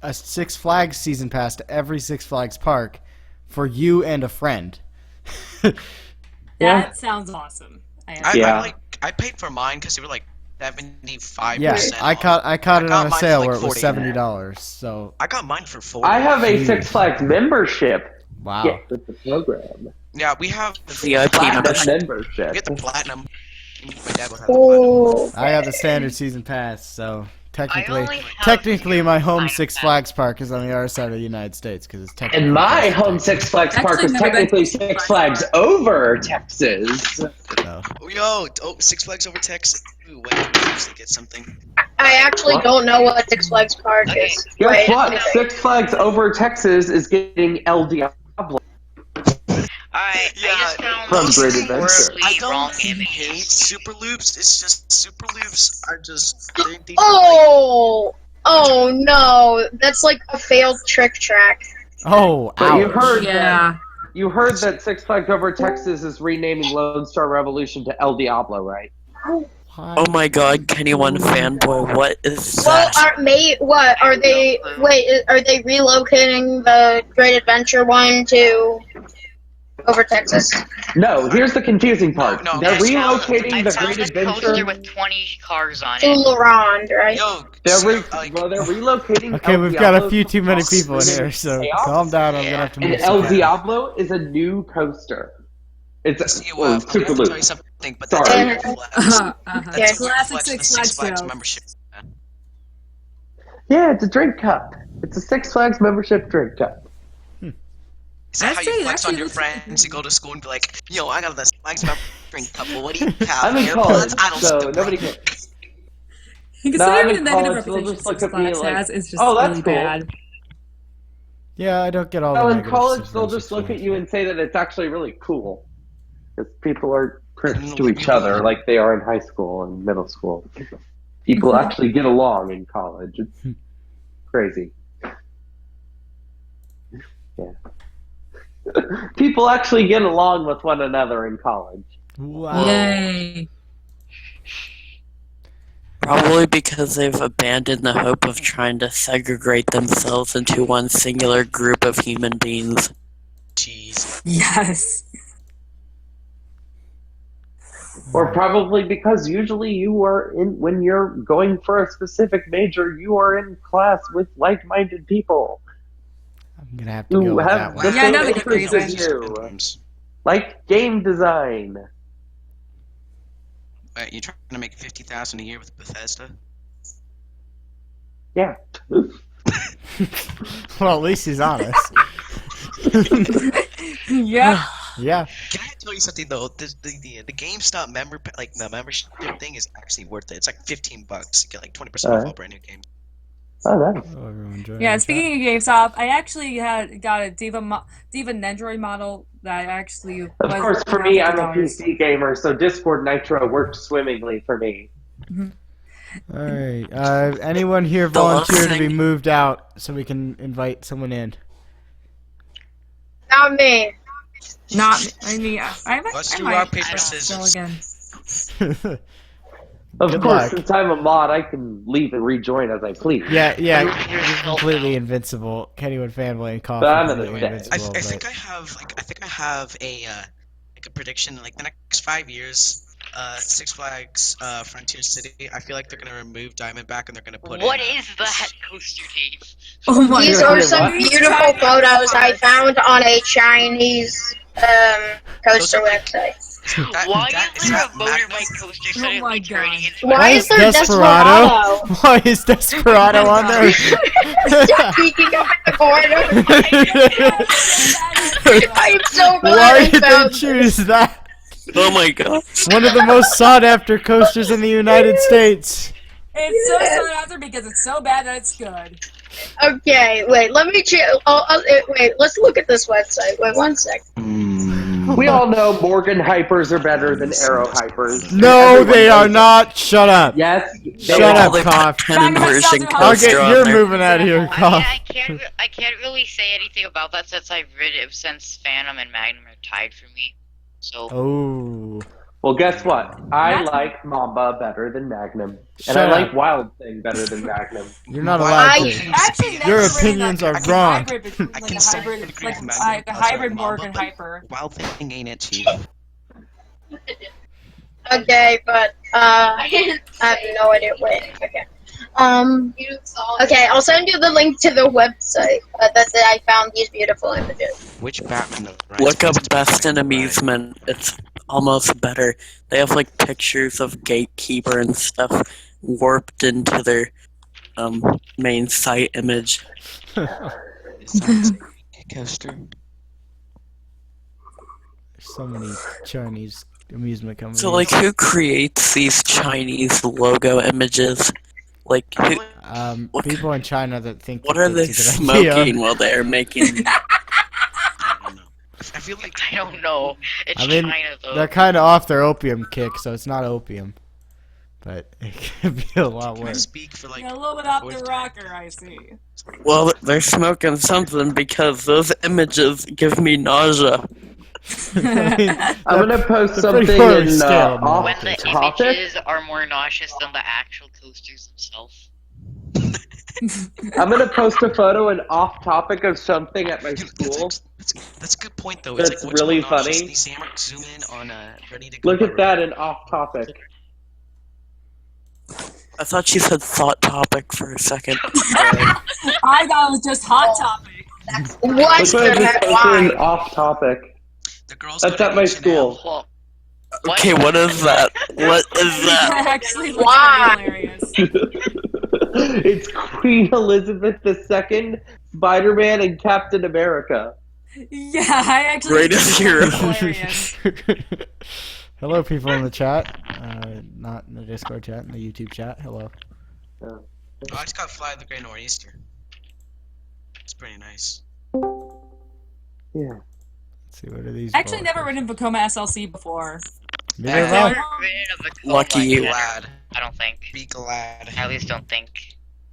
a Six Flags season pass to every Six Flags park for you and a friend.
That sounds awesome.
I paid for mine because they were like 75%.
Yeah, I caught it on a
mine
sale
for, like,
where it was
$40.
$70. So
I got mine for $40.
I have a Six Flags membership.
Wow.
Yeah, with the program.
Yeah, we have
VIP
membership.
We get the platinum. My dad will have
Oh.
I have the standard season pass, so technically my home Six Flags park is on the other side of the United States because it's technically.
And my home Six Flags park is technically Six Flags over Texas.
Yo, Six Flags over Texas. Ooh, when can we usually get something?
I actually don't know what Six Flags Park is.
Guess what? Six Flags over Texas is getting El Diablo.
I just found
From Great
this
Adventure.
horribly wrong image.
Hate Super Loops. It's just Super Loops are just.
Oh no, that's like a failed Trick Track.
Oh,
But you
ouch.
heard
Yeah.
you heard that Six Flags over Texas is renaming Lone Star Revolution to El Diablo, right?
Oh my god, Kenny One fanboy, what is
Well,
that?
are they? Wait, are they relocating the Great Adventure one to over Texas?
No, here's the confusing part. They're relocating
I
the
found
Great
a coaster
Adventure.
with 20 cars on
To
it.
LaRonde, right?
They're relocating.
Okay,
El
we've got a
Diablo
few too many
to
people in here, so
Chaos.
calm down. I'm gonna have to move.
And
some
El
cameras.
Diablo is a new coaster. It's a
I'm gonna
Super
tell you
Loop.
something, but
Sorry.
that's a
Yeah,
That's a
classic
flex of the
Six
Six
Flags
Flags
joke.
membership.
Yeah, it's a drink cup. It's a Six Flags membership drink cup.
Is that how you
Actually,
flex on your
looks-
friends? You go to school and be like, "Yo, I got the Flags membership drink cup. Well, what do you have?
I'm in
AirPods?
college,
I don't
so
still
nobody
bro."
cares.
Considering
I'm
the
in
negative
college, they'll
reputation
just look
Six
at me
Flags
like,
has is just
"Oh, that's
really
cool."
bad.
Yeah, I don't get all
Oh,
the
in
negative
college,
stuff
they'll
about
just
Six
look at
Flags.
you and say that it's actually really cool. Because people are pricks to each other like they are in high school and middle school. People actually get along in college. It's crazy. Yeah. People actually get along with one another in college.
Wow.
Yay.
Probably because they've abandoned the hope of trying to segregate themselves into one singular group of human beings.
Jeez.
Yes.
Or probably because usually you are in, when you're going for a specific major, you are in class with like-minded people
I'm gonna have to go
who
with
have
that
the
one.
Yeah,
same
another good
interests as
reason.
you. Like game design.
Wait, you trying to make $50,000 a year with Bethesda?
Yeah.
Well, at least he's honest.
Yeah.
Yeah.
Can I tell you something though? The GameStop the membership thing is actually worth it. It's like $15. You get like 20% off all brand new games.
Oh, nice.
Oh, everyone enjoying
Yeah,
the
speaking of GameStop, I actually got a Diva Nendroid model that actually
Of
was
course, for
around
me, I'm a
$50.
PC gamer, so Discord Nitro worked swimmingly for me.
All right. Anyone here
The last
volunteer to be
thing-
moved out so we can invite someone in?
Not me.
Not, I mean, I
Let's
I
do
might
rock, paper,
still
scissors.
again.
Of
Good
course,
luck.
since I'm a mod, I can leave and rejoin as I please.
Yeah, you're completely invincible. Kennywood fanboy and coffee.
But I'm
Completely
gonna
invincible.
I think I have a like a prediction. Like the next 5 years, Six Flags Frontier City. I feel like they're gonna remove Diamondback and they're gonna put
What
in.
is that coaster, Dave?
Oh my
These
god.
are some beautiful photos I found on a Chinese coaster website.
Why is there a motorbike coaster suddenly turning into
Why is there Desperado?
Why is Desperado on there?
Stop peeking up at the corner. I'm so glad
Why
I
did they
found
choose that?
Oh my god.
One of the most sought after coasters in the United States.
It's so sought after because it's so bad that it's good.
Okay, wait, let me wait, let's look at this website. Wait 1 sec.
We all know Morgan hypers are better than Arrow hypers.
No, they are not. Shut up.
Yes.
Shut up, Cough. You're moving out of here, Cough.
I can't really say anything about that since since Phantom and Magnum are tied for me. So.
Oh.
Well, guess what? I like Mamba better than Magnum. And I like Wild Thing better than Magnum.
You're not allowed to.
Actually,
Your opinions are wrong.
Like a hybrid Morgan Hyper.
Wild Thing ain't it, Chief.
Okay, but I have no idea. Wait, okay. Okay, I'll send you the link to the website that I found these beautiful images.
Which Batman?
Look up Best in Amusement. It's almost better. They have like pictures of Gatekeeper and stuff warped into their main site image.
Coaster.
So many Chinese amusement companies.
So like, who creates these Chinese logo images? Like, who?
People in China that think.
What are they smoking while they're making?
I feel like
I don't know. It's
I mean,
China though.
they're kind of off their opium kick, so it's not opium, but it could be a lot
Can I
worse.
speak for like
A little bit off the rocker, I see.
Well, they're smoking something because those images give me nausea.
I'm gonna post something in
When the
off-topic.
images are more nauseous than the actual coasters themselves.
I'm gonna post a photo and off-topic of something at my school.
That's a good point though.
That's
It's like, what's
really
more nauseous,
funny.
the Samrock zoom in on Ready to Go.
Look at that in off-topic.
I thought you said thought topic for a second.
I thought it was just Hot Topic.
What
Look what I just posted in
Why?
off-topic.
The girls
That's at my school.
Okay, what is that? What is that?
Actually, looks
Why?
hilarious.
It's Queen Elizabeth II, Spider-Man, and Captain America.
Yeah, I actually.
Greatest hero.
Hilarious.
Hello, people in the chat. Not in the Discord chat, in the YouTube chat. Hello.
Oh, I just got Fly the Great Nor'easter. It's pretty nice.
Yeah.
Let's see, what are these?
Actually,
for?
never ridden Vekoma SLC before.
Neither have
I've
I.
never ridden a Vekoma
Lucky you.
Glad.
I don't think.
Be glad.
I at least don't think.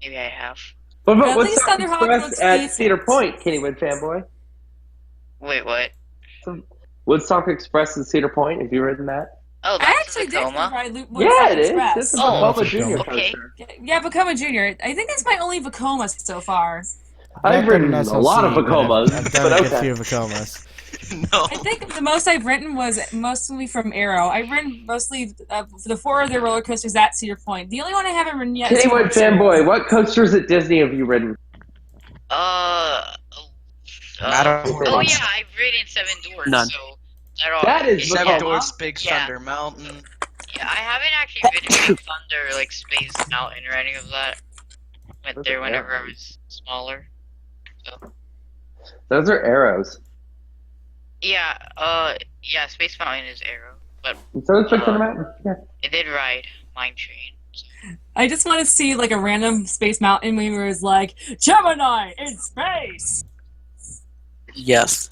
Maybe I have.
What
At
about what's
least
up
Thunderhawk
Express
looks
at
decent.
Cedar Point, Kennywood fanboy?
Wait, what?
Woodstock Express in Cedar Point, have you ridden that?
Oh,
I
that's
actually did
Vekoma.
ride Loop
Yeah, it is.
Express.
This is a
Oh,
Vekoma Junior
okay.
coaster.
Yeah, Vekoma Junior. I think that's my only Vekoma so far.
I've
Not
ridden
done an
a lot of
SLC, but
Vekomas,
I've done
but
a good
okay.
few Vekomas.
No.
I think the most I've ridden was mostly from Arrow. I've ridden mostly the 4 of the roller coasters at Cedar Point. The only one I haven't ridden yet is
Kennywood fanboy, what coasters at Disney have you ridden?
Oh yeah, I've ridden Seven Dwarfs.
None.
So
That is
yeah,
Seven
Vekoma.
Dwarfs, Big
Yeah.
Thunder Mountain.
Yeah, I haven't actually ridden Big Thunder, like Space Mountain or any of that. Went there whenever I was smaller. So
Those are arrows.
yeah, yeah, Space Mountain is Arrow, but
So it's Big Thunder Mountain? Yeah.
I did ride Mine Train.
I just want to see like a random Space Mountain movie where it's like Gemini in space.
Yes.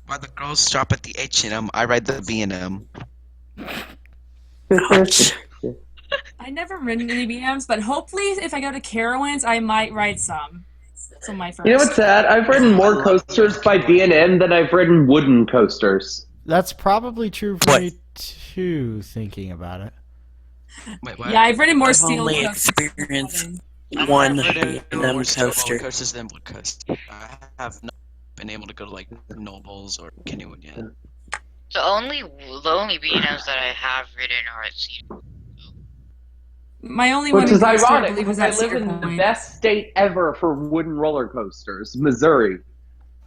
While the girls stop at the H&M, I ride the B&M.
I never ridden any BMs, but hopefully if I go to Carowinds, I might ride some. So my first.
You know what's sad? I've ridden more coasters by B&M than I've ridden wooden coasters.
That's probably true for me too, thinking about it.
Wait, what?
Yeah, I've ridden more
I've
steel
only
coasters.
experienced
I've
one
ridden
random
more steel
coaster.
roller coasters than wood coasters. I have not been able to go to like Nobles or Kennywood yet.
The only Beanos that I have ridden are at Cedar.
My only
Which
one in
is
coaster, I
ironic
believe, was
because I
at
live
Cedar
in the
Point.
best state ever for wooden roller coasters, Missouri.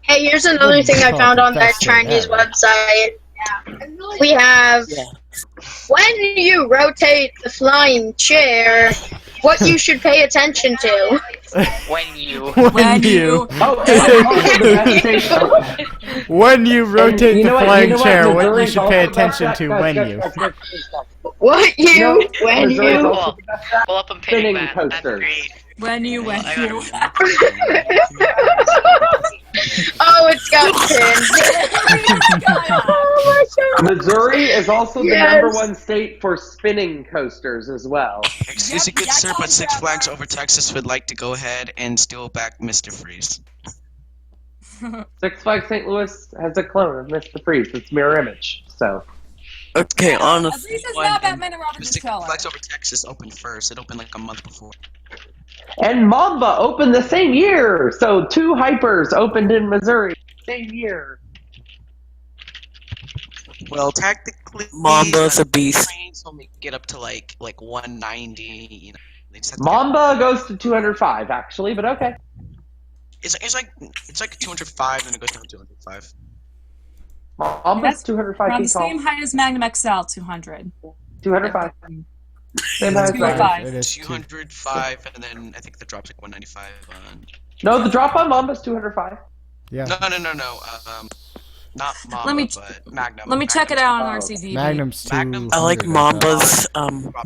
Hey, here's another thing I found on that Chinese website. We have when you rotate the flying chair, what you should pay attention to.
When you.
When you.
Oh, and also the best state.
When you rotate the flying chair, what you
Missouri's
should pay
also the best
attention to
guys,
when
guys,
you.
guys.
What you, when
Missouri's
you.
also the best
Pull up and
spinning
That's
coasters.
great.
When you.
Oh, it's got pins. Oh my God.
Missouri is also the
Yes.
#1 state for spinning coasters as well.
Excuse me, good sir, but Six Flags over Texas would like to go ahead and steal back Mr. Freeze.
Six Flags St. Louis has a clone of Mr. Freeze. It's mirror image. So.
Okay,
At
honestly,
least it's not Batman and Robin
Six
Costello.
Flags over Texas opened first. It opened like a month before.
And Mamba opened the same year. So 2 hypers opened in Missouri same year.
Well, technically,
Mamba's a beast.
trains only get up to like 190. You know, they just have to
Mamba goes to 205 actually, but okay.
it's like 205 and it goes down to 205.
Mamba's
That's
205
around the
feet tall.
same height as Magnum XL, 200.
205. Same height as Mamba.
205, and then I think the drop's like 195 on.
No, the drop on Mamba's 205.
Yeah.
No. Not Mamba,
Let me
but Magnum.
Let me check it out on RCDB.
Magnum's 200.
I like Mamba's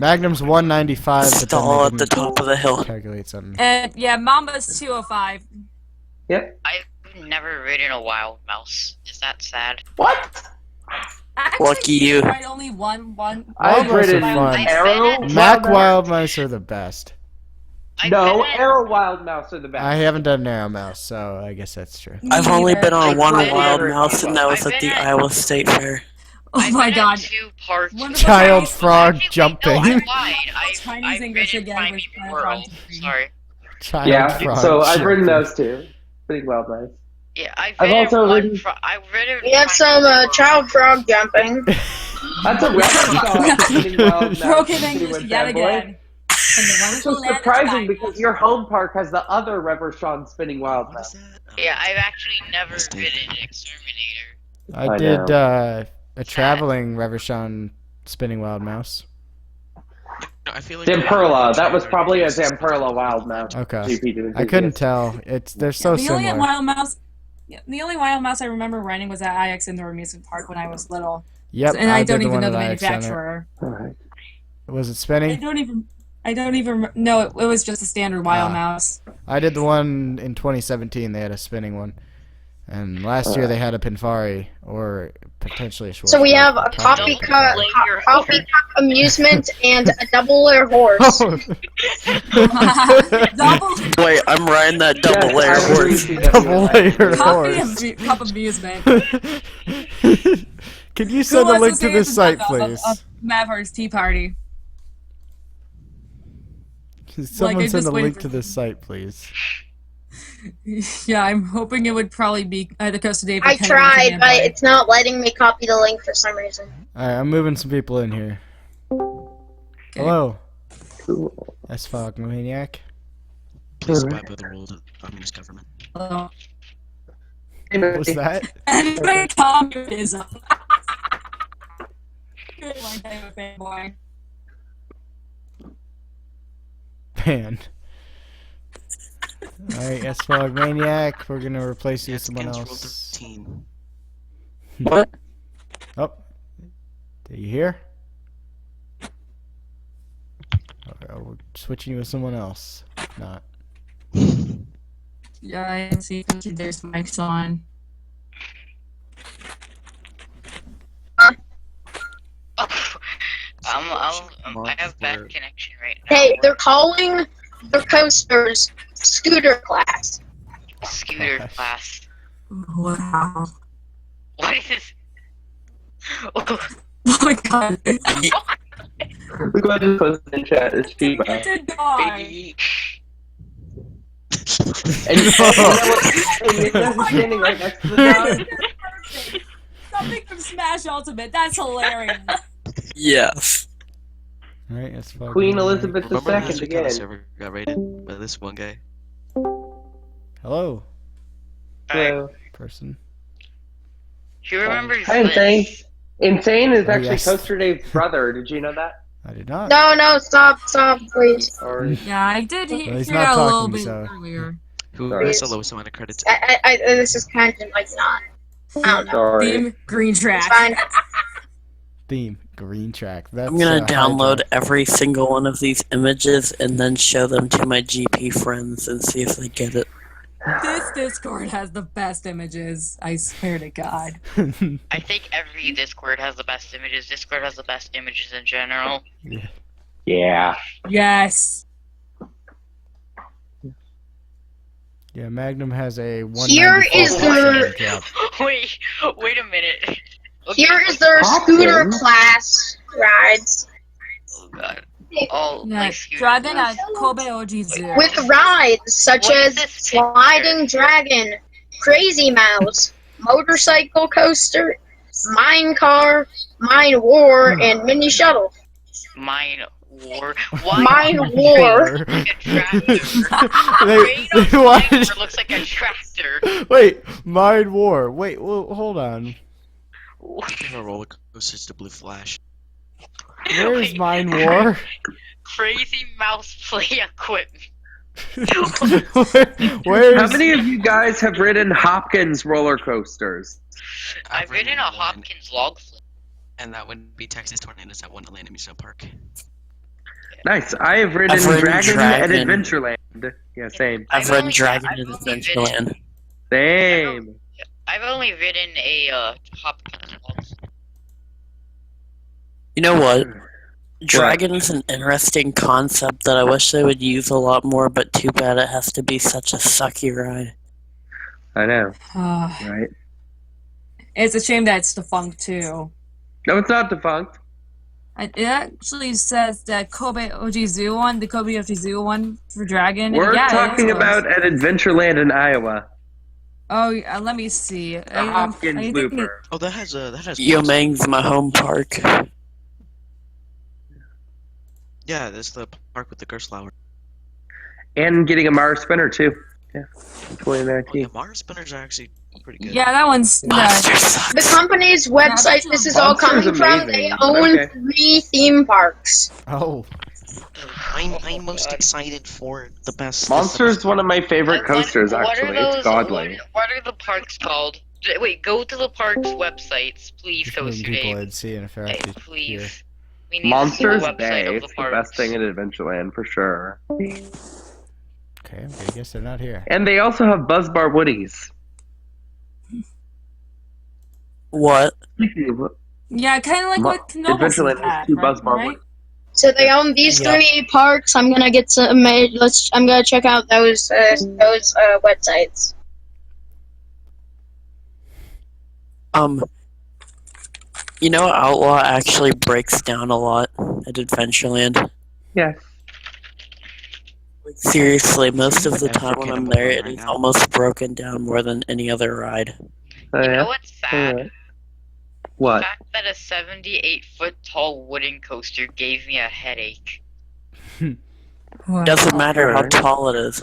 Magnum's 195.
stall
but
at
then
the top of the hill.
calculate something.
And yeah, Mamba's 205.
Yep.
I've never ridden a wild mouse. Is that sad?
What?
Actually,
Lucky you.
Tried only one.
I've
Wild mice
ridden
are fun.
Arrow.
Mac wild mice are the best.
No, Arrow Wild Mouse are the best.
I haven't done Narrow Mouse, so I guess that's true.
I've only been on one
tried
wild
it.
mouse, and that was at the Iowa State Fair.
Oh my God.
2 parts.
Child frog jumping.
No, I lied.
Chinese
I
English
ridden
again
Primeval
with Child
World.
Frog.
Sorry.
Child
Yeah,
frog
so I've ridden
jumping.
those too. Pretty wild mice.
Yeah, I've
also
ridden
ridden.
I've ridden.
We have some child frog jumping.
That's a record spinning wild mouse.
Broken English
Pretty
yet
bad boy.
again. And the
Which
wonderful
is
land of
surprising
Sky.
because your home park has the other Reverchon spinning wild mouse.
Yeah, I've actually never ridden an exterminator.
I did a traveling Reverchon spinning wild mouse.
I feel like
Zamperla. That was probably a Zamperla wild mouse.
Okay.
GP doing
I couldn't
GPs.
tell. They're so
The only
similar.
wild mouse. The only wild mouse I remember riding was at IX Indoor Amusement Park when I was little.
Yep,
And I
did
don't
the
even
one
know the
at IX Center.
manufacturer.
Alright.
Was it
I
spinning?
don't even no. It was just a standard wild mouse.
I did the one in 2017. They had a spinning one, and last year they had a Pinfari or potentially a Schwartz.
So we have a coffee cup amusement and a double layer horse.
Double
Wait, I'm riding that double layer horse.
Double layer horse.
cup amusement.
Can you send a link to this site, please?
Maverick's Tea Party.
Someone
I
send
just
a
waited
link
for-
to this site, please.
Yeah, I'm hoping it would probably be either Costa Dave or
I
Kenny
tried,
Van
but
Dyke.
it's not letting me copy the link for some reason.
Alright, I'm moving some people in here. Hello. S-Fog Maniac.
Please abide by the rules of the communist government.
Hello.
What was that?
Anyway, communism. Good one, David fanboy.
Banned. Alright, S-Fog Maniac. We're gonna replace you with someone else.
13.
What?
Oh. Are you here? Okay, we're switching you with someone else. If not.
Yeah, I see Costa Dave's mic's on.
I have bad connection right now.
Hey, they're calling their coasters scooter class.
Scooter class.
Wow.
What is this?
Oh my god.
Look what I just posted in chat. It's Shiba.
It's a dog.
And you know what's standing right next to the dog?
Something from Smash Ultimate. That's hilarious.
Yes.
Right, that's fucking
Queen Elizabeth
Remember last
II
week how the
again.
server got raided by this one guy?
Hello,
Hello.
person.
Who remembers
Hi, Insane.
this?
Insane is
Oh,
actually
yes.
Coaster Dave's brother. Did you know that?
I did not.
No, stop, please.
Or
Yeah, I did
Well,
hear
he's
that
not
a little
talking,
bit
so.
earlier.
Who
Sorry.
has the lowest amount of credits?
This is kind of like not. I don't know.
sorry.
Theme, green
It's
track.
fine.
Theme green track. That's
I'm gonna download
Hydra.
every single one of these images and then show them to my GP friends and see if they get it.
This Discord has the best images. I swear to God.
I think every Discord has the best images. Discord has the best images in general.
Yeah.
Yes.
Yeah, Magnum has a 194
Here is their
drop.
Wait a minute. Okay.
here is their scooter
Hopkins?
class rides
Oh god. Oh,
Yeah,
like scooter
Dragon
class.
at Kobe Oji Zoo.
with rides such
What is
as
this
sliding dragon, crazy mouse, motorcycle coaster, mine car, mine war, and mini shuttle.
Mine war. Why
Mine
not
war.
like a tractor?
They
Kratos
wanted-
Tiger looks like a tractor.
Wait, Mind War. Wait, well, hold on.
Favorite roller coasters to Blue Flash.
Where is
Wait.
Mind War?
Crazy mouse play equipment.
Where's
How many of you guys have ridden Hopkins roller coasters?
I've ridden a Hopkins log flip.
And that would be Texas Tornadoes at Wonderland Amusement Park.
Nice. I have ridden,
I've ridden
Dragon
Dragon.
at Adventureland. Yeah, same.
I've
I've
read
only-
Dragon
I've
in
only
Adventureland.
Same.
I've only ridden a Hopkins log flip.
You know what? Dragon is an interesting concept that I wish they would use a lot more, but too bad it has to be such a sucky ride.
I know,
Ah,
right?
it's a shame that it's defunct too.
No, it's not defunct.
It actually says that Kobe Oji Zoo one, the Kobe Oji Zoo one for Dragon.
We're
yeah,
talking
it is.
about at Adventureland in Iowa.
Oh, yeah, let me see.
The Hopkins Looper.
Oh, that has.
Yomang's my home park.
Yeah, that's the park with the Gerslauer.
And getting a Mars spinner, too. Yeah,
Oh,
2019.
yeah, Mars spinners are actually pretty good.
Yeah, that one's.
The company's website this is all coming
Monster's
from,
amazing,
they
but
own
okay.
3 theme parks.
Oh,
I'm most excited for the best.
Monster's one of my favorite coasters,
What are
actually.
those?
It's godly.
What are the parks called? Wait, go to the parks websites, please,
just moving
Coaster
people
Dave.
in, seeing if they're
Hey,
actually here.
please. We need
Monsters
to see the
Bay.
website of
It's
the
the
parks.
best thing at Adventureland, for sure.
Okay, I guess they're not here.
And they also have Buzz Bar Woodies.
What?
Yeah, kind of like what Knobles
Adventureland has
had,
2 Buzz Bar
right?
Woodies.
So they own these
Yeah.
3 parks. I'm gonna get some. I'm gonna check out those websites.
You know, Outlaw actually breaks down a lot at Adventureland.
Yes.
Seriously, most of the time when I'm there, it
right
is
now.
almost broken down more than any other ride.
Oh,
You
yeah?
know what's sad?
Alright. What?
The fact that a 78-foot tall wooden coaster gave me a headache.
Doesn't matter how
Alright.
tall it is.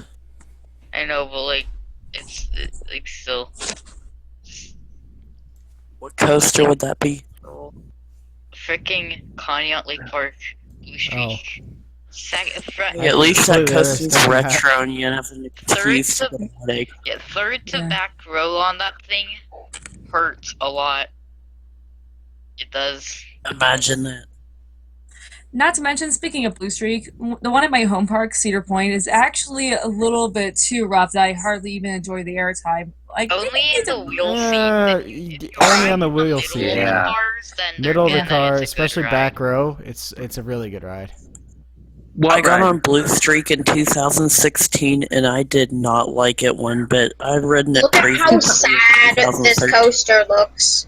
I know, but like, it's like still.
What coaster would that be?
Freaking Conneaut Lake Park, Blue Streak.
At least that
completely
coaster's
understand that.
retro and you have an excuse to get a headache.
Yeah, third to back row on that thing hurts a lot. It does.
Imagine that.
Not to mention, speaking of Blue Streak, the one at my home park, Cedar Point, is actually a little bit too rough that I hardly even enjoy the airtime. Like,
Only in the wheel
Only on the wheel seat. Yeah.
cars, then they're
Middle of the
good,
car,
it's a good
especially
ride.
back row. It's a really good ride.
I got on Blue Streak in 2016 and I did not like it one bit. I've ridden it
Look at
briefly
how
in
sad this
2013.
coaster looks.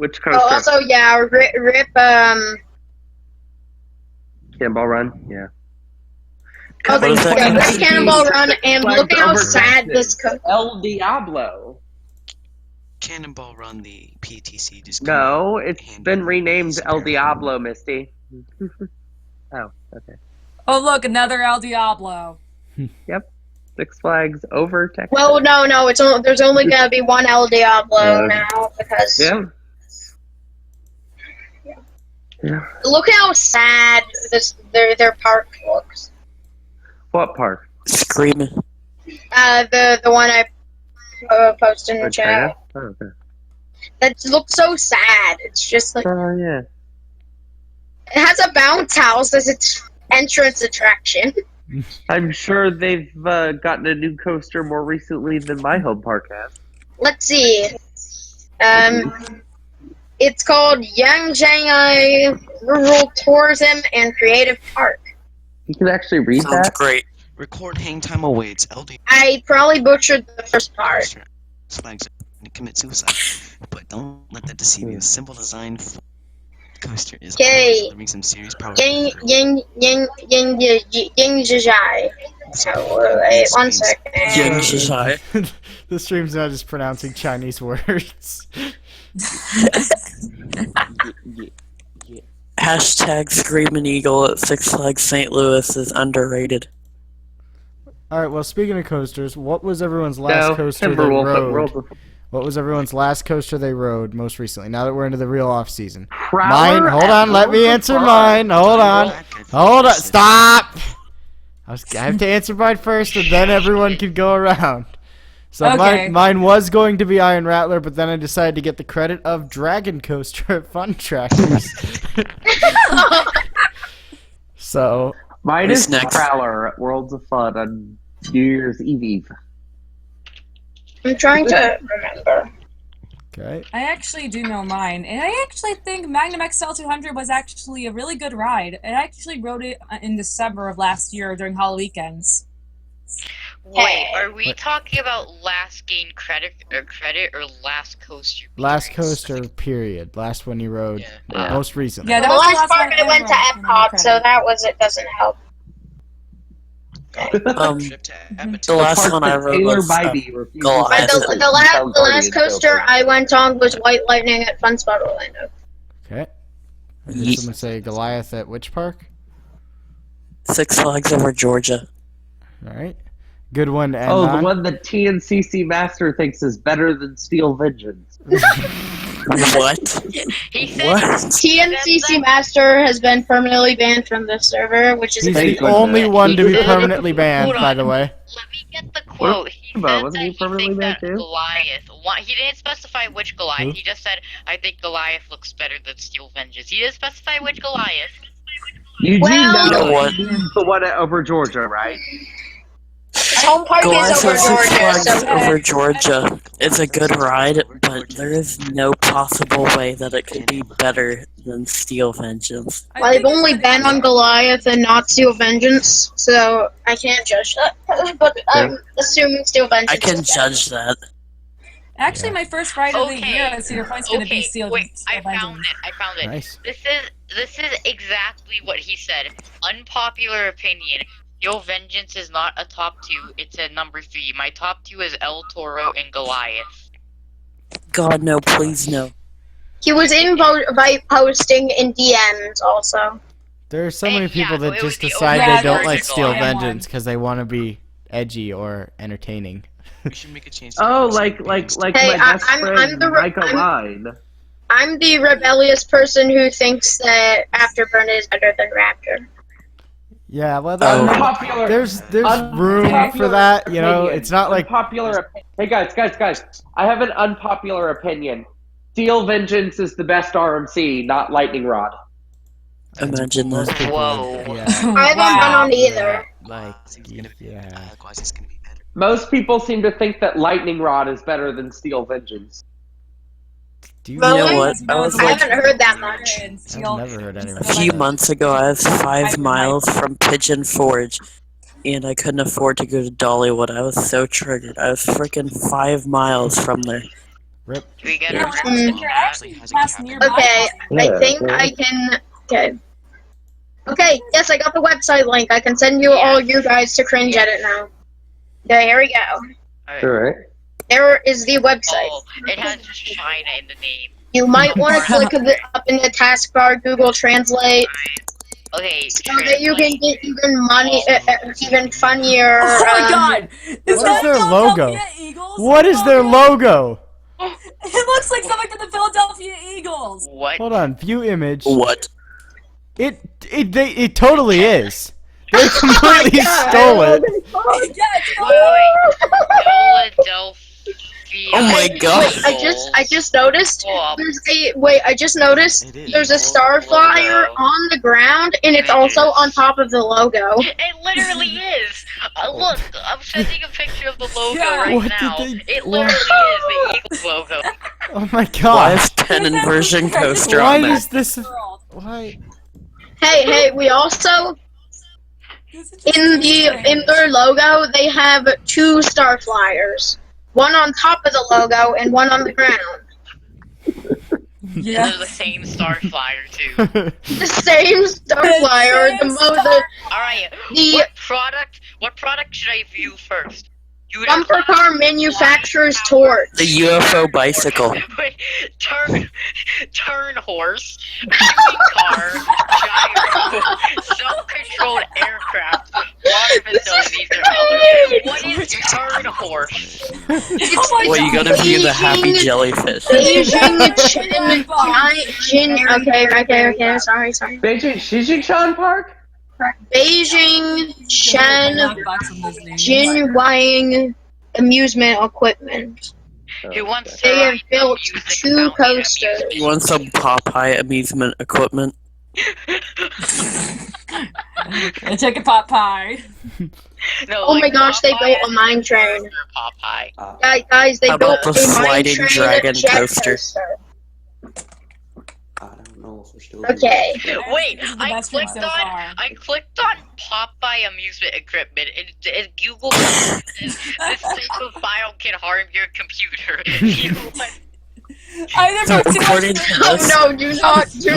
Which coaster?
Oh, also, yeah, rip
Cannonball Run, yeah.
Oh, rip Cannonball Run, and look at how sad this coaster.
El Diablo.
Cannonball Run, the PTC just.
No, it's been renamed El Diablo, Misty. Oh, okay.
Oh, look, another El Diablo.
Yep. Six Flags over Texas.
Well, no, there's only gonna be one El Diablo now because.
Yeah.
Look how sad their park looks.
What park?
Screaming.
The one I posted in the chat.
Oh, okay.
That looks so sad. It's just like.
Oh yeah.
It has a bounce house as its entrance attraction.
I'm sure they've gotten a new coaster more recently than my home park has.
Let's see. It's called Yangjiang Rural Tourism and Creative Park.
You can actually read
Sounds
that?
great.
Record hang time awaits. LD.
I probably butchered the first part.
Flags and commit suicide, but don't let that deceive you. Simple design coaster is delivering some serious power.
Yangjiang. So wait 1 second.
Yangjiang.
The stream's not just pronouncing Chinese words.
Hashtag Screaming Eagle at Six Flags St. Louis is underrated.
Alright, well, speaking of coasters, what was everyone's last coaster they rode? What was everyone's last coaster they rode most recently? Now that we're into the real off-season. Mine, hold on, let me answer mine. Hold on. Stop! I have to answer mine first, and then everyone can go around. So mine was going to be Iron Rattler, but then I decided to get the credit of Dragon Coaster at Fun Trackers. So
mine is Prowler at Worlds of Fun on New Year's Eve.
I'm trying to remember.
Okay.
I actually do know mine, and I actually think Magnum XL 200 was actually a really good ride. I actually rode it in December of last year during Hall Weekends.
Wait, are we talking about last gain credit or last coaster?
Last coaster, period. Last one you rode, most recently.
Yeah, that
the
was
last part I went to Epcot, so that was it. Doesn't help.
The last one I rode was
But the last coaster I went on was White Lightning at Fun Spot Orlando.
Okay. I heard someone say Goliath at which park?
Six Flags over Georgia.
All right. Good one. And
the one that TNCC Master thinks is better than Steel Vengeance.
What?
TNCC Master has been permanently banned from this server, which is
he's the only one to be permanently banned, by the way.
Let me get the quote. He said that he thinks that Goliath. He didn't specify which Goliath. He just said, "I think Goliath looks better than Steel Vengeance." He didn't specify which Goliath.
Eugene the one over Georgia, right?
Home park is over Georgia.
Over Georgia. It's a good ride, but there is no possible way that it could be better than Steel Vengeance.
Well, they've only been on Goliath and not Steel Vengeance, so I can't judge that. But I'm assuming Steel Vengeance.
I can judge that.
Actually, my first ride of the year at Cedar Point's going to be Steel Vengeance.
I found it.
Nice.
This is exactly what he said. Unpopular opinion. Steel Vengeance is not a top 2, it's a number 3. My top 2 is El Toro and Goliath.
God, no, please no.
He was in posting in DMs also.
There are so many people that just decide they don't like Steel Vengeance because they want to be edgy or entertaining.
We should make a change.
Oh, like my best friend, Michael Line.
I'm the rebellious person who thinks that Afterburner is better than Raptor.
Yeah, well, there's room for that, you know. It's not like
popular. Hey guys! I have an unpopular opinion. Steel Vengeance is the best RMC, not Lightning Rod.
Imagine that.
Whoa!
Yeah.
I haven't been on either.
Most people seem to think that Lightning Rod is better than Steel Vengeance.
Do you
know
what?
I haven't heard that much.
I've never heard anyone.
A few months ago, I was 5 miles from Pigeon Forge, and I couldn't afford to go to Dollywood. I was so triggered. I was freaking 5 miles from there.
Rip.
Do we get
Yeah,
a
you're actually passed nearby.
Okay, I think I can. Okay. Okay, yes, I got the website link. I can send you all you guys to cringe edit now. Okay, here we go.
Alright.
There is the website.
Oh, it has China in the name.
You might want to click up in the taskbar, Google Translate,
Okay,
so that you can get even money, even funnier.
Oh my god!
What is their logo? What is their logo?
It looks like something from the Philadelphia Eagles.
What?
Hold on, view image.
What?
It totally is. They completely stole it.
Philadelphia.
Oh my god!
Wait, I just noticed. I just noticed. There's a star flyer on the ground, and it's also on top of the logo.
It literally is. Look, I'm sending a picture of the logo right
What
now.
did they-
It literally is the Eagles logo.
Oh my god.
Why is 10 inversion coaster
Why
on there?
is this? Why?
Hey, we also in their logo they have 2 star flyers. One on top of the logo and one on the ground.
Yeah.
They're the same star flyer too.
The same star flyer.
Alright, what product should I view first?
Bumper car manufacturer's torch.
The UFO bicycle.
Wait, turn horse, moving car, gyro, self-controlled aircraft, water facilities, and other. What is turn horse?
Well, you gotta view the happy jellyfish.
Beijing Okay, sorry.
Beijing Shijishan Park?
Beijing Shen Jinwang amusement equipment.
Who wants to
They have
ride
built
the music
2
fountain
coasters.
You want some Popeye amusement equipment?
I take a pot pie.
No,
Oh
like
my gosh, they
Popeye
built a
and
mine train.
Popeye.
Guys, they
How
built
about the
a mine
sliding
train
dragon
jet
coaster?
Okay.
Wait, I
best one
clicked
so far.
on Popeye amusement equipment and Google says this type of file can harm your computer.
I
So
never took
according to
Oh
this,
no, do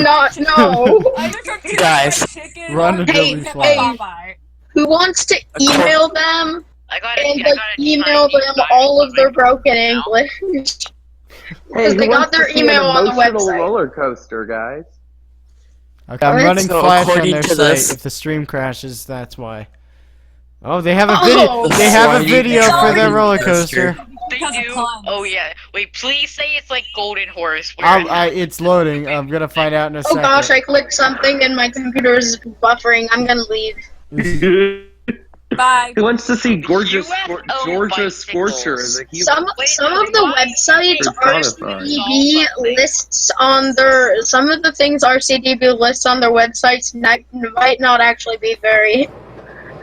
not, no.
I never took too
Guys,
much chicken.
Run until
Hey,
we
hey.
fly.
Popeye.
Who wants to email them
I got
and email them all of their broken English? Because they got their email on the website.
roller coaster, guys.
Okay, I'm running
So
Flash on
according
their
to
site.
this-
If the stream crashes, that's why. Oh, they have a video.
Oh.
They have a
Sliding
video for their
dragon
roller
coaster.
coaster.
They
Because of
do.
puns.
Oh yeah. Wait, please say it's like Golden Horse. Where
It's loading. I'm gonna find out in a
Oh
second.
gosh, I clicked something and my computer's buffering. I'm gonna leave.
Bye.
Who wants to see gorgeous
UFO
Georgia
bicycles.
Scorcher as a hero?
Some of the websites
Personified.
RCDB lists on their some of the things RCDB lists on their websites might not actually be very.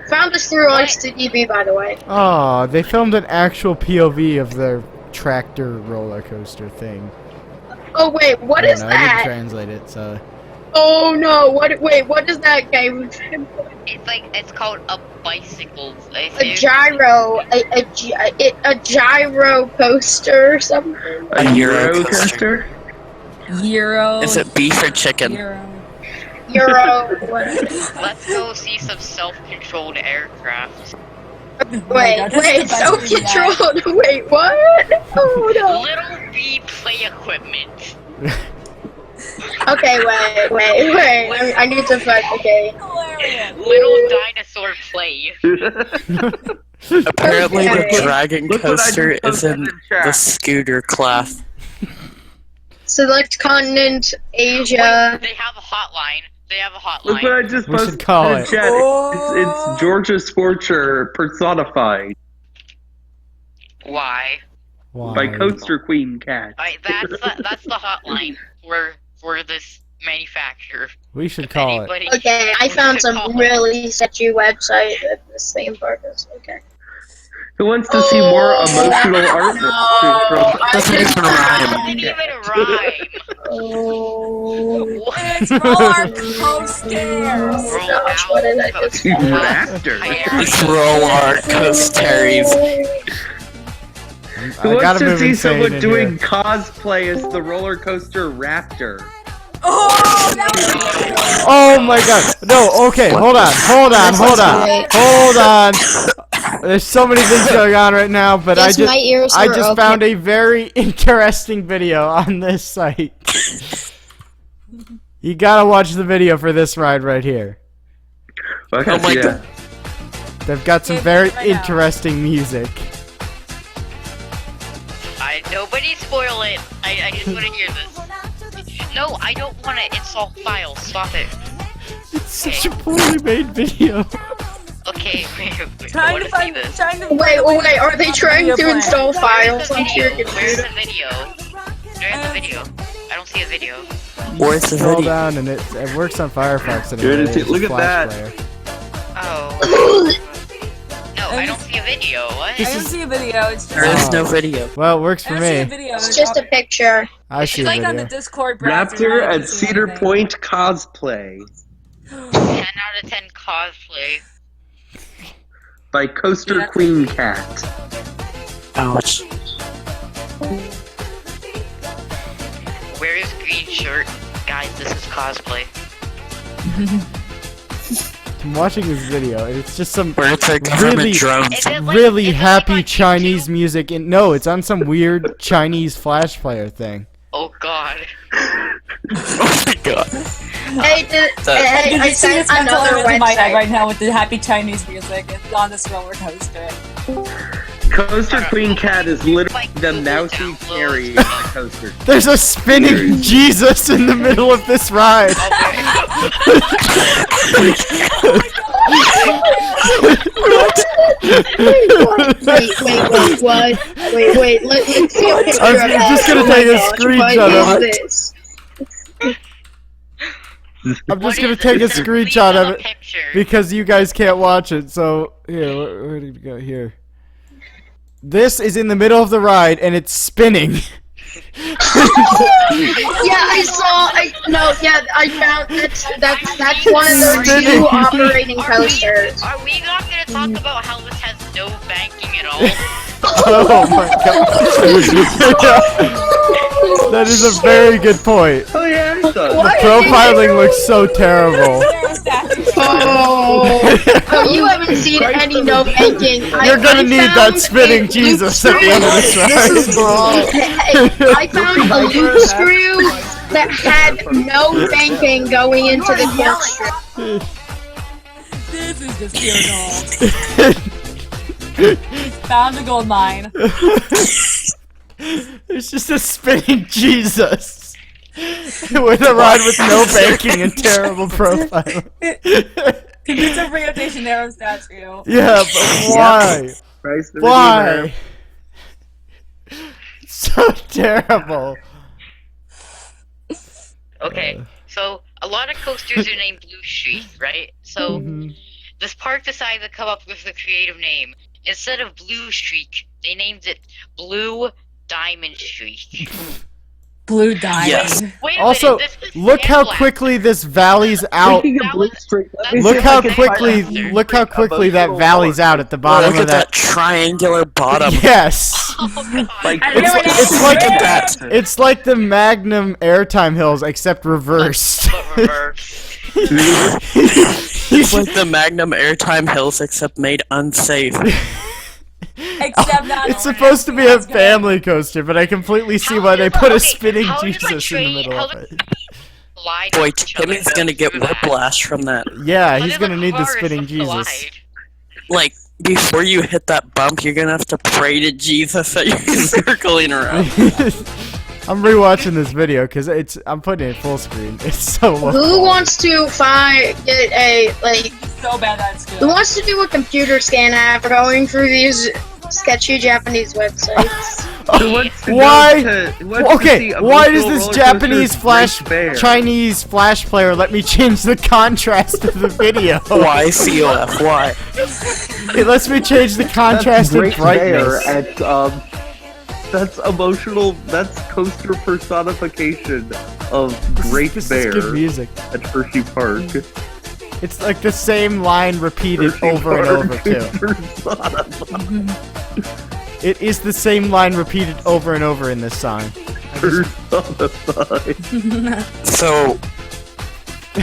Found this through RCDB, by the way.
Oh, they filmed an actual POV of their tractor roller coaster thing.
Oh wait, what
I
is
don't know, I didn't
that?
translate it, so.
Oh no! What is that game?
it's called a bicycle.
A gyro, a gyro coaster or something.
a Euro coaster.
Euro.
Is it beef or chicken?
Euro. Whatever.
Let's go see some self-controlled aircraft.
Wait, self-controlled. Wait, what? Oh no.
Little B play equipment.
Okay, wait. I need to find. Okay.
Little dinosaur play.
Apparently, the
Okay.
dragon
Look what I
coaster
just
is
posted
in
in chat.
the scooter class.
Select continent, Asia.
They have a hotline.
Look what I just
We should
posted
call
in
it.
chat. It's Georgia Scorcher personified
Why?
by Coaster Queen Cat.
Alright, that's the hotline for this manufacturer.
We should call it.
Okay, I found some really sketchy website at the same purpose. Okay.
Who wants to see more emotional artwork
Doesn't even rhyme.
Didn't even rhyme.
Oh.
It's roller coasters.
Gosh, what did I just
from Raptor?
It's roller coasters.
I
wants
gotta
to
move
see
Insane
someone
in
doing
here.
cosplay as the roller coaster Raptor?
Oh my god. No, okay, hold on. There's so many things going on right now, but
Yes, my ears
I
are
just
okay.
found a very interesting video on this site. You gotta watch the video for this ride right here.
Okay,
my God.
They've got some very interesting music.
Nobody spoil it. I just want to hear this. No, I don't want to install files. Stop it.
It's such a poorly made video.
Okay, wait.
Trying to find this.
Wait, are they trying to install files onto your
Where's
computer?
the video? Where's the video? I don't see a video.
Where's the
Scroll
video?
down and it works on Firefox.
Dude,
Anyway, it's
look
a
at
Flash
that.
player.
Oh. No, I don't see a video. What?
I don't see a video. It's just
There is no video.
Well, it works
I
for
don't see a
me.
video.
It's just a picture.
I see a
Like on the
video.
Discord browser.
Raptor
I don't
at
see
Cedar
anything.
Point cosplay
10 out of 10 cosplay.
by Coaster Queen Cat.
Ouch.
Where is green shirt? Guys, this is cosplay.
I'm watching this video and it's just some
Where it's like government
really,
drones.
really happy Chinese music. And no, it's on some weird Chinese Flash player thing.
Oh god.
Oh my god.
Hey,
I
I
can see
sent
this mental
another
image in my head
website.
right now with the happy Chinese music on this roller coaster.
Coaster Queen Cat is literally the mousy carry on the coaster.
There's a spinning Jesus in the middle of this ride.
Wait, let's see a picture
I'm
of that.
just gonna take a screenshot of it.
this.
I'm just gonna take a screenshot of it because you guys can't watch it. So here, where did it go? Here. This is in the middle of the ride and it's spinning.
Yeah, I found that's one of their two operating coasters.
Are we not gonna talk about how this has no banking at all?
Oh my god. That is a very good point.
Oh yeah, I saw
The profiling looks so terrible.
Oh, you haven't seen any no banking.
You're gonna need that spinning Jesus at the end of this ride.
I found a loop screw that had no banking going into the corkscrew.
This is just pure gold. Found a gold mine.
It's just a spinning Jesus with a ride with no banking and terrible profile.
It's a Rio de Janeiro statue.
Yeah, but why? Why? So terrible.
Okay, so a lot of coasters are named Blue Streak, right? So this park decided to come up with a creative name. Instead of Blue Streak, they named it Blue Diamond Streak.
Blue Diamond.
Yes.
Wait a
Also,
minute, this is
look how
sandblast.
quickly this valley's out. Look how quickly that valley's out at the bottom
Look
of
at that triangular bottom.
Yes. It's like the Magnum airtime hills except reversed.
It's like the Magnum Airtime Hills except made unsafe.
Except not
It's supposed to be a family coaster, but I completely see why they put a spinning Jesus in the middle of it.
Boy, Timmy's gonna get whiplash from that.
Yeah, he's gonna need the spinning Jesus.
Like, before you hit that bump, you're gonna have to pray to Jesus that you're circling around.
I'm rewatching this video because I'm putting it full screen. It's so low.
Who wants to get a
so bad that's good.
Who wants to do a computer scan after going through these sketchy Japanese websites?
Why? Okay, why does this Japanese Chinese Flash player let me change the contrast of the video?
Why, COF? Why?
It lets me change the contrast and brightness.
That's emotional. That's coaster personification of Great
This
Bear
is good music.
at Hershey Park.
It's like the same line repeated over and over too. It is the same line repeated over and over in this song.
So,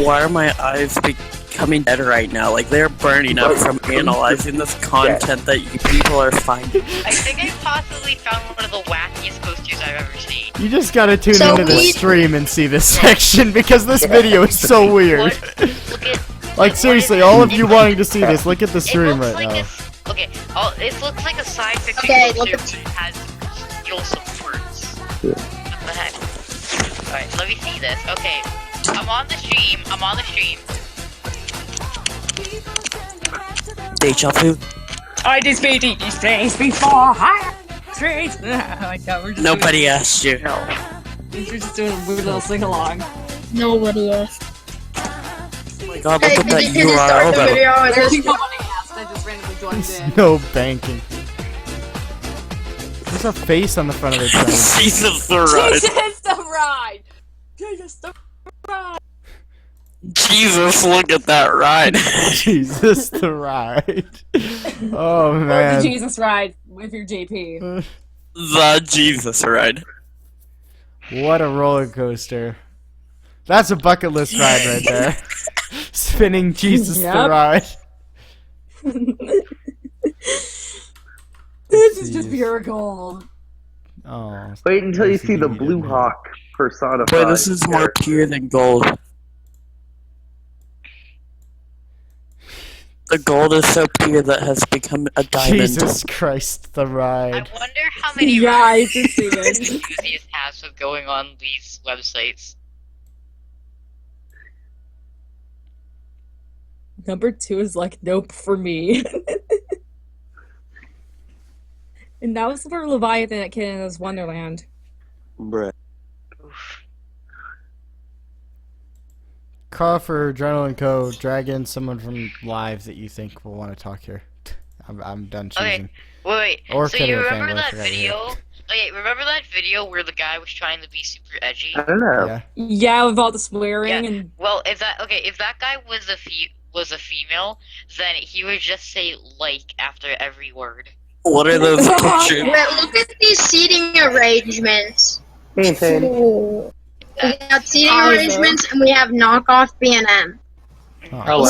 why are my eyes becoming dead right now? Like, they're burning up from analyzing this content that you people are finding.
I think I possibly found one of the wackiest coasters I've ever seen.
You just gotta tune into the stream and see this section because this video is so weird. Like seriously, all of you wanting to see this, look at the stream right now.
Okay, it looks like a sci-fi coaster that has steel supports. What the heck? Alright, let me see this. Okay, I'm on the stream.
Deja vu.
I just made these things before. Hi, streets. Oh my God, we're just
Nobody asked you.
We're just doing a weird little sing along.
Nobody asked.
Oh my God, look at that URL though.
Nobody asked. I just randomly joined in.
No banking. There's a face on the front of the train.
Jesus the ride.
Jesus the ride. Jesus the ride.
Jesus, look at that ride.
Jesus the ride. Oh
Or
man.
the Jesus ride with your JP.
The Jesus ride.
What a roller coaster. That's a bucket list ride right there. Spinning Jesus the ride.
This is just pure gold.
Oh.
Wait until you see the Blue Hawk personified.
Boy, this is more pure than gold. The gold is so pure that has become a diamond.
Jesus Christ, the ride.
I wonder how many enthusiasts has with going on these websites.
Number 2 is like, nope for me. And that was for Leviathan at Canada's Wonderland.
Bruh.
Call for Adrenaline Co. Drag in someone from live that you think will want to talk here. I'm done choosing.
Okay, wait.
Or
So you
Kenneth
remember
Angle, I
that
forgot who.
video? Okay, remember that video where the guy was trying to be super edgy?
I don't know.
Yeah.
Yeah, with all the swearing and
Well, if that guy was a female, then he would just say like after every word.
What are those pictures?
Wait, look at these seating arrangements. We got seating arrangements and we have knockoff B&M.
Oh, wow.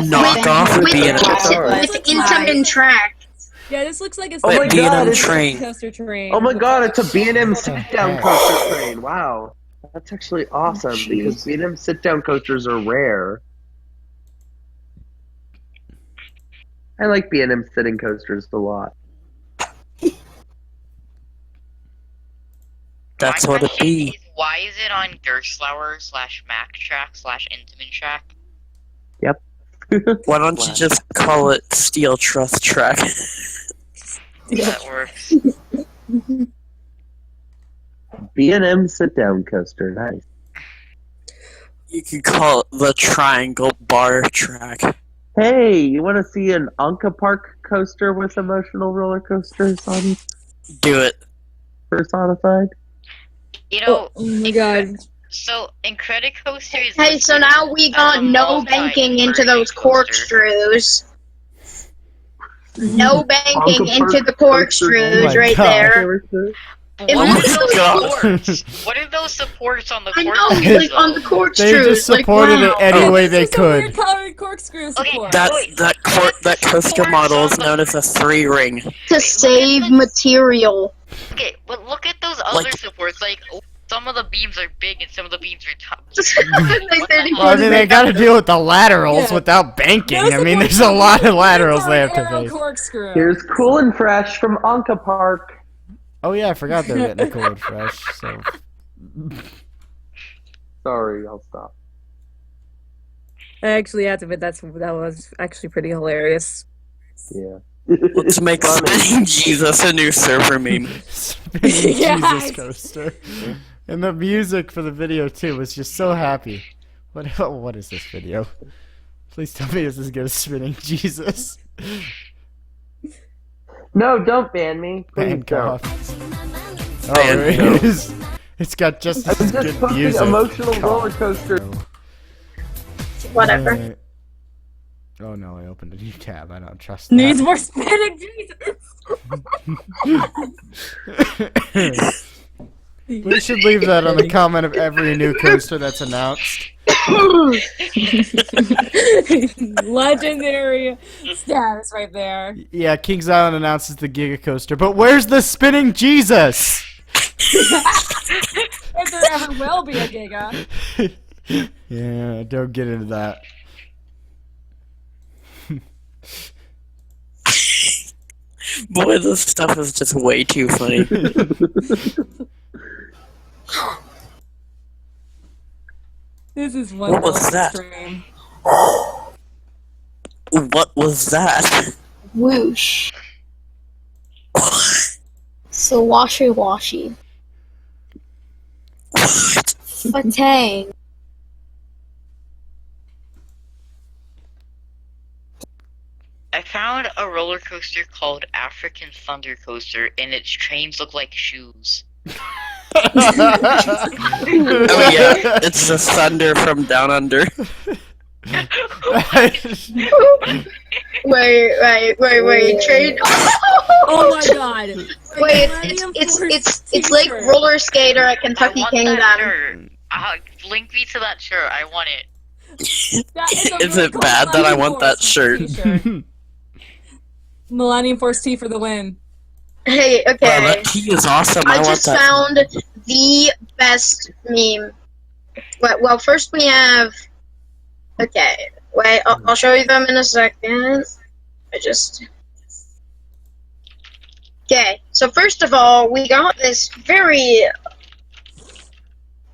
Knockoff
with,
B&M.
with intamin track.
yeah, this looks like a
Oh my God, it's
roller coaster train.
Oh my God, it's a B&M sit-down coaster train. Wow. That's actually awesome because B&M sit-down coasters are rare. I like B&M sitting coasters a lot.
That's what it be.
Why is it on Gerstlauer/MacTrack/Intamin
Yep.
Why don't you just call it Steel Trust Track?
That works.
B&M sit-down coaster, nice.
You could call it the Triangle Bar Track.
Hey, you want to see an Anka Park coaster with emotional roller coasters on
Do it.
personified?
You know,
Oh my God.
so Incredicoaster is.
Hey, so now we got no banking into those corkscrews. No banking into the corkscrews right there.
What are those supports on the
I
corkscrews?
know, like on the corkscrews.
They just supported it any way they could.
Colored corkscrew support.
That coaster model is known as a 3-ring.
To save material.
Okay, but look at those other supports. Like, some of the beams are big and some of the beams are
Well, I mean, they gotta deal with the laterals without banking. I mean, there's a lot of laterals they have to face.
Corkscrew.
Here's Cool and Fresh from Anka Park.
Oh yeah, I forgot they were getting cool and fresh. So.
Sorry, I'll stop.
I actually had to admit that was actually pretty hilarious.
Yeah.
Let's make Spinning Jesus a new server meme.
Spinning
Yes.
Jesus coaster. And the music for the video too was just so happy. What is this video? Please tell me this is good as Spinning Jesus.
No, don't ban me. Please
Bank off.
don't.
Oh, it is. It's got just
I was
as
just
good
posting
music.
emotional roller coaster.
Whatever.
Oh no, I opened a new tab. I don't trust that.
Needs more spinning, Jesus!
We should leave that on the comment of every new coaster that's announced.
Legendary status right there.
Yeah, Kings Island announces the Giga Coaster, but where's the spinning Jesus?
If there ever will be a Giga.
Yeah, don't get into that.
Boy, this stuff is just way too funny.
This is
What was that?
Stream.
What was that?
Whoosh. So washy. Fatang.
I found a roller coaster called African Thunder Coaster, and its trains look like shoes.
Oh yeah, it's the thunder from down under.
Wait, trade.
Oh my god.
Wait, it's like roller skater at Kentucky Kingdom.
Link me to that shirt. I want it.
Is it bad that I want that shirt?
Millennium Force T for the win.
Hey, okay.
Wow, that key is awesome.
I
want
just
that.
found the best meme. Well, first we have. Okay, wait. I'll show you them in a second. Okay, so first of all, we got this very.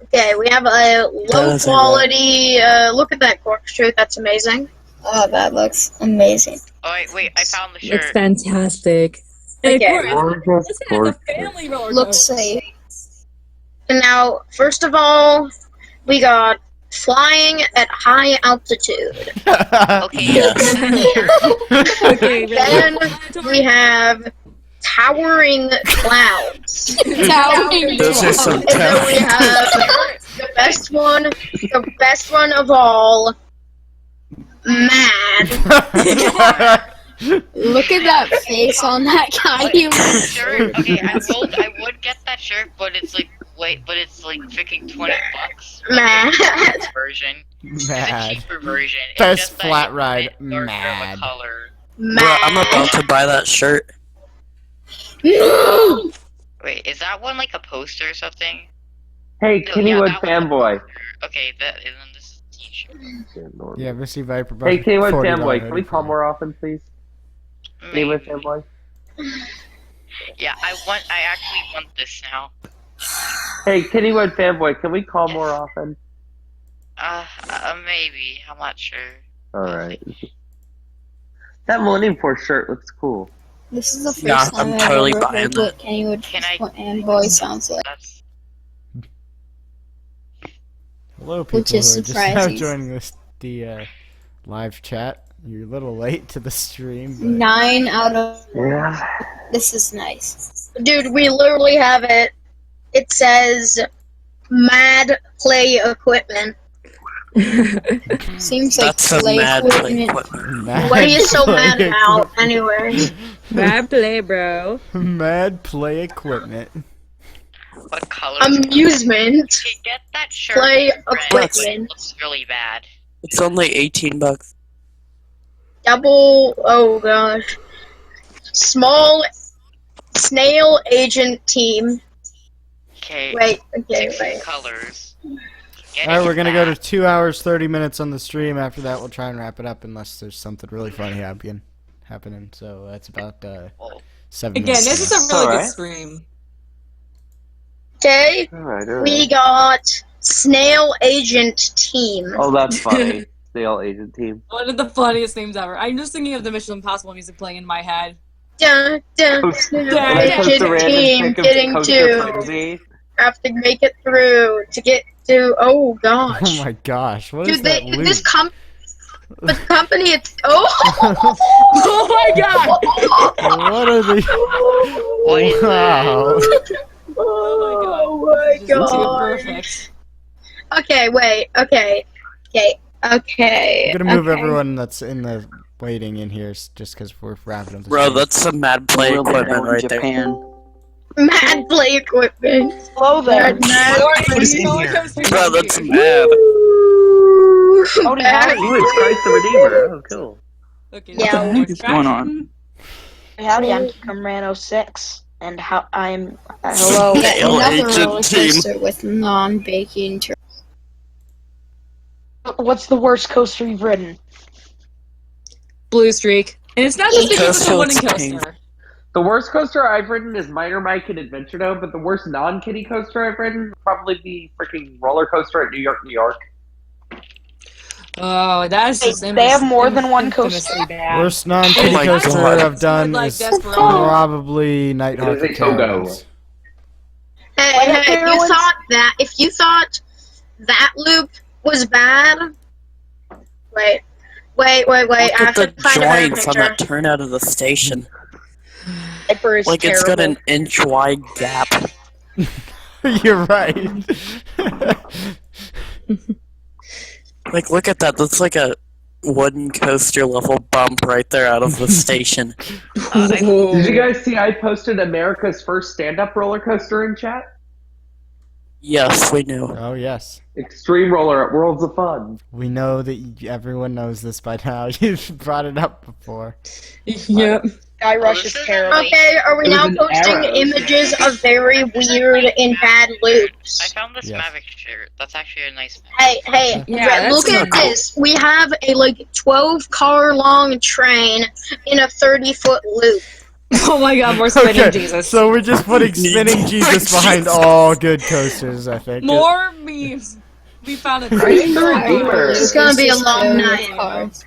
Okay, we have a low quality. Look at that corkscrew. That's amazing. Oh, that looks amazing.
Oh wait, I found the shirt.
It's fantastic.
Okay.
This is a family roller
Looks
coaster.
safe. And now, first of all, we got flying at high altitude.
Okay.
Okay,
Then we have towering clouds.
Those are some
And then we have the best one of all, mad. Look at that face on that guy.
Shirt. Okay, I would get that shirt, but it's like freaking $20.
Mad.
Version.
Mad.
The cheaper version. It's
Best
just that
flat
it's
ride.
darker of a
Mad.
color.
Bro, I'm about to buy that shirt.
Wait, is that one like a poster or something?
Hey,
No,
Kennywood
that one's a
fanboy.
Okay, and then this is a t-shirt.
Yeah, Missy Viper.
Hey, Kennywood
$40
fanboy, can we
hoodie
call
for
more often, please? Kennywood fanboy.
Yeah, I actually want this now.
Hey, Kennywood fanboy, can we call more often?
Maybe. I'm not sure.
Alright. That Millennium Force shirt looks cool.
This is the first
Yeah,
time
I'm
I've
totally
ever
buying
heard what Kennywood fanboy sounds like.
Hello, people
Which
who are
is
just now
surprising.
joining the live chat. You're a little late to the stream. But
9 out of.
Yeah.
This is nice. Dude, we literally have it. It says mad play equipment. Seems like
That's a
play
mad play
equipment.
equipment.
Mad
What are you so
play
mad about,
equipment.
anyways?
Bad play, bro.
Mad play equipment.
What color?
Amusement.
Okay, get that shirt.
Play
in red.
equipment.
It looks really bad.
It's only $18.
Double. Oh gosh. Small snail agent team.
Okay.
Wait. Okay.
6
Wait.
colors. Get
Alright,
it
we're gonna go to
back.
2 hours 30 minutes on the stream. After that, we'll try and wrap it up unless there's something really funny happening. So that's about 7
Again,
minutes.
this is a really good stream.
Okay.
Alright.
We got snail agent team.
Oh, that's funny. Snail agent team.
One of the funniest names ever. I'm just thinking of the Mission Impossible music playing in my head.
Dun, dun, snail
When I
post
agent
a random
team
pic of
getting
Coaster
to.
Frenzy.
Have to make it through to get to. Oh gosh.
Oh my gosh, what is
Dude,
that
this
loop?
the company. It's oh.
Oh my god!
What are the... Wow.
Oh my god.
Perfect.
Okay, wait. Okay. Okay.
I'm gonna move
okay.
everyone that's in the waiting in here just because we're wrapping up the
Bro,
stream.
that's some mad play
Really
equipment
down in
right
Japan.
Mad play equipment.
Hello there.
Mad
What is in here?
there. Bro, that's mad.
Howdy, howdy.
Ooh, it's Christ the Redeemer. Oh, cool.
Okay,
Yeah.
What the heck is going on?
Howdy, I'm Camrano 6, and I'm hello.
Male
Another
agent
roller
team.
coaster with non-baking.
What's the worst coaster you've ridden?
Blue Streak. And it's not just because it's a wooden
Coaster.
coaster.
The worst coaster I've ridden is Minor Mike and Adventure Dome, but the worst non-kiddie coaster I've ridden would probably be freaking roller coaster at New York, New York.
Oh, that's just
They have more than one
infamously
coaster.
bad.
Worst non-kiddie
Oh my
coaster
God.
I've done
Like
is
Desperado.
probably Nighthawk
It is a Togo.
Caravans.
Hey, if you thought that loop was bad, wait.
Look
I
at
have
the
to find a better
joints on
picture.
that turnout of the station.
Hyper is
Like it's got
terrible.
an inch wide gap.
You're right.
Like, look at that. That's like a wooden coaster level bump right there out of the station.
Did you guys see I posted America's first stand-up roller coaster in chat?
Yes, we knew.
Oh yes,
Extreme Roller at Worlds of Fun.
we know that everyone knows this by now. You've brought it up before.
Yep.
Sky Rush is terrible.
Okay, are we
It was
now
an
posting
arrow.
images of very weird and bad
I
loops?
found this
Yes.
Mavic shirt. That's actually a nice map.
Hey,
Yeah,
Red,
that's
look at
cool.
this. We have a 12-car long train in a 30-foot loop.
Oh my god, more spinning
Okay,
Jesus.
so we're just putting spinning Jesus behind all good coasters, I think.
More memes. We found a
Christ the
great
Redeemer.
It's gonna be a long night.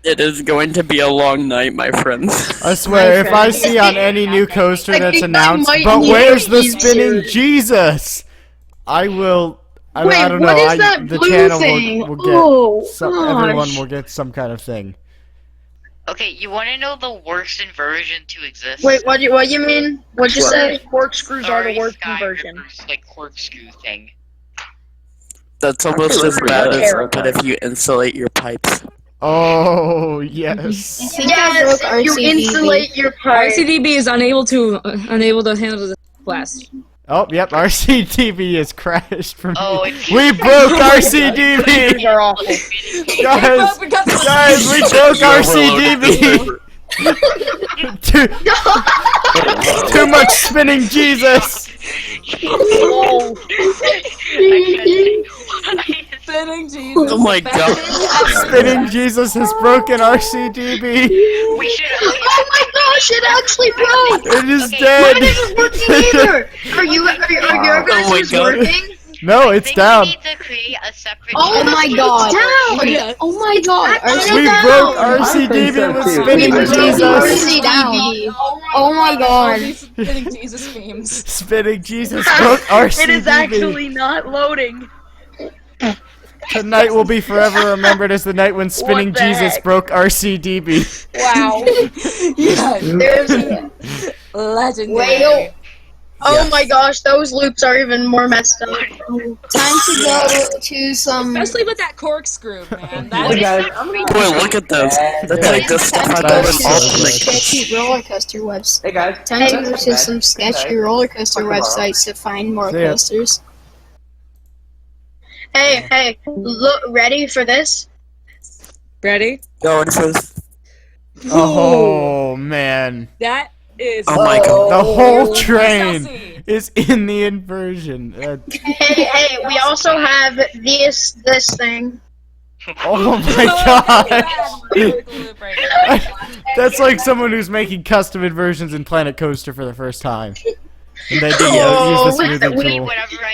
It is going to be a long night, my friends.
I swear, if I see on any new coaster that's
think I
announced,
might
but
need
where's the
these
spinning
here.
Jesus? I will. I
Wait,
don't
what
know.
is that
the
blue
channel
thing?
will get.
Oh,
Everyone
gosh.
will get some kind of thing.
Okay, you want to know the worst inversion to exist?
Wait, what you mean? What'd you say?
Corkscrews are the worst
Sky
conversion.
River's, like corkscrew thing.
That's almost
Actually,
as
pretty
bad
good.
as but if you insulate your pipes.
Oh yes.
Yes, you insulate your pipe.
RCDB is unable to handle the blast.
Oh yep. RCDB has crashed for me.
Oh, it's
We broke RCDB.
They're awful.
Guys, we broke RCDB. Too much spinning Jesus.
Spinning Jesus.
Oh my god.
Spinning Jesus has broken RCDB.
We should.
Oh my gosh, it actually broke!
It is
Okay.
dead.
Mine isn't working either! Are your guys'
Oh my God.
working?
No,
I
it's
think
down.
We need to create a separate.
Oh my god!
Yeah.
Oh my god!
We broke RCDB with
too.
spinning
We broke
Jesus.
RCDB. Oh my
All
god!
these spinning Jesus memes.
Spinning Jesus broke RCDB.
It is actually not loading.
Tonight will be forever remembered as the night when spinning
What the
Jesus
heck?
broke RCDB.
Wow.
Yeah.
There's
Legendary.
wait. Oh my gosh, those loops are even more messed up. Time to go to some.
Especially with that corkscrew, man.
Hey guys,
Boy, look at those. That's like the stuff
Time
I
to
got
go
in
to some
Ultimate.
sketchy roller coaster websites.
hey guys.
Time to go to some sketchy roller coaster websites to find more
See ya.
coasters. Hey, look, ready for this?
Ready?
Going for
Oh man.
That is.
Oh my god.
The whole
Here's
train
Chelsea.
is in the inversion.
Hey, we also have this thing.
Oh my god. That's like someone who's making custom inversions in Planet Coaster for the first time. And they did use the smoothing tool.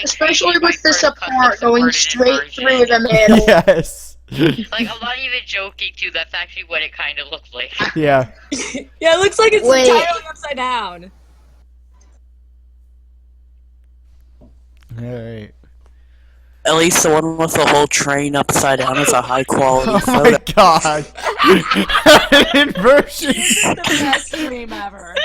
Especially with the support going straight through the middle.
Yes.
Like, I'm not even joking, too. That's actually what it kind of looked like.
Yeah.
Yeah, it looks like it's
Wait.
entirely upside down.
Alright.
At least the one with the whole train upside down is a high quality
Oh
photo.
my god. Inversion.
The best meme ever.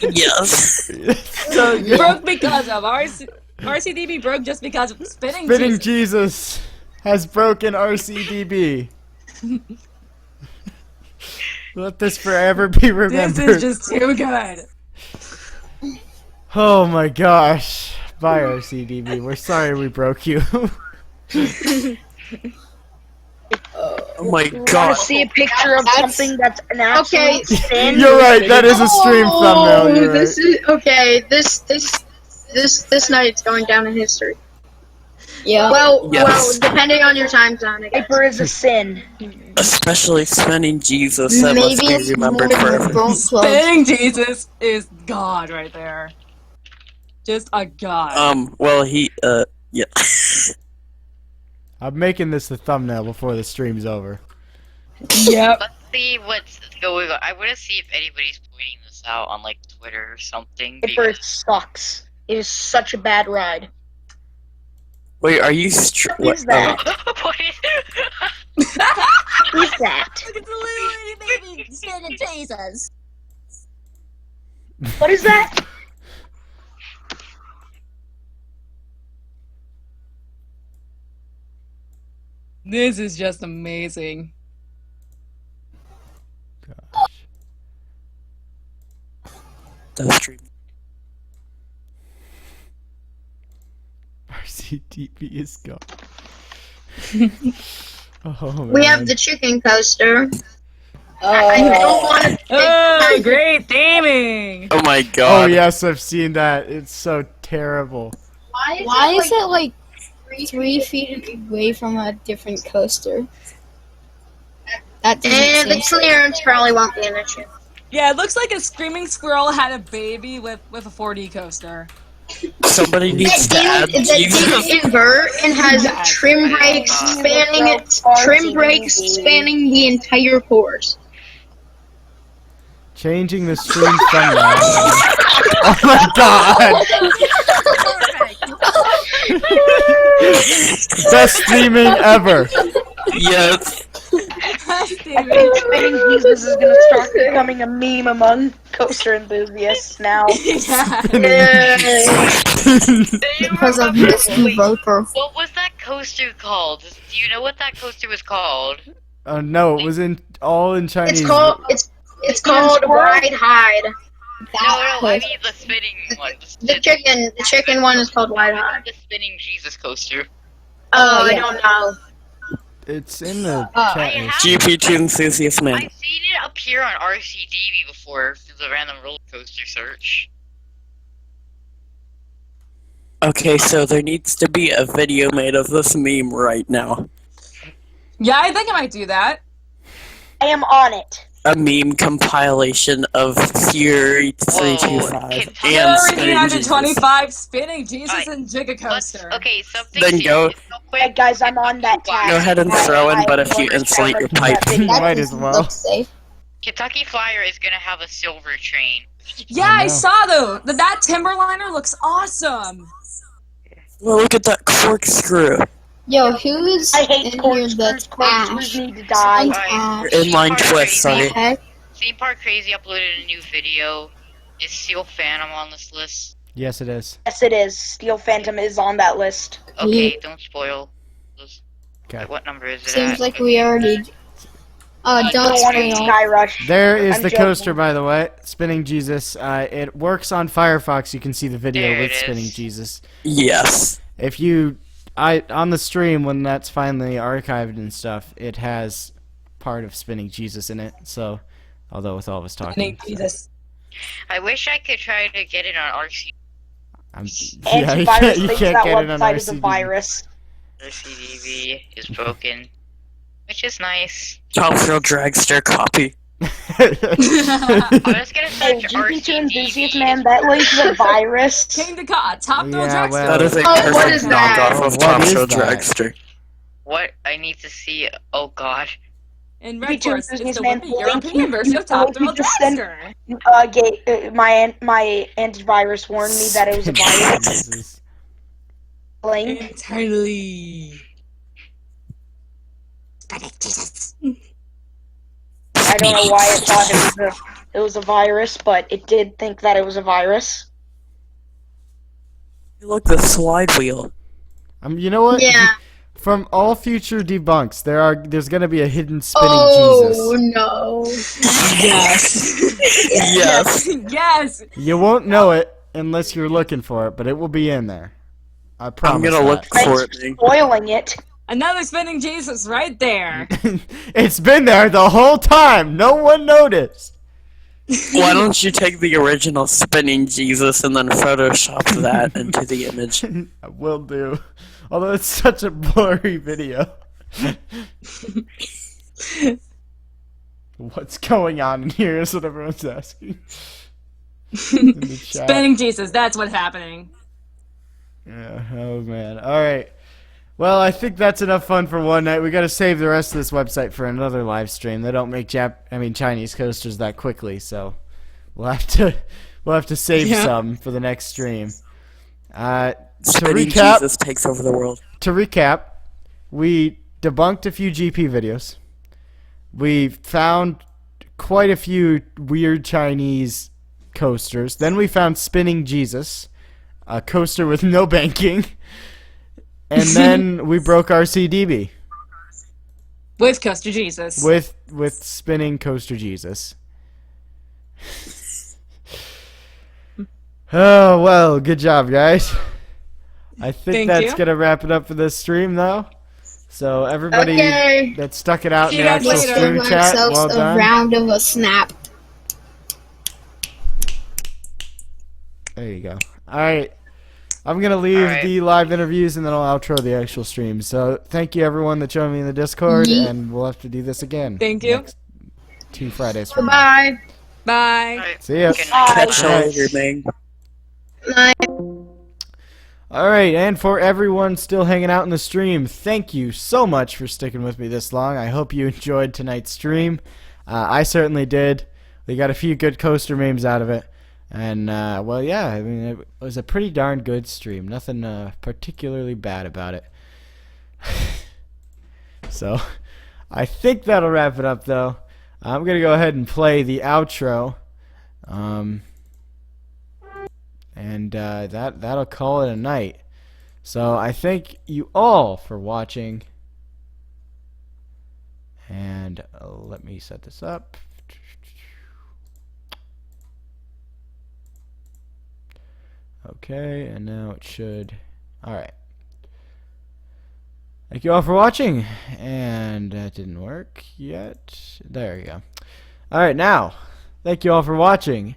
Yes.
So broke because of RCDB broke just because of spinning
Spinning
Jesus.
Jesus has broken RCDB. Let this forever be remembered.
This is just too good.
Oh my gosh. Bye, RCDB. We're sorry we broke you.
Oh my
Want
god.
to see a picture of something that's an absolute
Okay.
sin?
You're right. That is a stream thumbnail. You're right.
This is okay. This night's going down in history.
Yeah.
Well,
Yes.
depending on your time zone, I guess.
Paper is a sin.
Especially spinning Jesus, that must
Maybe
be
it's
remembered
more
forever.
Bone Club.
Spinning Jesus is God right there. Just a God.
Well, yeah.
I'm making this the thumbnail before the stream's over.
Yep.
Let's see what's going on. I want to see if anybody's pointing this out on like Twitter or something.
Paper sucks. It is such a bad ride.
Wait, are you
What is that?
What is
Who's that?
Look at the little baby spinning Jesus.
What is that?
This is just amazing.
That's true.
RCDB is gone. Oh man.
We have the chicken coaster. I don't want to.
Oh, great theming!
Oh my
Oh
god.
yes, I've seen that. It's so terrible.
Why is it like 3 feet away from a different coaster? That doesn't
And the
seem
clearance probably won't be an issue.
Yeah, it looks like a screaming squirrel had a baby with a 4D coaster.
Somebody needs to
That
add
didn't
Jesus.
invert and has trim brakes spanning the entire course.
Changing the stream thumbnail. Oh my god! Best streaming ever.
Yes.
I think spinning Jesus is gonna start becoming a meme among coaster enthusiasts now.
because of Mr. Roper.
What was that coaster called? Do you know what that coaster was called?
No, it was all in Chinese.
It's called Wide Hide.
No, I mean the spinning one.
The chicken one is called Wide Hide.
The spinning Jesus coaster.
Oh, I don't know.
It's in the chat.
GP2 enthusiast man.
I've seen it appear on RCDB before through the random roller coaster search.
Okay, so there needs to be a video made of this meme right now.
Yeah, I think I might do that.
I am on it.
A meme compilation of Fury 325 and
Fury
Spinning Jesus.
325 spinning Jesus and Giga Coaster.
Okay, something.
Then go
Hey guys, I'm on that tag.
go ahead and throw in, but if you insulate your pipe.
You might as well.
Kentucky Flyer is gonna have a silver train.
Yeah, I saw though. That Timberliner looks awesome.
Well, look at that corkscrew.
Yo, who's
I hate
in here that's Ash?
need to die.
Ash.
Inline twist, sorry.
Theme Park Crazy uploaded a new video. Is Steel Phantom on this list?
Yes, it is.
Yes, it is. Steel Phantom is on that list.
Okay, don't spoil.
Okay.
What number is it
Seems
at?
like we already. Don't spoil.
Sky Rush.
There is
I'm
the
joking.
coaster, by the way. Spinning Jesus. It works on Firefox. You can see the video
There
with
it is.
Spinning Jesus.
Yes.
If you, on the stream when that's finally archived and stuff, it has part of Spinning Jesus in it. So, although with all of us talking,
Spinning Jesus.
I wish I could try to get it on RC.
yeah, you
Antivirus
can't
thinks
get
that
it on
website is a
RCD.
virus.
RCDB is broken, which is nice.
Top Thrill Dragster copy.
I'm just gonna
Hey,
search
GP2 enthusiast man, that link is a virus.
King the God, Top Thrill
Yeah,
Dragster.
well-
That is a
Oh, what
perfect
is that?
knockoff of
What
Top
is
Thrill
that?
Dragster.
What I need to see. Oh God.
In
Me
Red
too,
Force, it's the
businessman
Whippy European version of Top Thrill Dragster.
My antivirus warned me that it was a virus.
Jesus.
Link.
Entirely.
I don't know why it thought it was a virus, but it did think that it was a virus.
Look, the slide wheel.
You know what?
Yeah.
From all future debunks, there's gonna be a hidden spinning
Oh
Jesus.
no.
Yes.
Yes.
Yes.
You won't know it unless you're looking for it, but it will be in there. I promise.
I'm gonna look for it.
Spoiling it.
Another spinning Jesus right there.
It's been there the whole time. No one noticed.
Why don't you take the original spinning Jesus and then Photoshop that into the image?
I will do. Although it's such a blurry video. What's going on in here is what everyone's asking. In the chat.
Spinning Jesus, that's what's happening.
Yeah, oh man. Alright. Well, I think that's enough fun for one night. We gotta save the rest of this website for another live stream. They don't make Chinese coasters that quickly, so we'll have to save some for the next stream.
Spinning Jesus takes over the world.
To recap, we debunked a few GP videos. We found quite a few weird Chinese coasters. Then we found Spinning Jesus, a coaster with no banking. And then we broke our CDB.
With Coaster Jesus.
With Spinning Coaster Jesus. Oh, well, good job, guys. I think that's going to wrap it up for this stream, though. So, everybody that stuck it out in the actual stream chat, well done.
A round of a snap.
There you go. Alright. I'm going to leave the live interviews and then I'll outro the actual stream. So, thank you, everyone that joined me in the Discord, and we'll have to do this again.
Thank you.
Next 2 Fridays from now.
Bye.
Bye.
See ya.
Catch you later, man.
Alright, and for everyone still hanging out in the stream, thank you so much for sticking with me this long. I hope you enjoyed tonight's stream. I certainly did. We got a few good coaster memes out of it. And, well, yeah, I mean, it was a pretty darn good stream. Nothing particularly bad about it. So, I think that'll wrap it up, though. I'm going to go ahead and play the outro. And that'll call it a night. So I thank you all for watching. And let me set this up. Okay, and now it should. Alright. Thank you all for watching. And that didn't work yet. There you go. Alright, now. Thank you all for watching.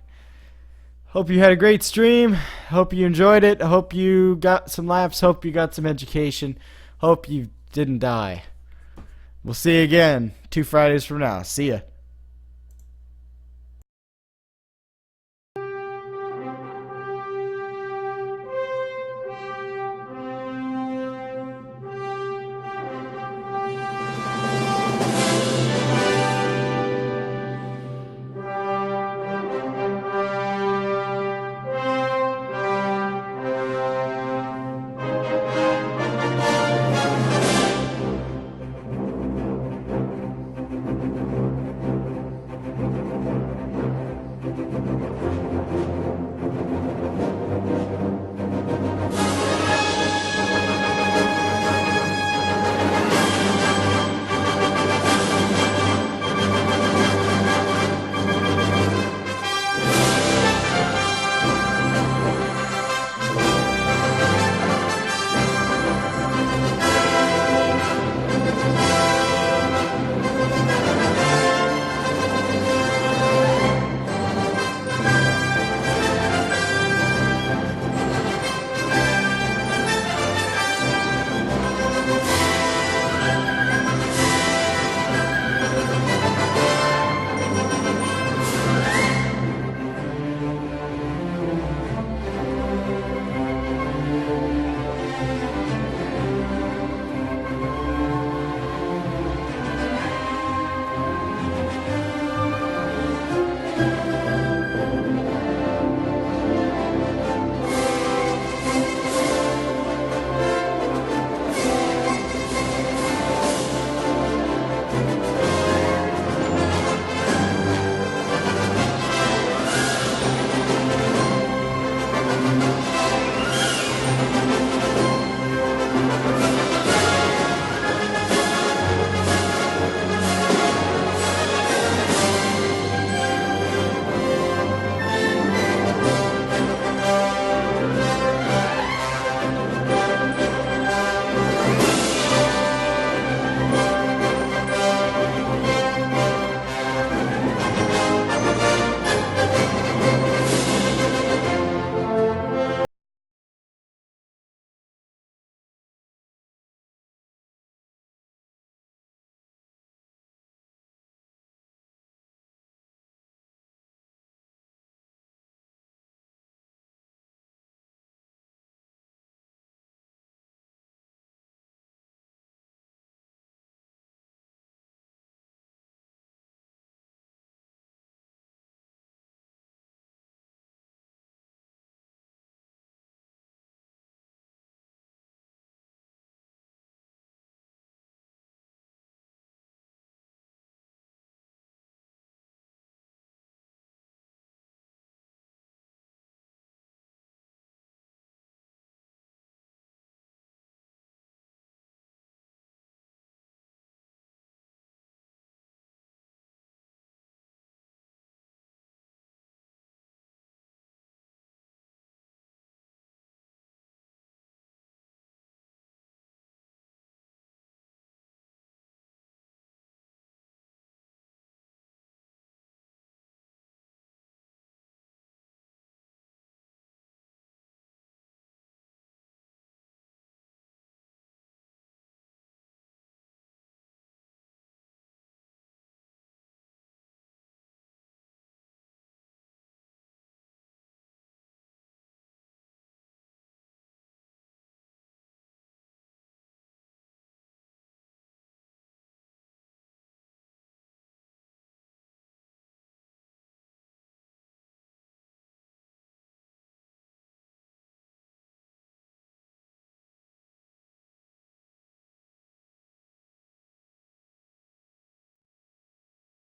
Hope you had a great stream. Hope you enjoyed it. Hope you got some laughs. Hope you got some education. Hope you didn't die. We'll see you again 2 Fridays from now. See ya.